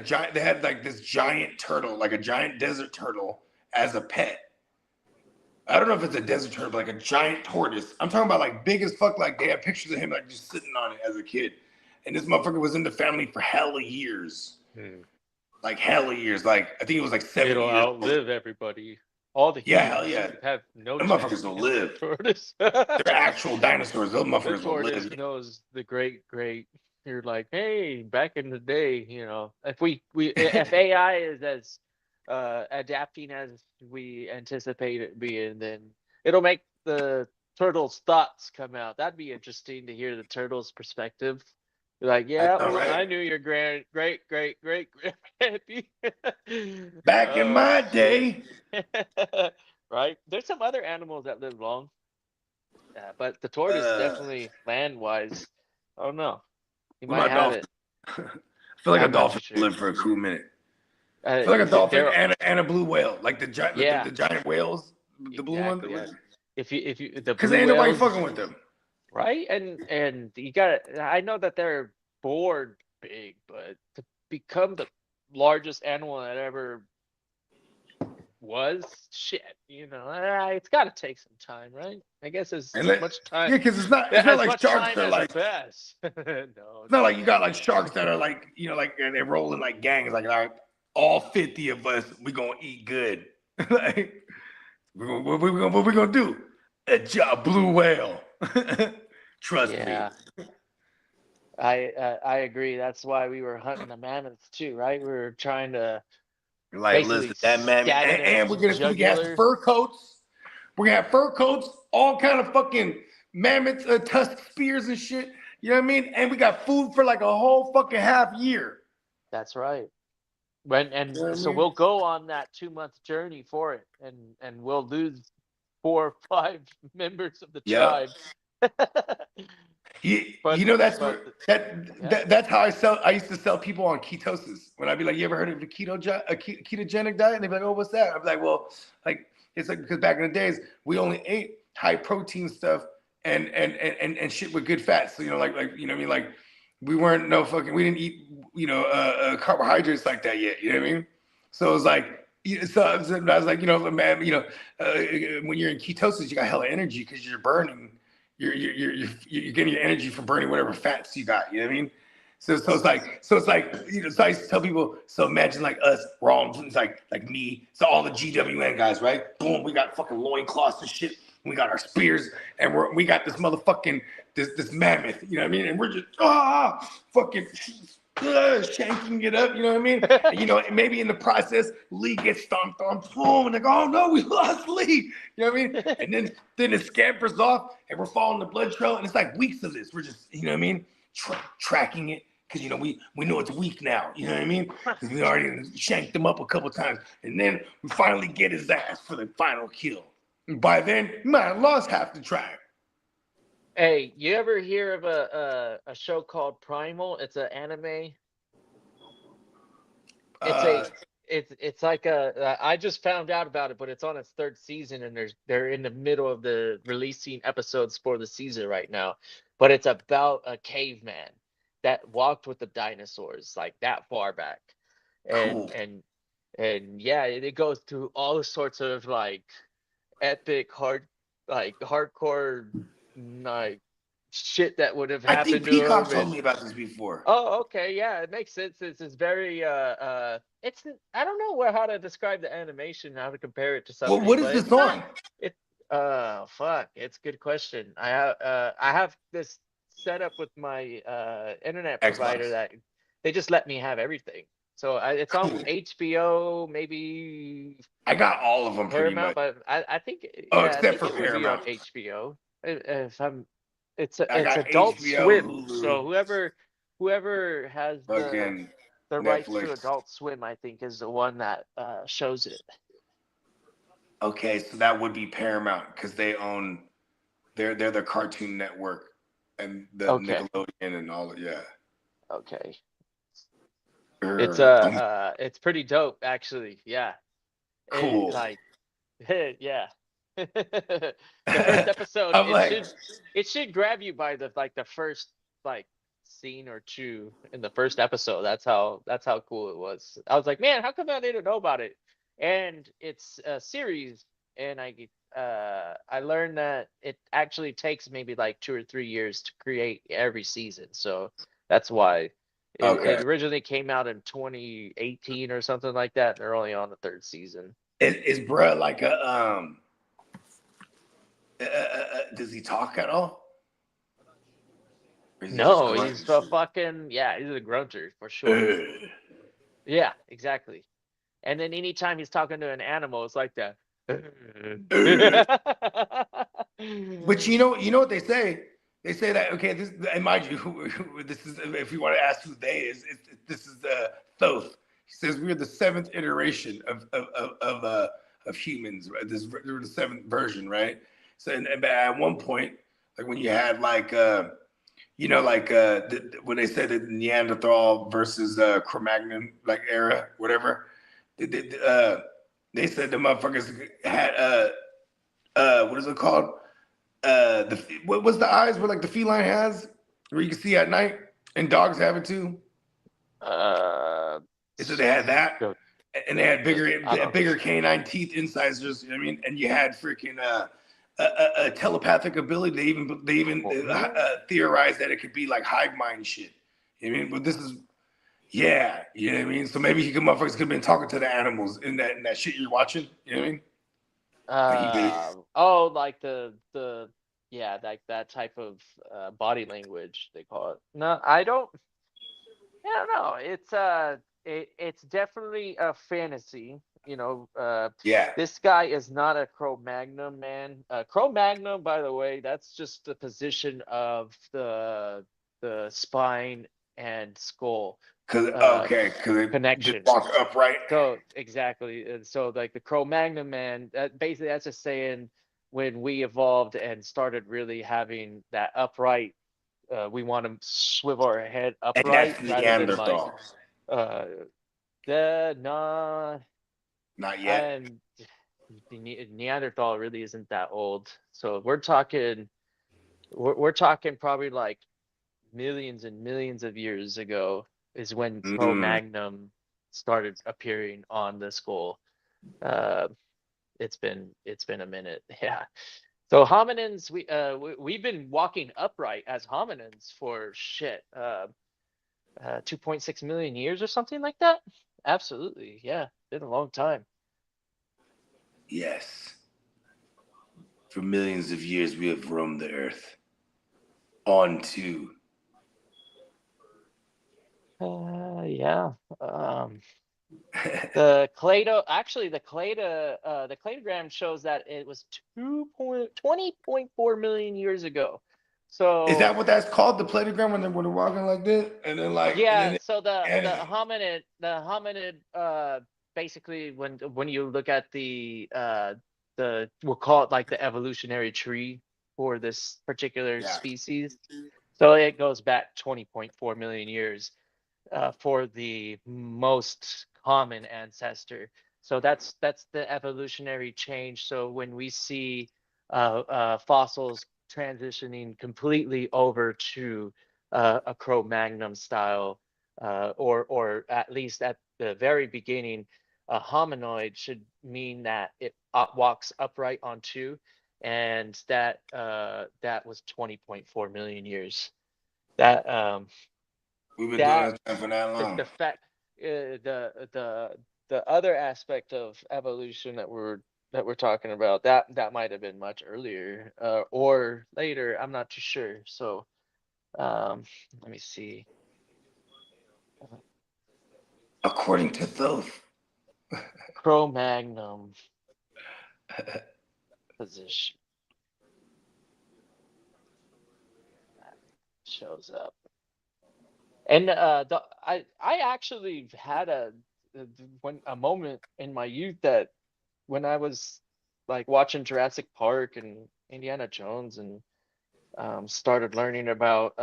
like this giant turtle, like a giant desert turtle as a pet. I don't know if it's a desert turtle, but like a giant tortoise. I'm talking about like big as fuck. Like they have pictures of him like just sitting on it as a kid. And this motherfucker was in the family for hella years. Like hella years. Like I think it was like 7 it'll years. outlive everybody. All the Yeah, humans hell yeah. have no Them chance motherfuckers don't against live. the tortoise. They're actual dinosaurs. Those The motherfuckers don't tortoise live. knows the great. You're like, hey, back in the day, if AI is as adapting as we anticipate it being, then it'll make the turtle's thoughts come out. That'd be interesting to hear the turtle's perspective. You're like, yeah, know, right? I knew your great grandpappy. Back in my day. Right? There's some other animals that live long, but the tortoise definitely land-wise. I don't know. You What might about have it. I feel like I'm a not dolphin too would sure. live for a cool minute. I feel like a dolphin and a blue whale, like the giant, Yeah. the giant whales, the blue ones. Exactly, yeah. If you the Because blue ain't nobody whales, fucking with them. right? And you got to I know that they're bored big, but to become the largest animal that ever was, shit, it's got to take some time, right? I guess as And much time, yeah, because it's not as like much sharks time are as like best. No, it's not like you got like sharks that are like like they roll in like gangs like all right, all 50 of us we gonna eat good. Like what we gonna do? A job blue whale. Trust me. yeah, I agree. That's why we were hunting the mammoths too, right? We were trying to Like basically listen, that man, stab it in and its we can have some jugular. fur coats. We're gonna have fur coats, all kind of fucking mammoth tusk spears and shit. You know what I mean? And we got food for like a whole fucking half year. That's right. You know what I So mean? we'll go on that 2 month journey for it, and we'll lose 4 or 5 members of the Yep. tribe. You know that's But what yeah, that's how I used to sell people on ketosis. When I'd be like, you ever heard of the ketogenic diet? And they'd be like, oh, what's that? I'd be like, well, like it's like because back in the days we only ate high protein stuff and shit with good fats. So like you know what I mean? Like we weren't we didn't eat carbohydrates like that yet. You know what I mean? So it was like so I was like, man, when you're in ketosis, you got hella energy because you're burning. You're getting your energy from burning whatever fats you got. You know what I mean? So it's like so I used to tell people. So imagine like us, we're all it's like me. So all the GWN guys, right? Boom, we got fucking loincloths and shit. We got our spears, and we got this motherfucking this mammoth. You know what I mean? And we're just fucking shanking it up. You know what I mean? And, maybe in the process, Lee gets stomped on. Boom, and they go, oh no, we lost Lee. You know what I mean? And then it scampers off, and we're following the blood trail, and it's like weeks of this. We're just, you know what I mean, tracking it because we know it's weak now. You know what I mean? Because we already shanked him up a couple times, and then we finally get his ass for the final kill. And by then, you might have lost half the tribe. hey, you ever hear of a show called Primal? It's an anime. It's Uh, it's like I just found out about it, but it's on its third season, and they're in the middle of the releasing episodes for the season right now. But it's about a caveman that walked with the dinosaurs like that far back, and cool. and and yeah, it goes through all sorts of like epic hardcore like shit that would have I think happened to Peacock him. told And me about this before. oh, okay, yeah, it makes sense. It's very it's I don't know how to describe the animation, how to compare it to Well, something, what is but this it's not on? it fuck, it's a good question. I have this set up with my internet provider Xbox. that they just let me have everything. So it's on Cool. HBO, maybe I got all of them pretty Paramount, much. but I think Oh, yeah, I except think for it would be on Paramount. HBO. If I'm I it's got Adult HBO, Swim. Hulu, So whoever has fucking the rights to Netflix. Adult Swim, I think, is the one that shows it. Okay, so that would be Paramount because they own they're the Cartoon Network and the Okay, Nickelodeon and all. Yeah. okay. I'm It's pretty dope actually. Yeah. It cool. like yeah. The first episode, I'm like, it should grab you by the first like scene or two in the first episode. That's how cool it was. I was like, man, how come I didn't know about it? And it's a series, and I learned that it actually takes maybe like 2 or 3 years to create every season. So that's why it okay. originally came out in 2018 or something like that. They're only on the third season. Is bruh like a does he talk at all? Or is he just No, grunt he's and a shit? fucking yeah, he's a grunter for sure. Yeah, exactly. And then anytime he's talking to an animal, it's like that. But you know what they say? They say that okay, this and mind you, this is if you want to ask who they is, this is Thoth. He says we're the seventh iteration of humans, right? We're the seventh version, right? So and at one point, like when you had like when they said that Neanderthal versus Cro-Magnon like era, whatever, they said the motherfuckers had what is it called? What's the eyes where like the feline has where you can see at night and dogs have it too? uh, They said they had that. go- and they had I don't bigger canine teeth incisors. You know what I mean? And you had freaking a telepathic ability. They even theorized that it could be like hive mind shit. You know what I mean? But this is you know what I mean? So maybe motherfuckers could have been talking to the animals in that shit you're watching. You know what I mean? Like the yeah, like that type of body language they call it. No, I don't. Yeah, no, it's definitely a fantasy. Yeah. This guy is not a Cro-Magnon man. Cro-Magnon, by the way, that's just the position of the spine and skull Cause it just connection. walk upright. So exactly, and so like the Cro-Magnon man, basically that's just saying when we evolved and started really having that upright, we want to swivel our head And upright that's rather than like Neanderthal. uh nah. Not yet. And the Neanderthal really isn't that old. So we're talking probably like millions and millions of years ago is when Cro-Magnon started appearing on the skull. Uh, it's been a minute, yeah. So hominins, we've been walking upright as hominins for 2.6 million years or something like that. Absolutely, yeah, been a long time. Yes. For millions of years, we have roamed the earth. On to. Yeah. The cladogram shows that it was 20.4 million years ago. Is So that what that's called? The platogram when they're walking like this? And then yeah, so the and hominid basically when you look at the we'll call it like the evolutionary tree for this particular species. So it goes back 20.4 million years for the most common ancestor. So that's the evolutionary change. So when we see fossils transitioning completely over to a Cro-Magnon style, or at least at the very beginning, a hominoid should mean that it walks upright on two, and that was 20.4 million years. That we've been doing that this for that long. the fact the other aspect of evolution that we're talking about, that might have been much earlier or later. I'm not too sure. So let me see. According to those. Cro-Magnon position shows up. And I actually had a moment in my youth that when I was like watching Jurassic Park and Indiana Jones and started learning about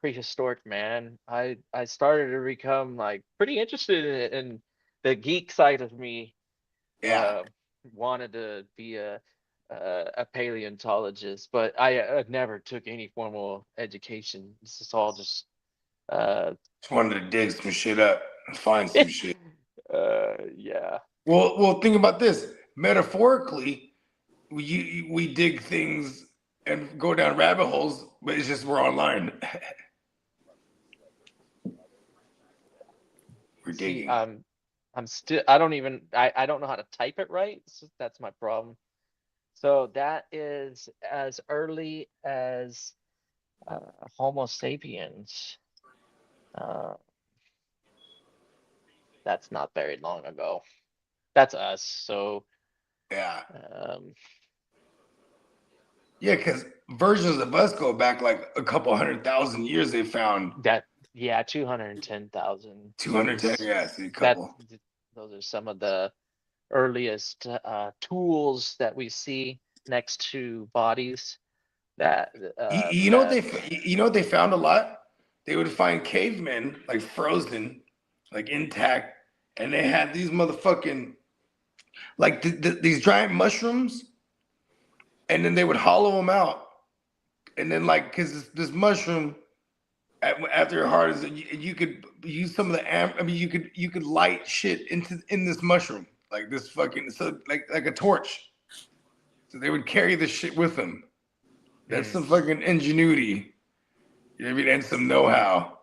prehistoric man, I started to become like pretty interested in it, and the geek side of me wanted to be a paleontologist, but I never took any formal education. This is all just just wanted to dig some shit up and find some shit. Yeah. Well, think about this. Metaphorically, we dig things and go down rabbit holes, but it's just we're online. We're digging. See, I'm still. I don't even. I don't know how to type it right. So that's my problem. So that is as early as Homo sapiens. That's not very long ago. That's us. So Yeah. um, Yeah, because versions of us go back like a couple 100,000 years. They found 210,000. 210. Yeah, see a couple. Those are some of the earliest tools that we see next to bodies. That You know what they found a lot? They would find cavemen like frozen, like intact, and they had these motherfucking like these giant mushrooms, and then they would hollow them out, and then like because this mushroom after hard as you could use some of the I mean, you could light shit in this mushroom like this fucking like a torch. So they would carry the shit with them. That's some fucking ingenuity. You know what I mean? And some know-how.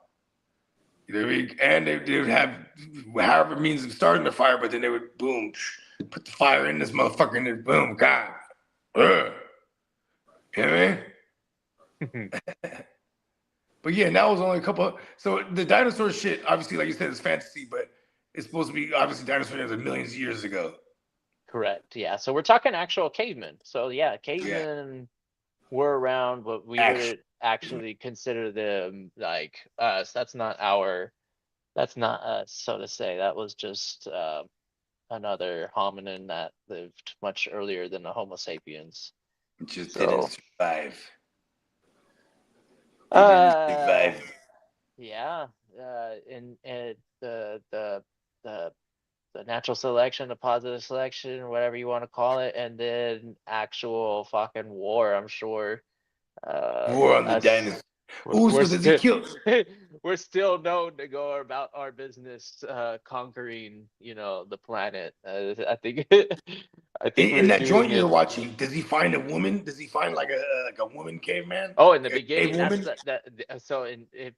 You know what I mean? And they would have however means of starting the fire, but then they would boom, put the fire in this motherfucker, and then boom, God. Ugh. You know what I mean? But yeah, and that was only a couple. So the dinosaur shit, obviously, like you said, is fantasy, but it's supposed to be obviously dinosaurs are millions of years ago. Correct. Yeah. So we're talking actual cavemen. So yeah, cavemen were around, but we would actually consider them like us. That's not us, so to say. That was just another hominin that lived much earlier than the Homo sapiens. Just didn't survive. They didn't survive. Yeah. And the natural selection, the positive selection, or whatever you want to call it, and then actual fucking war, I'm sure. War on the dinosaurs. We're still known to go about our business conquering, the planet. I think in that joint you're watching, does he find a woman? Does he find like a woman caveman? Oh, in the beginning, so if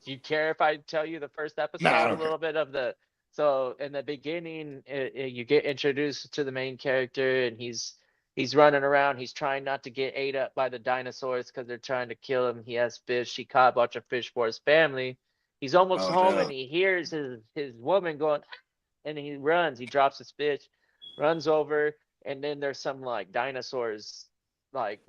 do you care if I tell you the first episode a little bit of the? So in the beginning, you get introduced to the main character, and he's running around. He's trying not to get ate up by the dinosaurs because they're trying to kill him. He has fish. He caught a bunch of fish for his family. He's almost home, and he hears his woman going, and he runs. He drops his fish, runs over, and then there's some like dinosaurs like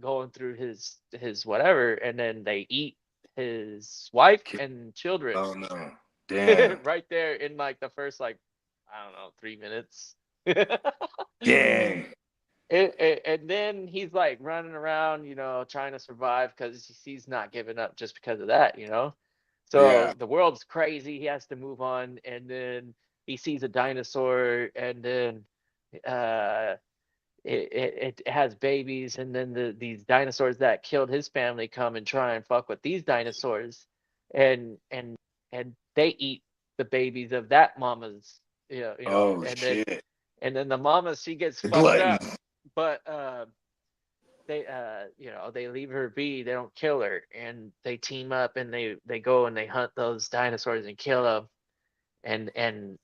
going through his whatever, and then they eat his wife and children. Oh no. Damn. Right there in like the first, like, I don't know, 3 minutes. Dang. And then he's like running around, trying to survive because he's not giving up just because of that, So the world's crazy. He has to move on. And then he sees a dinosaur, and then it has babies. And then these dinosaurs that killed his family come and try and fuck with these dinosaurs. And they eat the babies of that mama's, shit. Then the mama, she gets fucked up, but they leave her be. They don't kill her, and they team up, and they go and they hunt those dinosaurs and kill them, and then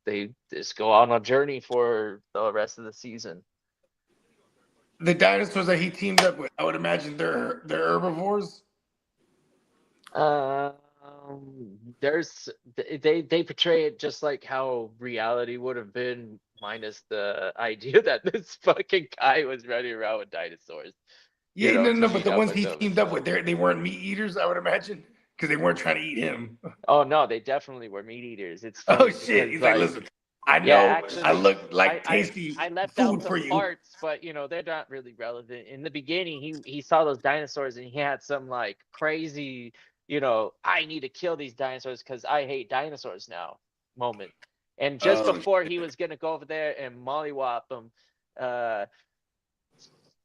they just go on a journey for the rest of the season. The dinosaurs that he teamed up with, I would imagine they're herbivores. They portray it just like how reality would have been, minus the idea that this fucking guy was running around with dinosaurs. Yeah, no, but the ones he teamed up with, they weren't meat eaters, I would imagine, because they weren't trying to eat him. Oh no, they definitely were meat eaters. It's funny shit. He's like, listen, I know, actually, I look like tasty I left food out for some you. parts, but they're not really relevant. In the beginning, he saw those dinosaurs, and he had some like crazy, I need to kill these dinosaurs because I hate dinosaurs now moment. And just before he was gonna go over there and mollywop them,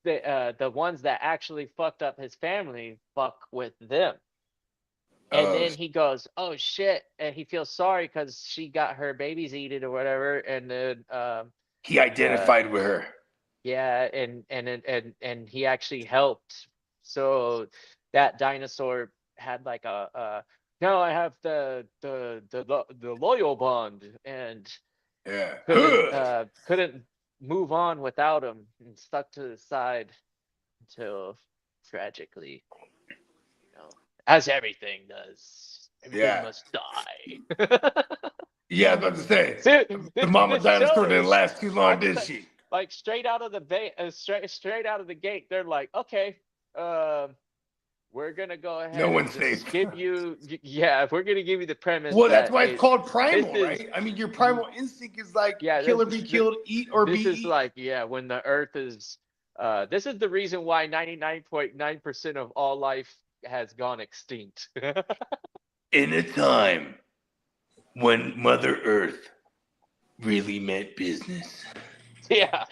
the ones that actually fucked up his family fuck with them. And then he goes, oh shit, and he feels sorry because she got her babies eaten or whatever, and then he identified with her. Yeah, and he actually helped. So that dinosaur had like now I have the loyal bond, and couldn't move on without him, and stuck to the side until tragically, as everything does, everything must die. Yeah, I was about to say, the mama dinosaur didn't last too long, did she? Like straight out of the straight out of the gate, they're like, okay, we're gonna go ahead. No one's safe. Give you, we're gonna give you the premise. Well, that's why it's called primal, right? I mean, your primal instinct is like kill or be killed, eat or be eaten. This is like, when the Earth is. This is the reason why 99.9% of all life has gone extinct. In a time when Mother Earth really meant business. Yeah,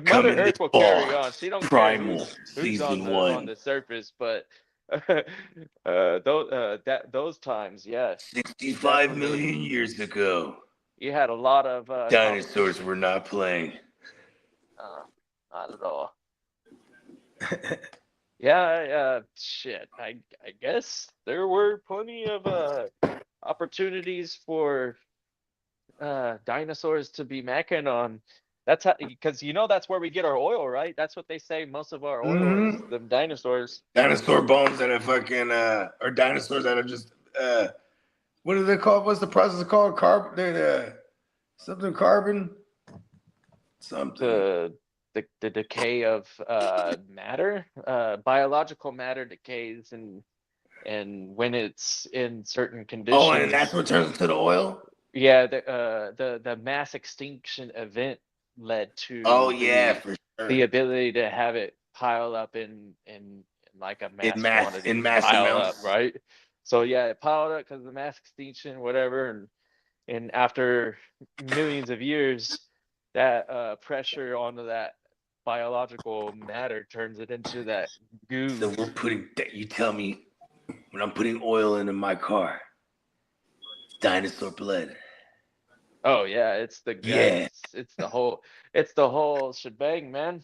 Mother Earth will carry on. She don't Primal care who's season on 1 on the surface, but those times, yes. You 65 definitely million years ago, you had a lot of dinosaurs competition. were not playing. Not at all. Yeah, shit. I guess there were plenty of opportunities for dinosaurs to be macking on. That's how, because that's where we get our oil, right? That's what they say. Most of our oil is Mm-hmm. the dinosaurs. Dinosaur bones that are fucking or dinosaurs that are just what do they call? What's the process called? Carbon? Something carbon? Something. The decay of matter, biological matter decays, and when it's in certain Oh, and that's conditions, what turns into the oil. yeah, the mass extinction event led Oh to yeah, for the sure. ability to have it pile up in like a In mass mass quantity, pile up, amounts. right? So yeah, it piled up because of the mass extinction, whatever, and after millions of years, that pressure onto that biological matter turns it into that goo. So we're putting. You tell me when I'm putting oil into my car, dinosaur blood. Oh yeah, Yeah. it's the whole shebang, man.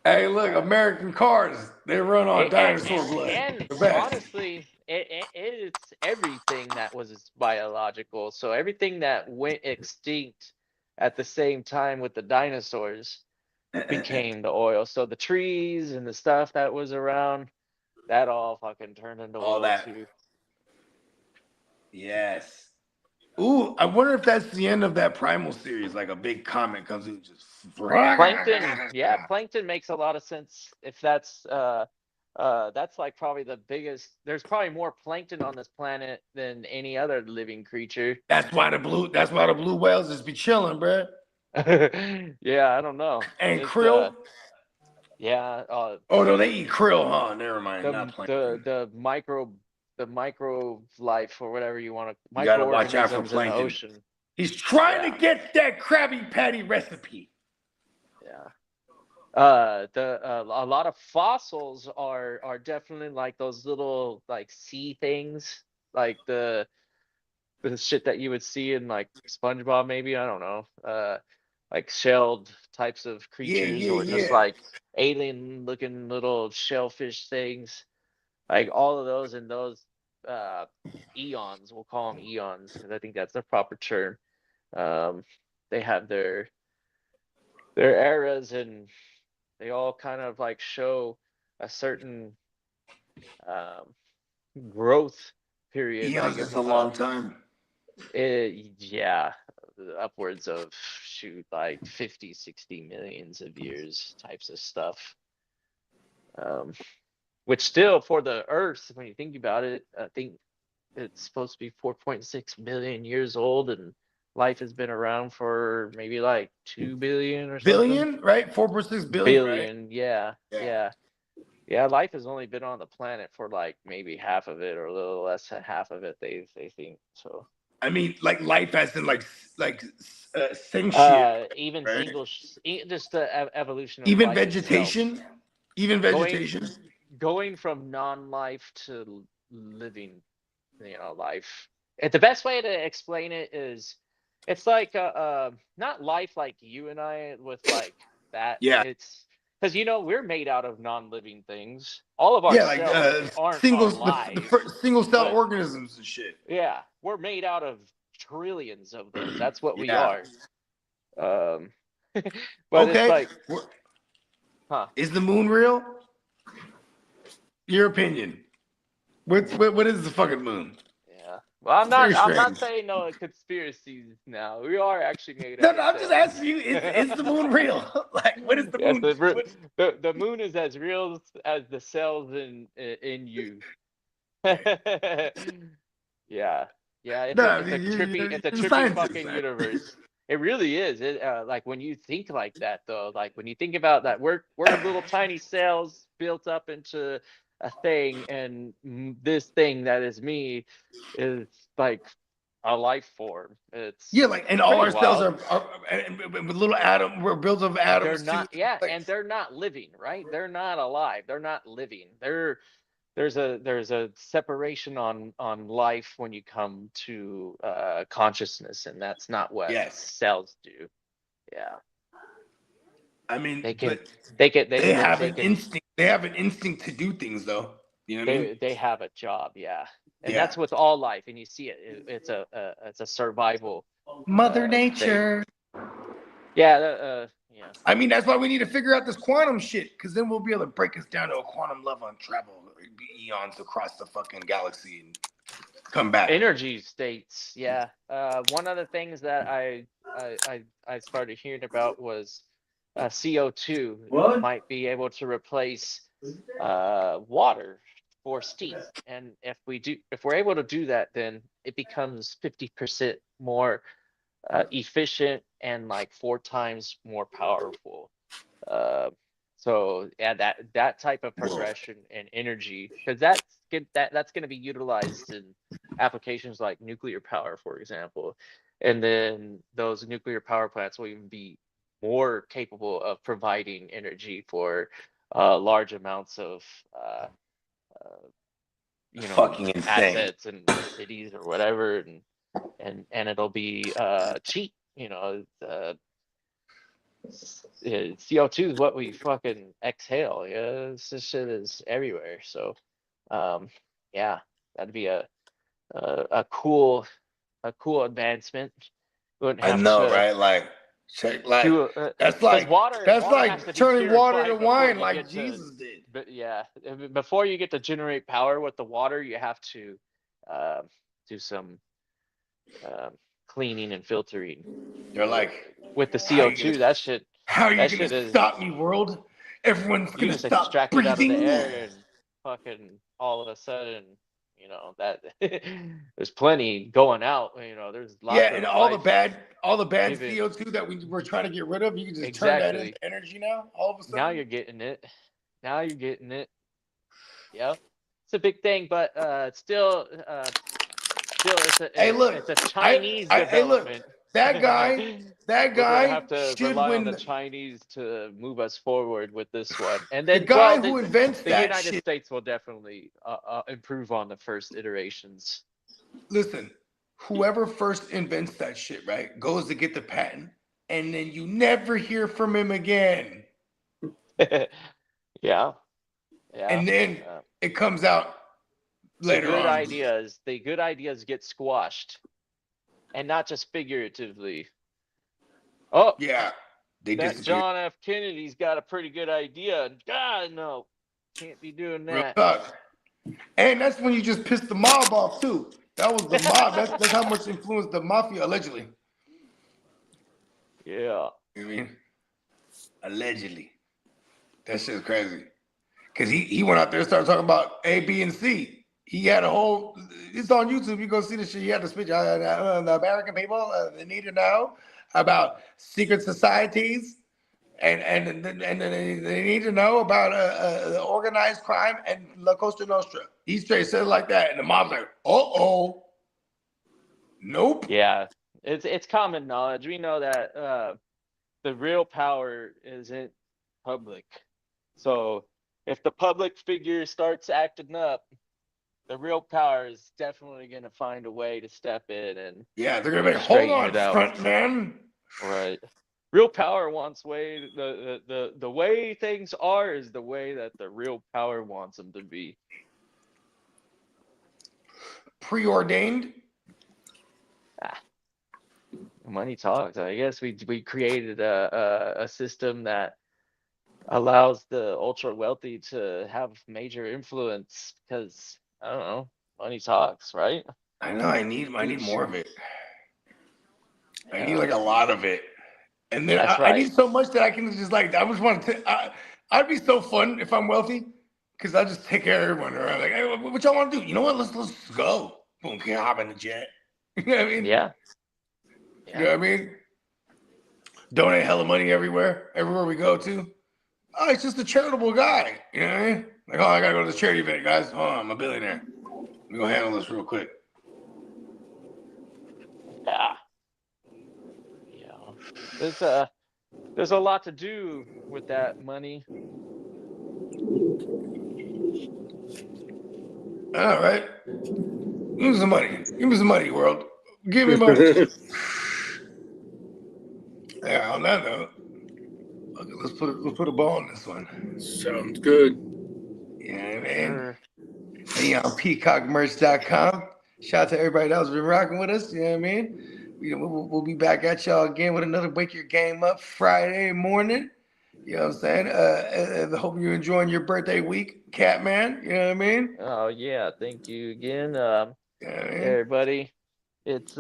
Hey, look, American cars, they run on dinosaur blood. And The best. honestly, it's everything that was biological. So everything that went extinct at the same time with the dinosaurs became the oil. So the trees and the stuff that was around, that all fucking turned into All oil that. too. Yes. Ooh, I wonder if that's the end of that Primal series. Like a big comet comes in, just. Plankton, yeah, plankton makes a lot of sense if that's like probably the biggest. There's probably more plankton on this planet than any other living creature. That's why the blue. That's why the blue whales just be chilling, bruh. Yeah, I don't know. And It's krill. yeah, Oh no, they eat krill, huh? Never mind, not the plankton. the micro life or whatever you want to, You gotta watch out for microorganisms in the plankton. ocean. He's trying to Yeah, get that Krabby Patty recipe. yeah. The a lot of fossils are definitely like those little like sea things, like the shit that you would see in like SpongeBob, maybe, I don't know. Like shelled types of Yeah, creatures, yeah, or just yeah. like alien looking little shellfish things. Like all of those in those uh eons, we'll call them eons because I think that's the proper term. Um, they have their eras, and they all kind of like show a certain um growth period. Eons Like is if a long time. yeah, upwards of, shoot, like 50, 60 millions of years types of stuff. Um, which still for the Earth, when you think about it, I think it's supposed to be 4.6 billion years old, and life has been around for maybe like 2 billion or something. Billion, right? 4.6 billion, right? Billion, yeah, Yeah. yeah. Yeah, life has only been on the planet for like maybe half of it, or a little less than half of it, they think. So I mean, like life as in like sentient, even right? just the evolution of Even life itself, vegetation, even going vegetation. going from non-life to living, life. The best way to explain it is, it's like not life like you and I with like that. Yeah, It's because we're made out of non-living things. All of our yeah, like cells aren't the alive, first single cell but organisms and shit. yeah, we're made out of trillions of those. That's what we Yeah. are. Um, but it's Okay. like, huh? Is the moon real? Your opinion. What is the fucking moon? Yeah. Well, I'm It's very not. I'm strange. not saying no conspiracies now. We are actually made No, out no, of I'm just cells. asking you, is the moon real? Like, what is the Yes, moon? What? the moon is as real as the cells in you. Yeah, yeah. It's No, a I it's a mean, trippy it's a you're a trippy scientist, fucking man. universe. It really is. It like when you think like that though, like when you think about that, we're little tiny cells built up into a thing, and this thing that is me is like a life form. It's and all pretty our cells wild. are with little we're built of atoms They're too. not, yeah, Like, and they're not living, right? They're not alive. They're not living. There's a separation on life when you come to consciousness, and that's not what yes, cells do. Yeah, I mean, they can but they can they have they an can instinct. They have an instinct to do things, though. You know what I mean? they have a job, yeah, and Yeah. that's with all life, and you see it. It's a survival Mother thing. Nature. Yeah, yeah. I mean, that's why we need to figure out this quantum shit, because then we'll be able to break us down to a quantum level and travel eons across the fucking galaxy and come back. Energy states, yeah. One of the things that I started hearing about was CO2 What? might be able to replace water for steam, and if we're able to do that, then it becomes 50% more efficient and like 4 times more powerful. Uh, so yeah, that type of Whoa. progression and energy, because that's going to be utilized in applications like nuclear power, for example, and then those nuclear power plants will even be more capable of providing energy for large amounts of uh, It's fucking insane. assets and cities or whatever, and it'll be cheap. CO2 is what we fucking exhale. Yeah, this shit is everywhere. So, yeah, that'd be a cool advancement. We wouldn't I have know, to right? Like, check, do that's because like water has to be turning water to purified before wine, you like get to. Jesus did. But yeah, before you get to generate power with the water, you have to uh, do some um, cleaning and filtering They're like, with the how are you CO2. how are you That gonna shit is. stop me, world? Everyone's You gonna just stop extract it out of the breathing. air and fucking all of a sudden, that there's plenty going out, there's Yeah, lots and of life all the bad given. CO2 that we're trying to get rid of, you can just turn that into Exactly. energy now. All of a Now sudden, you're getting it. Now you're getting it. Yep. It's a big thing, but it's still hey, look, it's a Chinese hey, look, development. that guy, We're gonna have to should rely on the win. Chinese to move us forward with this one, and The then, guy well, who invents the that United shit. States will definitely improve on the first iterations. Listen, whoever first invents that shit, right, goes to get the patent, and then you never hear from him again. Yeah, And then yeah. it comes out later on. The good ideas get squashed, and not just figuratively. Oh, Yeah, they that disappear. John F. Kennedy's got a pretty good idea. God, no, can't be doing Real that. talk. And that's when you just pissed the mob off too. That was the mob. That's how much influence the mafia allegedly. Yeah. You know what I mean? Allegedly. That shit's crazy. Cause he went out there and started talking about A, B, and C. He had a whole. It's on YouTube. You go see the shit. He had the speech. The American people they need to know about secret societies, and they need to know about organized crime and La Costa Nostra. He straight said it like that, and the mob's like, nope. Yeah. It's common knowledge. We know that the real power isn't public. So if the public figure starts acting up, the real power is definitely going to find a way to step in and Yeah, they're gonna be hold straighten on, it out. front man. Right. Real power wants the way things are is the way that the real power wants them to be. Preordained. Money talks. I guess we created a system that allows the ultra wealthy to have major influence because I don't know, money talks, right? I know. I need more of it. I need Yeah. like a lot of it, and then That's I right. need so much that I can just like I just want to. I'd be so fun if I'm wealthy because I just take care of everyone around. Like, hey, what y'all want to do? You know what? Let's go. Boom, can hop in the jet. You know what I mean? Yeah. You know what I mean? Donate hella money everywhere we go to. Oh, it's just a charitable guy. You know what I mean? Like, oh, I gotta go to this charity event, guys. Oh, I'm a billionaire. Let me go handle this real quick. there's a lot to do with that money. All right. Give me some money. Give me some money, world. Give me money. Yeah, on that note, okay, let's put a ball on this one. Sounds good. Yeah, man. Sure. Hey, on peacockmerch.com. Shout out to everybody that has been rocking with us. You know what I mean? We'll be back at y'all again with another Wake Your Game Up Friday morning. You know what I'm saying? I hope you're enjoying your birthday week, Catman. You know what I mean? Oh yeah, thank you again. You know what I mean? Everybody. It's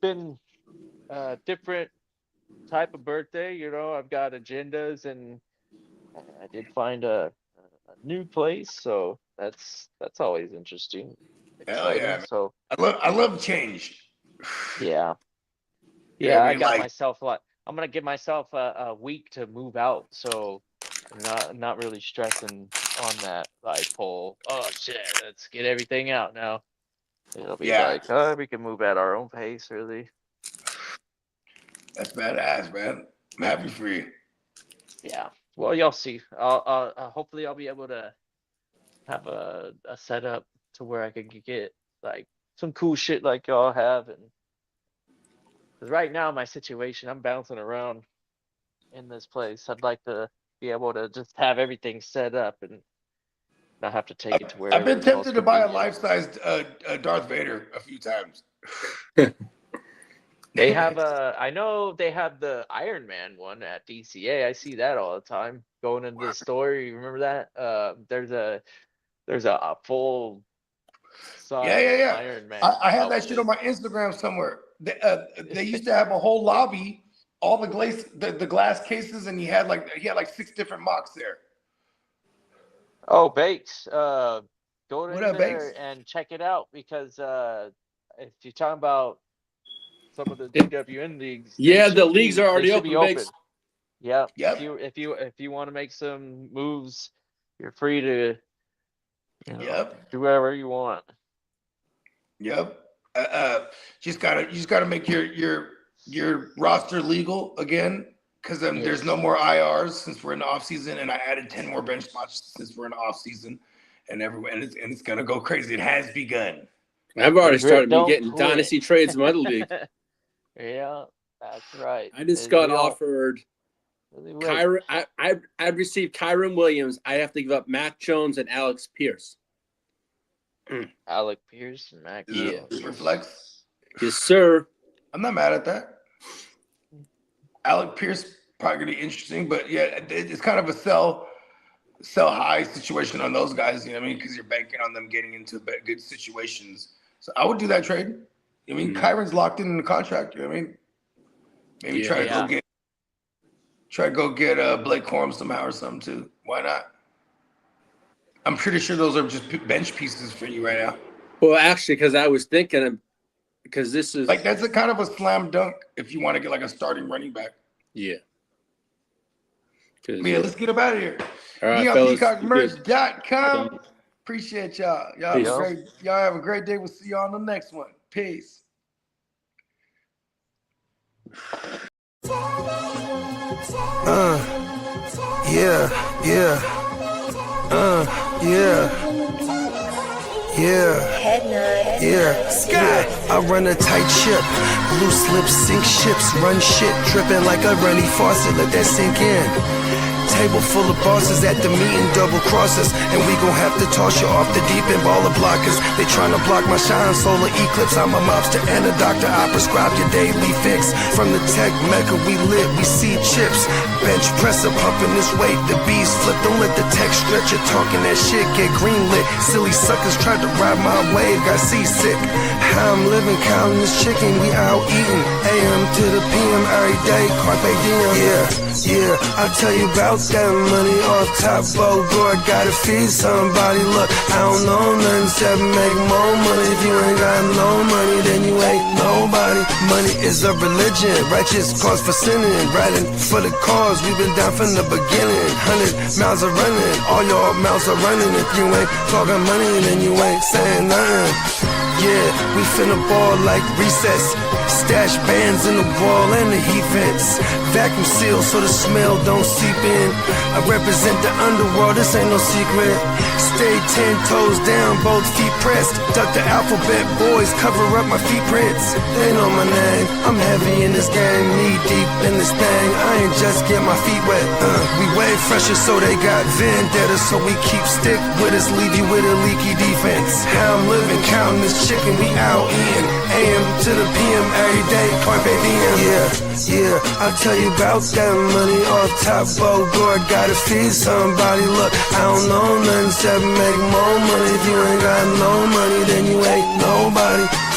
been a different type of birthday, you know. I've got agendas, and I did find a new place, so that's always interesting, Hell exciting. yeah, man. So I love change. yeah, Yeah, I I mean, got like- myself I'm gonna give myself a week to move out, so I'm not really stressing on that like whole, oh shit, let's get everything out now. It'll be Yeah. like, oh, we can move at our own pace, really. That's badass, man. I'm happy for you. Yeah. Well, you'll see. I'll hopefully I'll be able to have a setup to where I could get like some cool shit like y'all have, and because right now my situation, I'm bouncing around in this place. I'd like to be able to just have everything set up and not have to take it to where I've been it's most tempted to buy a convenient. life-sized Darth Vader a few times. They have I know they have the Iron Man one at DCA. I see that all the time going into the store. You remember that? There's a full size Yeah. Iron Man. I had that shit outfit. on my Instagram somewhere. They used to have a whole lobby, all the glass cases, and he had like 6 different mocks there. Oh, Bakes. Go What in up, there Bakes? and check it out, because if you're talking about some of the DWN leagues, they Yeah, the should leagues be- are already they should be open, open. Bakes. Yeah. Yep. If you want to make some moves, you're free to, you know, Yep. do whatever you want. Yep. You just gotta make your roster legal again, because there's no more IRs since we're in the off season, and I added 10 more bench spots since we're in the off season, and it's gonna go crazy. It has begun. I've already started Don't getting quit. dynasty trades in my other league. Yeah, that's right. I just And got we all offered really wait. Kyron. I received Kyron Williams. I have to give up Mac Jones and Alex Pierce. Alec Pierce and Mac. Is it Yeah. a super flex? Yes, sir. I'm not mad at that. Alec Pierce probably gonna be interesting, but yeah, it's kind of a sell high situation on those guys. You know what I mean? Because you're banking on them getting into good situations. So I would do that trade. I mean, Kyron's locked in the contract. You know what I mean? Maybe try to go get Blake Corum somehow or something too. Why not? I'm pretty sure those are just bench pieces for you right now. Well, actually, because I was thinking, because this is Like, that's a kind of a slam dunk if you want to get like a starting running back. yeah. But yeah, let's get up out of here. All right, fellas. peacockmerch.com. Appreciate y'all. Peace. Y'all have a great day. We'll see y'all on the next one. Peace. I run a tight ship, loose lips sink ships, run shit, dripping like a runny faucet, let that sink in. Table full of bosses at the meeting, double crosses, and we gon' have to toss you off the deep end, baller blockers. They tryna block my shine, solar eclipse. I'm a mobster and a doctor. I prescribe your daily fix. From the tech mecca, we lit, we see chips. Bench presser pumping this weight, the bees flip. Don't let the tech stretch. You're talking that shit, get green lit. Silly suckers tried to ride my wave, got seasick. How I'm living, counting this chicken, we out eating. AM to the PM every day, carpe diem. Yeah, I'll tell you about that money off top, Bogart, gotta feed somebody. Look, I don't know nothing except make more money. If you ain't got no money, then you ain't nobody. Money is a religion, righteous cause for sinning, riding for the cause, we've been down from the beginning. 100 miles are running, all your mouths are running. If you ain't talking money, then you ain't saying nothing. Yeah, we finna ball like recess. Stash bands in the wall and the heat vents. Vacuum sealed so the smell don't seep in. I represent the underworld, this ain't no secret. Stay 10 toes down, both feet pressed. Duck the alphabet boys, cover up my feet prints. They know my name, I'm heavy in this game. Knee deep in this thing, I ain't just get my feet wet. We way fresher so they got vendetta. So we keep stick with us, leave you with a leaky defense. How I'm living, counting this chicken, we out in. AM to the PM every day, carpe diem. Yeah, I'll tell you about that money off top. Bogart, gotta feed somebody. Look, I don't know nothing except make more money. If you ain't got no money, then you ain't nobody.